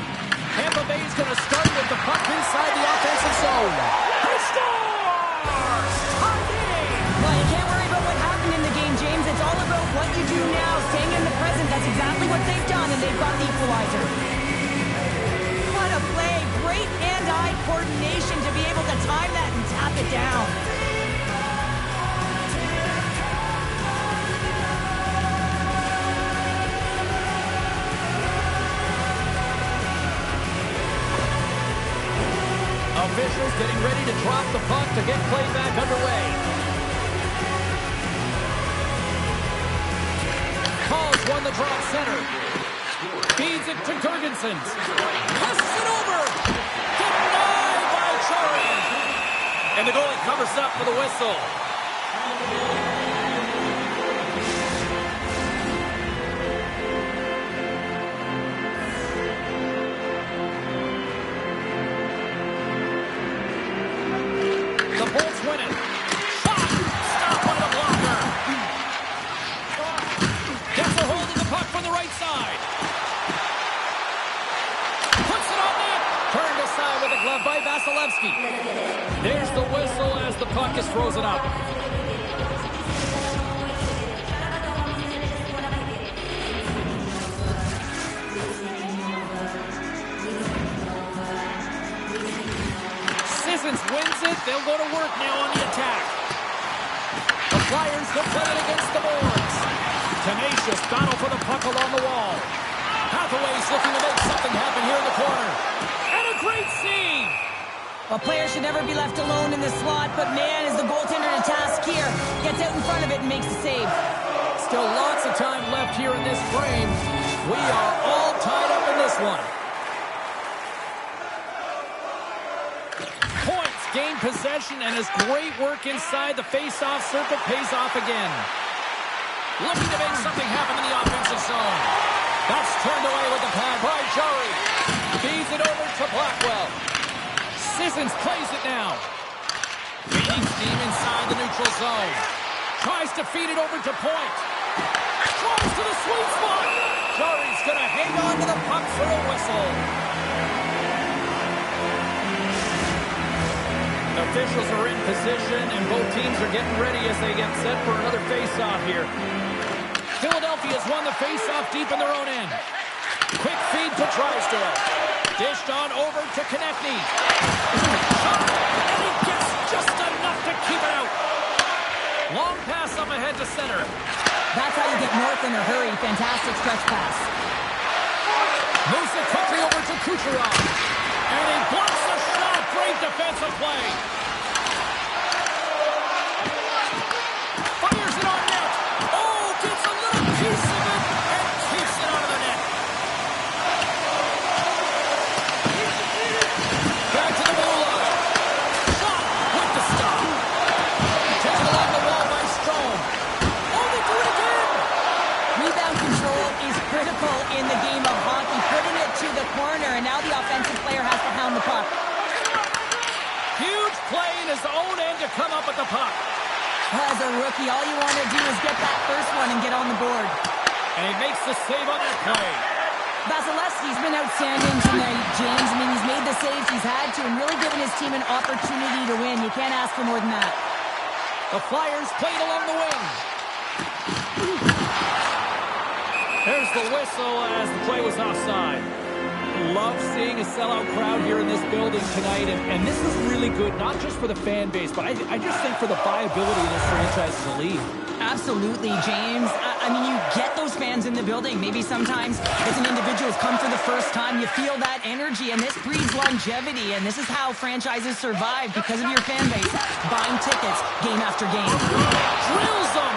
Tampa Bay's going to start with the puck inside the offensive zone. He scores! Tie game! Well, you can't worry about what happened in the game, James. It's all about what you do now, staying in the present. That's exactly what they've done, and they've got the equalizer. What a play. Great hand-eye coordination to be able to time that and tap it down. Officials getting ready to drop the puck to get play back underway. Calls won the drop center. Feeds it to Girgensons. Passes it over. Denied by Chari. And the goalie covers up for the whistle. The Bolts win it. Shot! Stop on the blocker. Gets a hold of the puck from the right side. Puts it on net. Turned aside with a glove by Vasilevsky. There's the whistle as the puck is frozen up. Sissons wins it. They'll go to work now on the attack. The Flyers will play it against the boards. Tenacious battle for the puck along the wall. Hathaway's looking to make something happen here in the corner. And a great save. A player should never be left alone in the slot, but man, is the goaltender to task here. Gets out in front of it and makes the save. Still lots of time left here in this frame. We are all tied up in this one. possession, and his great work inside the face-off circle pays off again. Looking to make something happen in the offensive zone. That's turned away with the pad by Jari. Feeds it over to Blackwell. Sissons plays it now. Gaining steam inside the neutral zone. Tries to feed it over to Point. Tries to the sweet spot. Jari's going to hang on to the puck for a whistle. Officials are in position, and both teams are getting ready as they get set for another face-off here. Philadelphia's won the face-off deep in their own end. Quick feed to Drysdale. Dished on over to Konechny. Shot, and he gets just enough to keep it out. Long pass up ahead to center. That's how you get north in a hurry. Fantastic stretch pass. Moves it quickly over to Kucherov. And he blocks the shot. Great defensive play. Fires it on net. Oh, gets a little piece of it and keeps it out of the net. Back to the goal line. Shot with the stop. Taken along the wall by Strome. Oh, they do it again. Rebound control is critical in the game of hockey. Putting it to the corner, and now the offensive player has to hound the puck. Huge play in his own end to come up with the puck. As a rookie, all you want to do is get that first one and get on the board. And he makes the save on that play. Vasilevsky's been outstanding tonight, James. I mean, he's made the saves he's had to and really given his team an opportunity to win. You can't ask for more than that. The Flyers played along the wing. There's the whistle as the play was offside. Love seeing a sellout crowd here in this building tonight, and this is really good, not just for the fan base, but I just think for the viability of this franchise as a league. Absolutely, James. I mean, you get those fans in the building. Maybe sometimes as an individual has come for the first time, you feel that energy, and this breeds longevity, and this is how franchises survive because of your fan base. Buying tickets game after game. Drills them!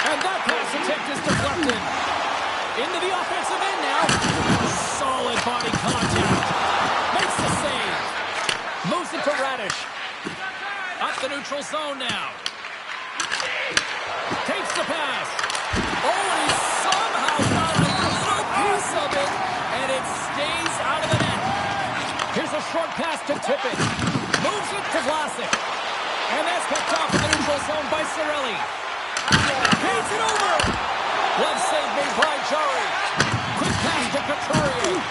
And that pass attempt is deflected. Into the offensive end now. Solid body contact. Makes the save. Moves it to Radish. Up the neutral zone now. Takes the pass. Oh, and he somehow got a little piece of it, and it stays out of the net. Here's a short pass to Tippett. Moves it to Vlasic. And that's picked off in the neutral zone by Cirelli. Feeds it over. Glove save made by Jari. Quick pass to Couturier.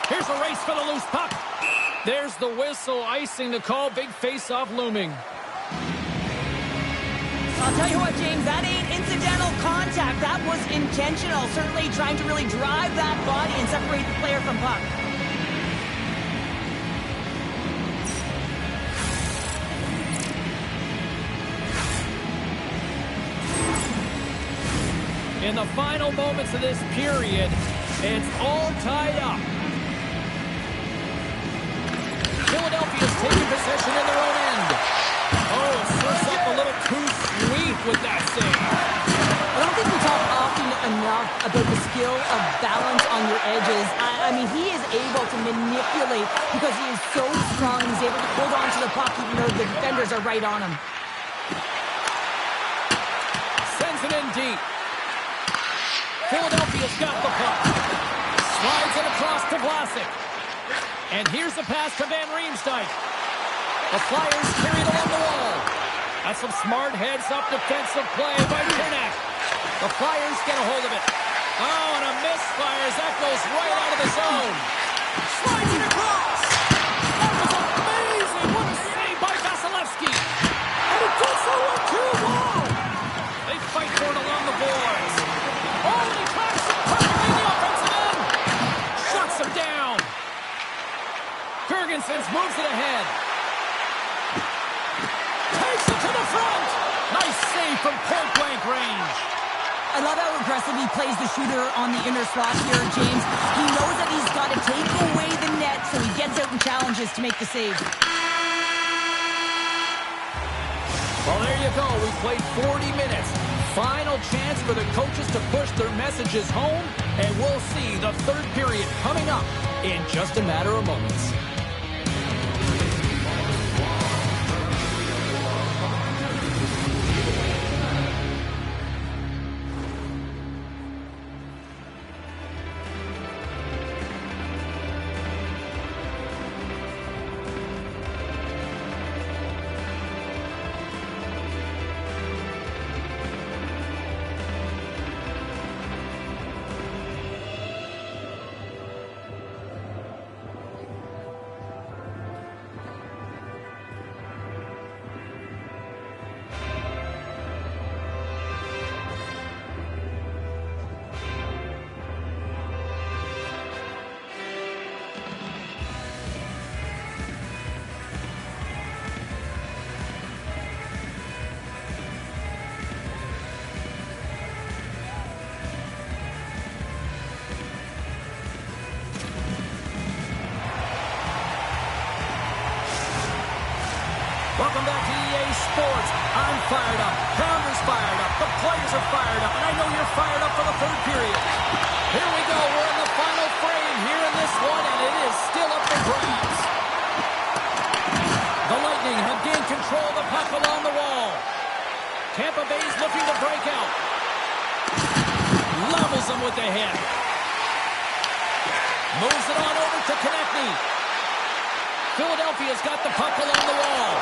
Here's a race for the loose puck. There's the whistle, icing the call. Big face-off looming. I'll tell you what, James, that ain't incidental contact. That was intentional. Certainly trying to really drive that body and separate the player from puck. In the final moments of this period, it's all tied up. Philadelphia's taking possession in their own end. Oh, it serves up a little too sweet with that save. I don't think we talk often enough about the skill of balance on your edges. I mean, he is able to manipulate because he is so strong. He's able to hold on to the puck even though the defenders are right on him. Sends it in deep. Philadelphia's got the puck. Slides it across to Vlasic. And here's the pass to Van Riemsdyk. The Flyers carried along the wall. That's some smart heads-up defensive play by Cernak. The Flyers get a hold of it. Oh, and a misfire as that goes right out of the zone. Slides it across. That was amazing. What a save by Vasilevsky. And he gets the 1-2 wall. They fight for it along the boards. Oh, and he cracks it perfectly in the offensive end. Shuts him down. Ferguson's moves it ahead. Takes it to the front. Nice save from point-blank range. I love how aggressive he plays the shooter on the inner slot here, James. He knows that he's got to take away the net, so he gets out and challenges to make the save. Well, there you go. We played 40 minutes. Final chance for the coaches to push their messages home, and we'll see the third period coming up in just a matter of moments. Welcome back to EA Sports. I'm fired up. Pounder's fired up. The players are fired up. And I know you're fired up for the third period. Here we go. We're in the final frame here in this one, and it is still up for grabs. The Lightning have gained control of the puck along the wall. Tampa Bay's looking to break out. Levels them with the hit. Moves it on over to Konechny. Philadelphia's got the puck along the wall.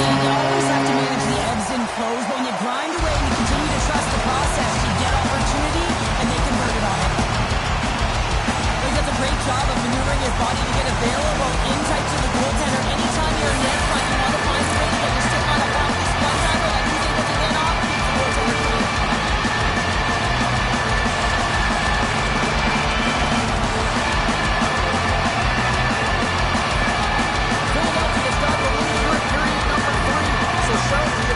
You always have to manage the ebbs and flows, but when you grind away and you continue to trust the process, you get opportunity, and they convert it on it. He does a great job of maneuvering his body to get available in tight to the goaltender. Anytime you're in net front, you want to find a way to get your stick on a puck. This one time that he's able to get off, keeps the goaltender clean.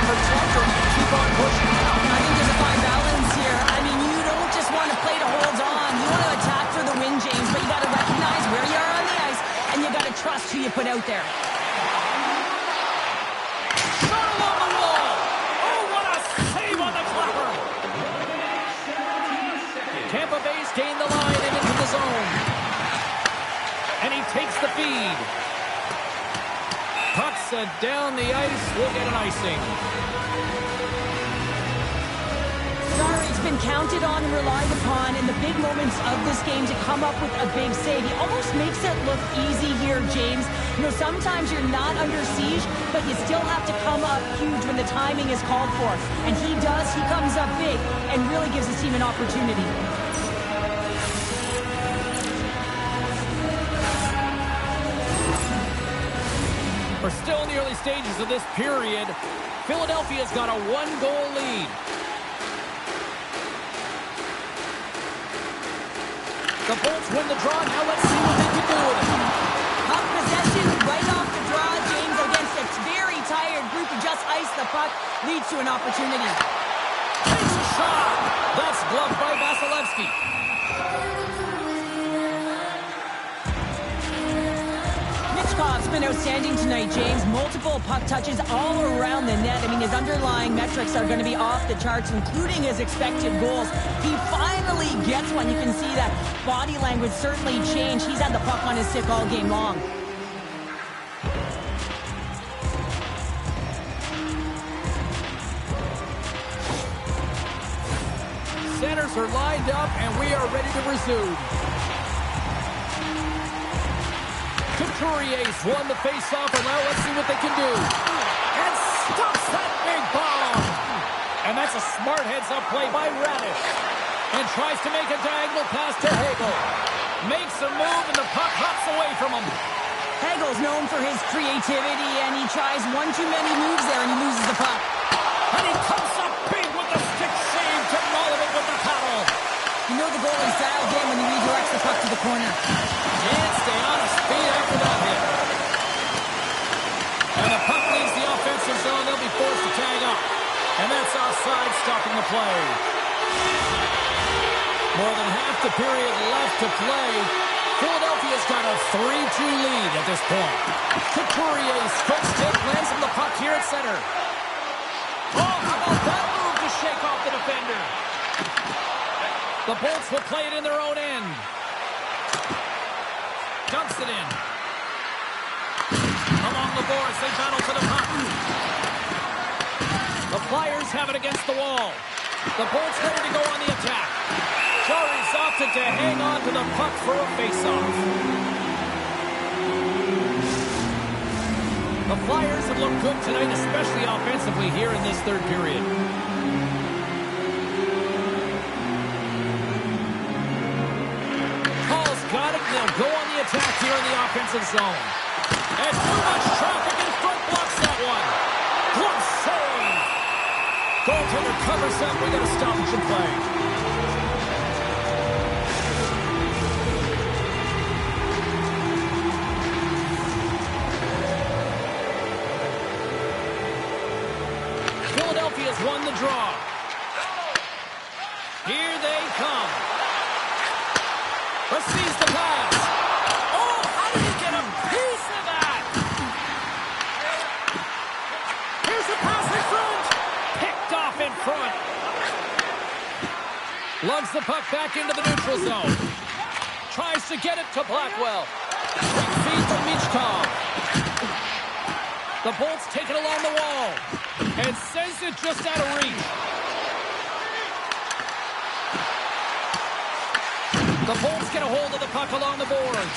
Protect or keep on pushing out. I think there's a fine balance here. I mean, you don't just want to play to hold on. You want to attack for the win, James, but you got to recognize where you are on the ice, and you got to trust who you put out there. Shot along the wall. Oh, what a save on the clapper. Tampa Bay's gained the line and into the zone. And he takes the feed. Puck sent down the ice. We'll get an icing. It's been counted on and relied upon in the big moments of this game to come up with a big save. He almost makes it look easy here, James. You know, sometimes you're not under siege, but you still have to come up huge when the timing is called for. And he does. He comes up big and really gives his team an opportunity. We're still in the early stages of this period. Philadelphia's got a one-goal lead. The Bolts win the draw. Now let's see what they can do with it. Puck possession right off the draw, James, against a very tired group who just iced the puck, leads to an opportunity. Takes a shot. That's gloved by Vasilevsky. Mitchkov's been outstanding tonight, James. Multiple puck touches all around the net. I mean, his underlying metrics are going to be off the charts, including his expected goals. He finally gets one. You can see that body language certainly changed. He's had the puck on his stick all game long. Centers are lined up, and we are ready to resume. Couturier's won the face-off, and now let's see what they can do. And stops that big bomb. And that's a smart heads-up play by Radish. And tries to make a diagonal pass to Hagel. Makes a move, and the puck hops away from him. Hagel's known for his creativity, and he tries one too many moves there, and he loses the puck. And he comes up big with the stick save to maul it with the paddle. You know the goalie's dialed in when he redirects the puck to the corner. Can't stay on his feet after that hit. And the puck leaves the offensive zone. They'll be forced to tag up. And that's offside, stopping the play. More than half the period left to play. Philadelphia's got a 3-2 lead at this point. Couturier's quick stick lands from the puck here at center. Oh, how about that move to shake off the defender? The Bolts will play it in their own end. Dumps it in. Along the boards, they battle for the puck. The Flyers have it against the wall. The Bolts ready to go on the attack. Jarry's opted to hang on to the puck for a face-off. The Flyers have looked good tonight, especially offensively here in this third period. Hall's got it. They'll go on the attack here in the offensive zone. And too much traffic in front blocks that one. Glove save. Goaltender covers up. We got a stoppage in play. Philadelphia's won the draw. Here they come. Receives the pass. Oh, how did he get a piece of that? Here's the pass in front. Picked off in front. Lugs the puck back into the neutral zone. Tries to get it to Blackwell. Quick feed from Michkov. The Bolts take it along the wall. And sends it just out of reach. The Bolts get a hold of the puck along the boards.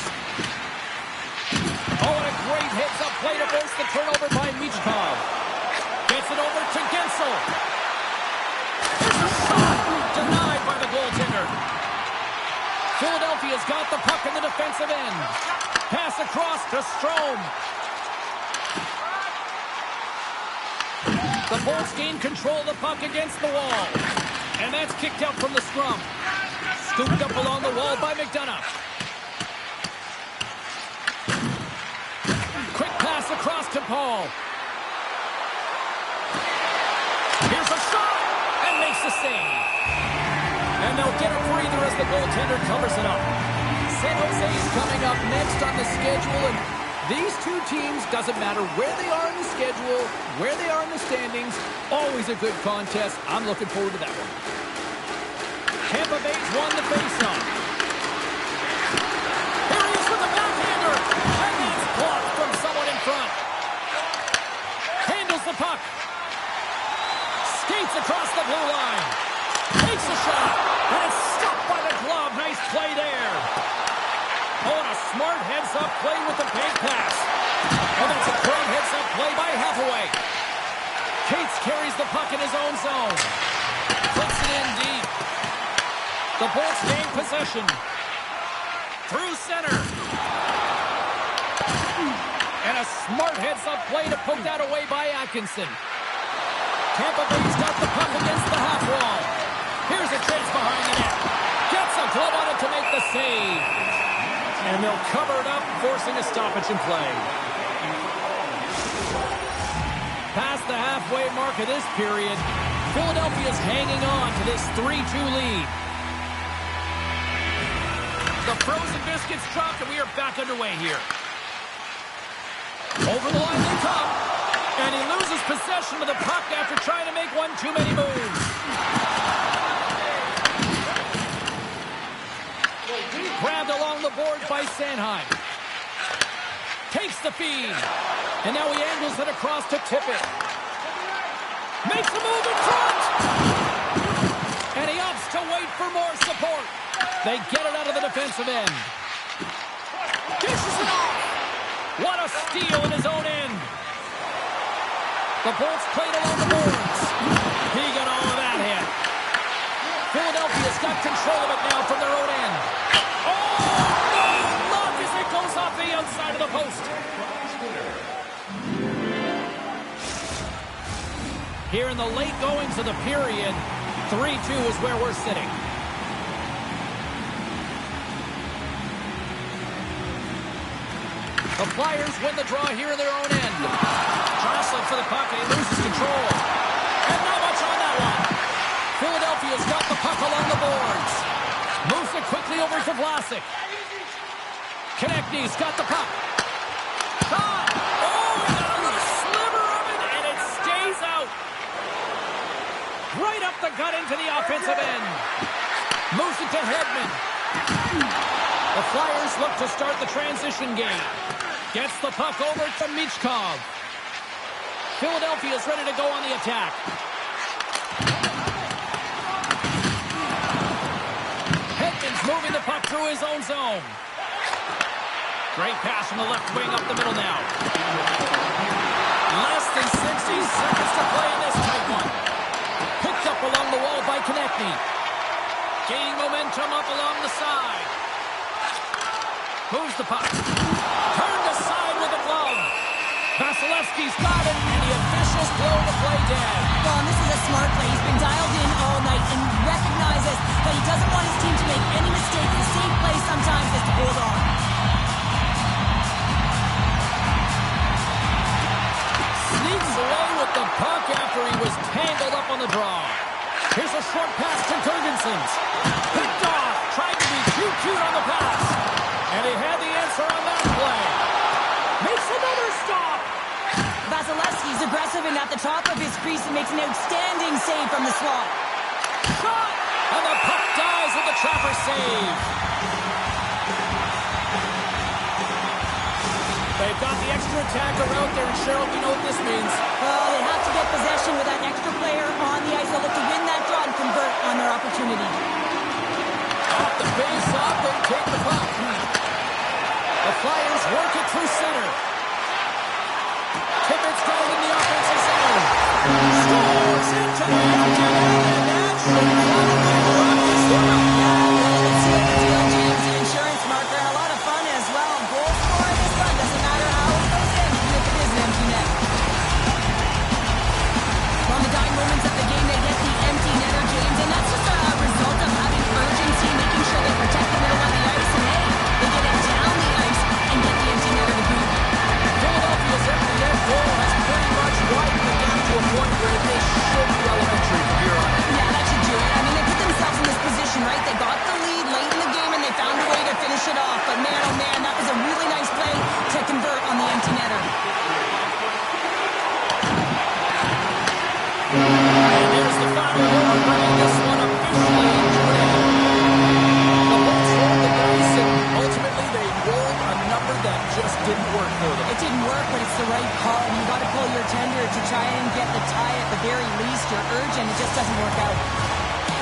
Oh, and a great heads-up play to force the turnover by Michkov. Gets it over to Gensel. There's a shot! Denied by the goaltender. Philadelphia's got the puck in the defensive end. Pass across to Strome. The Bolts gain control of the puck against the wall. And that's kicked out from the scrum. Scooped up along the wall by McDonough. Quick pass across to Paul. Here's a shot! And makes the save. And they'll get a breather as the goaltender covers it up. San Jose's coming up next on the schedule, and these two teams, doesn't matter where they are in the schedule, where they are in the standings, always a good contest. I'm looking forward to that one. Tampa Bay's won the faceoff. Here he is with the backhander, and that's blocked from someone in front. Handles the puck. Skates across the blue line. Takes a shot, and it's stopped by the glove. Nice play there. Oh, and a smart heads-up play with the bank pass. Oh, that's a great heads-up play by Hathaway. Cates carries the puck in his own zone. Puts it in deep. The Bolts gain possession. Through center. And a smart heads-up play to poke that away by Atkinson. Tampa Bay's got the puck against the half wall. Here's a chase behind the net. Gets a glove on it to make the save. And they'll cover it up, forcing a stoppage in play. Past the halfway mark of this period, Philadelphia's hanging on to this 3-2 lead. The frozen biscuits dropped, and we are back underway here. Over the line they come, and he loses possession of the puck after trying to make one too many moves. Grabbed along the boards by Sanheim. Takes the feed. And now he angles it across to Tippett. Makes a move in front. And he opts to wait for more support. They get it out of the defensive end. Dishes it off. What a steal in his own end. The Bolts played along the boards. He got all of that hit. Philadelphia's got control of it now from their own end. Look as it goes off the outside of the post. Here in the late goings of the period, 3-2 is where we're sitting. The Flyers win the draw here in their own end. Jostling for the puck, and he loses control. And not much on that one. Philadelphia's got the puck along the boards. Moves it quickly over to Vlasic. Konechny's got the puck. Shot! Oh, he got a little sliver of it, and it stays out. Right up the gut into the offensive end. Moves it to Hedman. The Flyers look to start the transition game. Gets the puck over to Michkov. Philadelphia is ready to go on the attack. Hedman's moving the puck through his own zone. Great pass from the left wing up the middle now. Less than 60 seconds to play in this tight one. Picked up along the wall by Konechny. Gaining momentum up along the side. Moves the puck. Turned aside with a glove. Vasilevsky's got it, and the officials blow the play dead. Well, and this is a smart play. He's been dialed in all night and recognizes that he doesn't want his team to make any mistakes. The safe play sometimes is to hold on. Sneaks away with the puck after he was tangled up on the draw. Here's a short pass to Jurgensen's. Picked off. Tried to be too cute on the pass. And he had the answer on that play. Makes another stop. Vasilevsky's aggressive and at the top of his crease and makes an outstanding save from the slot. Shot! And the puck dies with the trapper save. They've got the extra attacker out there, and Cheryl, we know what this means. Well, they have to get possession with that extra player on the ice. They'll look to win that draw and convert on their opportunity. Off the face-off, they take the puck. The Flyers work it through center. Tippett's going in the offensive zone. Scores into the empty net, and that should probably rock his world. It's seal the deal, James. The insurance marker, and a lot of fun as well. Goal scoring is fun. Doesn't matter how it goes in, even if it is an empty net. On the dying moments of the game, they get the empty netter, James, and that's just a result of having urgency, making sure they protect the middle of the ice, and hey, they get it down the ice and get the empty netter to boot. Philadelphia's empty net goal has pretty much widened the gap to a point where this should be elementary from here on. Yeah, that should do it. I mean, they put themselves in this position, right? They got the lead late in the game, and they found a way to finish it off. But man, oh man, that was a really nice play to convert on the empty netter. And here's the final word, bringing this one officially to an end. The Bucks rolled the dice, and ultimately they rolled a number that just didn't work for them. It didn't work, but it's the right call. You got to pull your tender to try and get the tie at the very least. You're urgent. It just doesn't work out.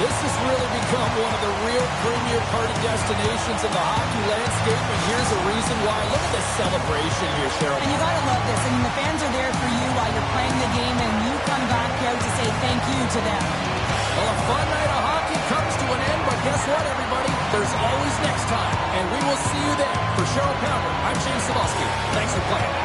This has really become one of the real premier party destinations in the hockey landscape, and here's a reason why. Look at this celebration here, Cheryl. And you got to love this. I mean, the fans are there for you while you're playing the game, and you come back out to say thank you to them. Well, a fun night of hockey comes to an end, but guess what, everybody? There's always next time, and we will see you then. For Cheryl Pounder, I'm James Cebulski. Thanks for playing.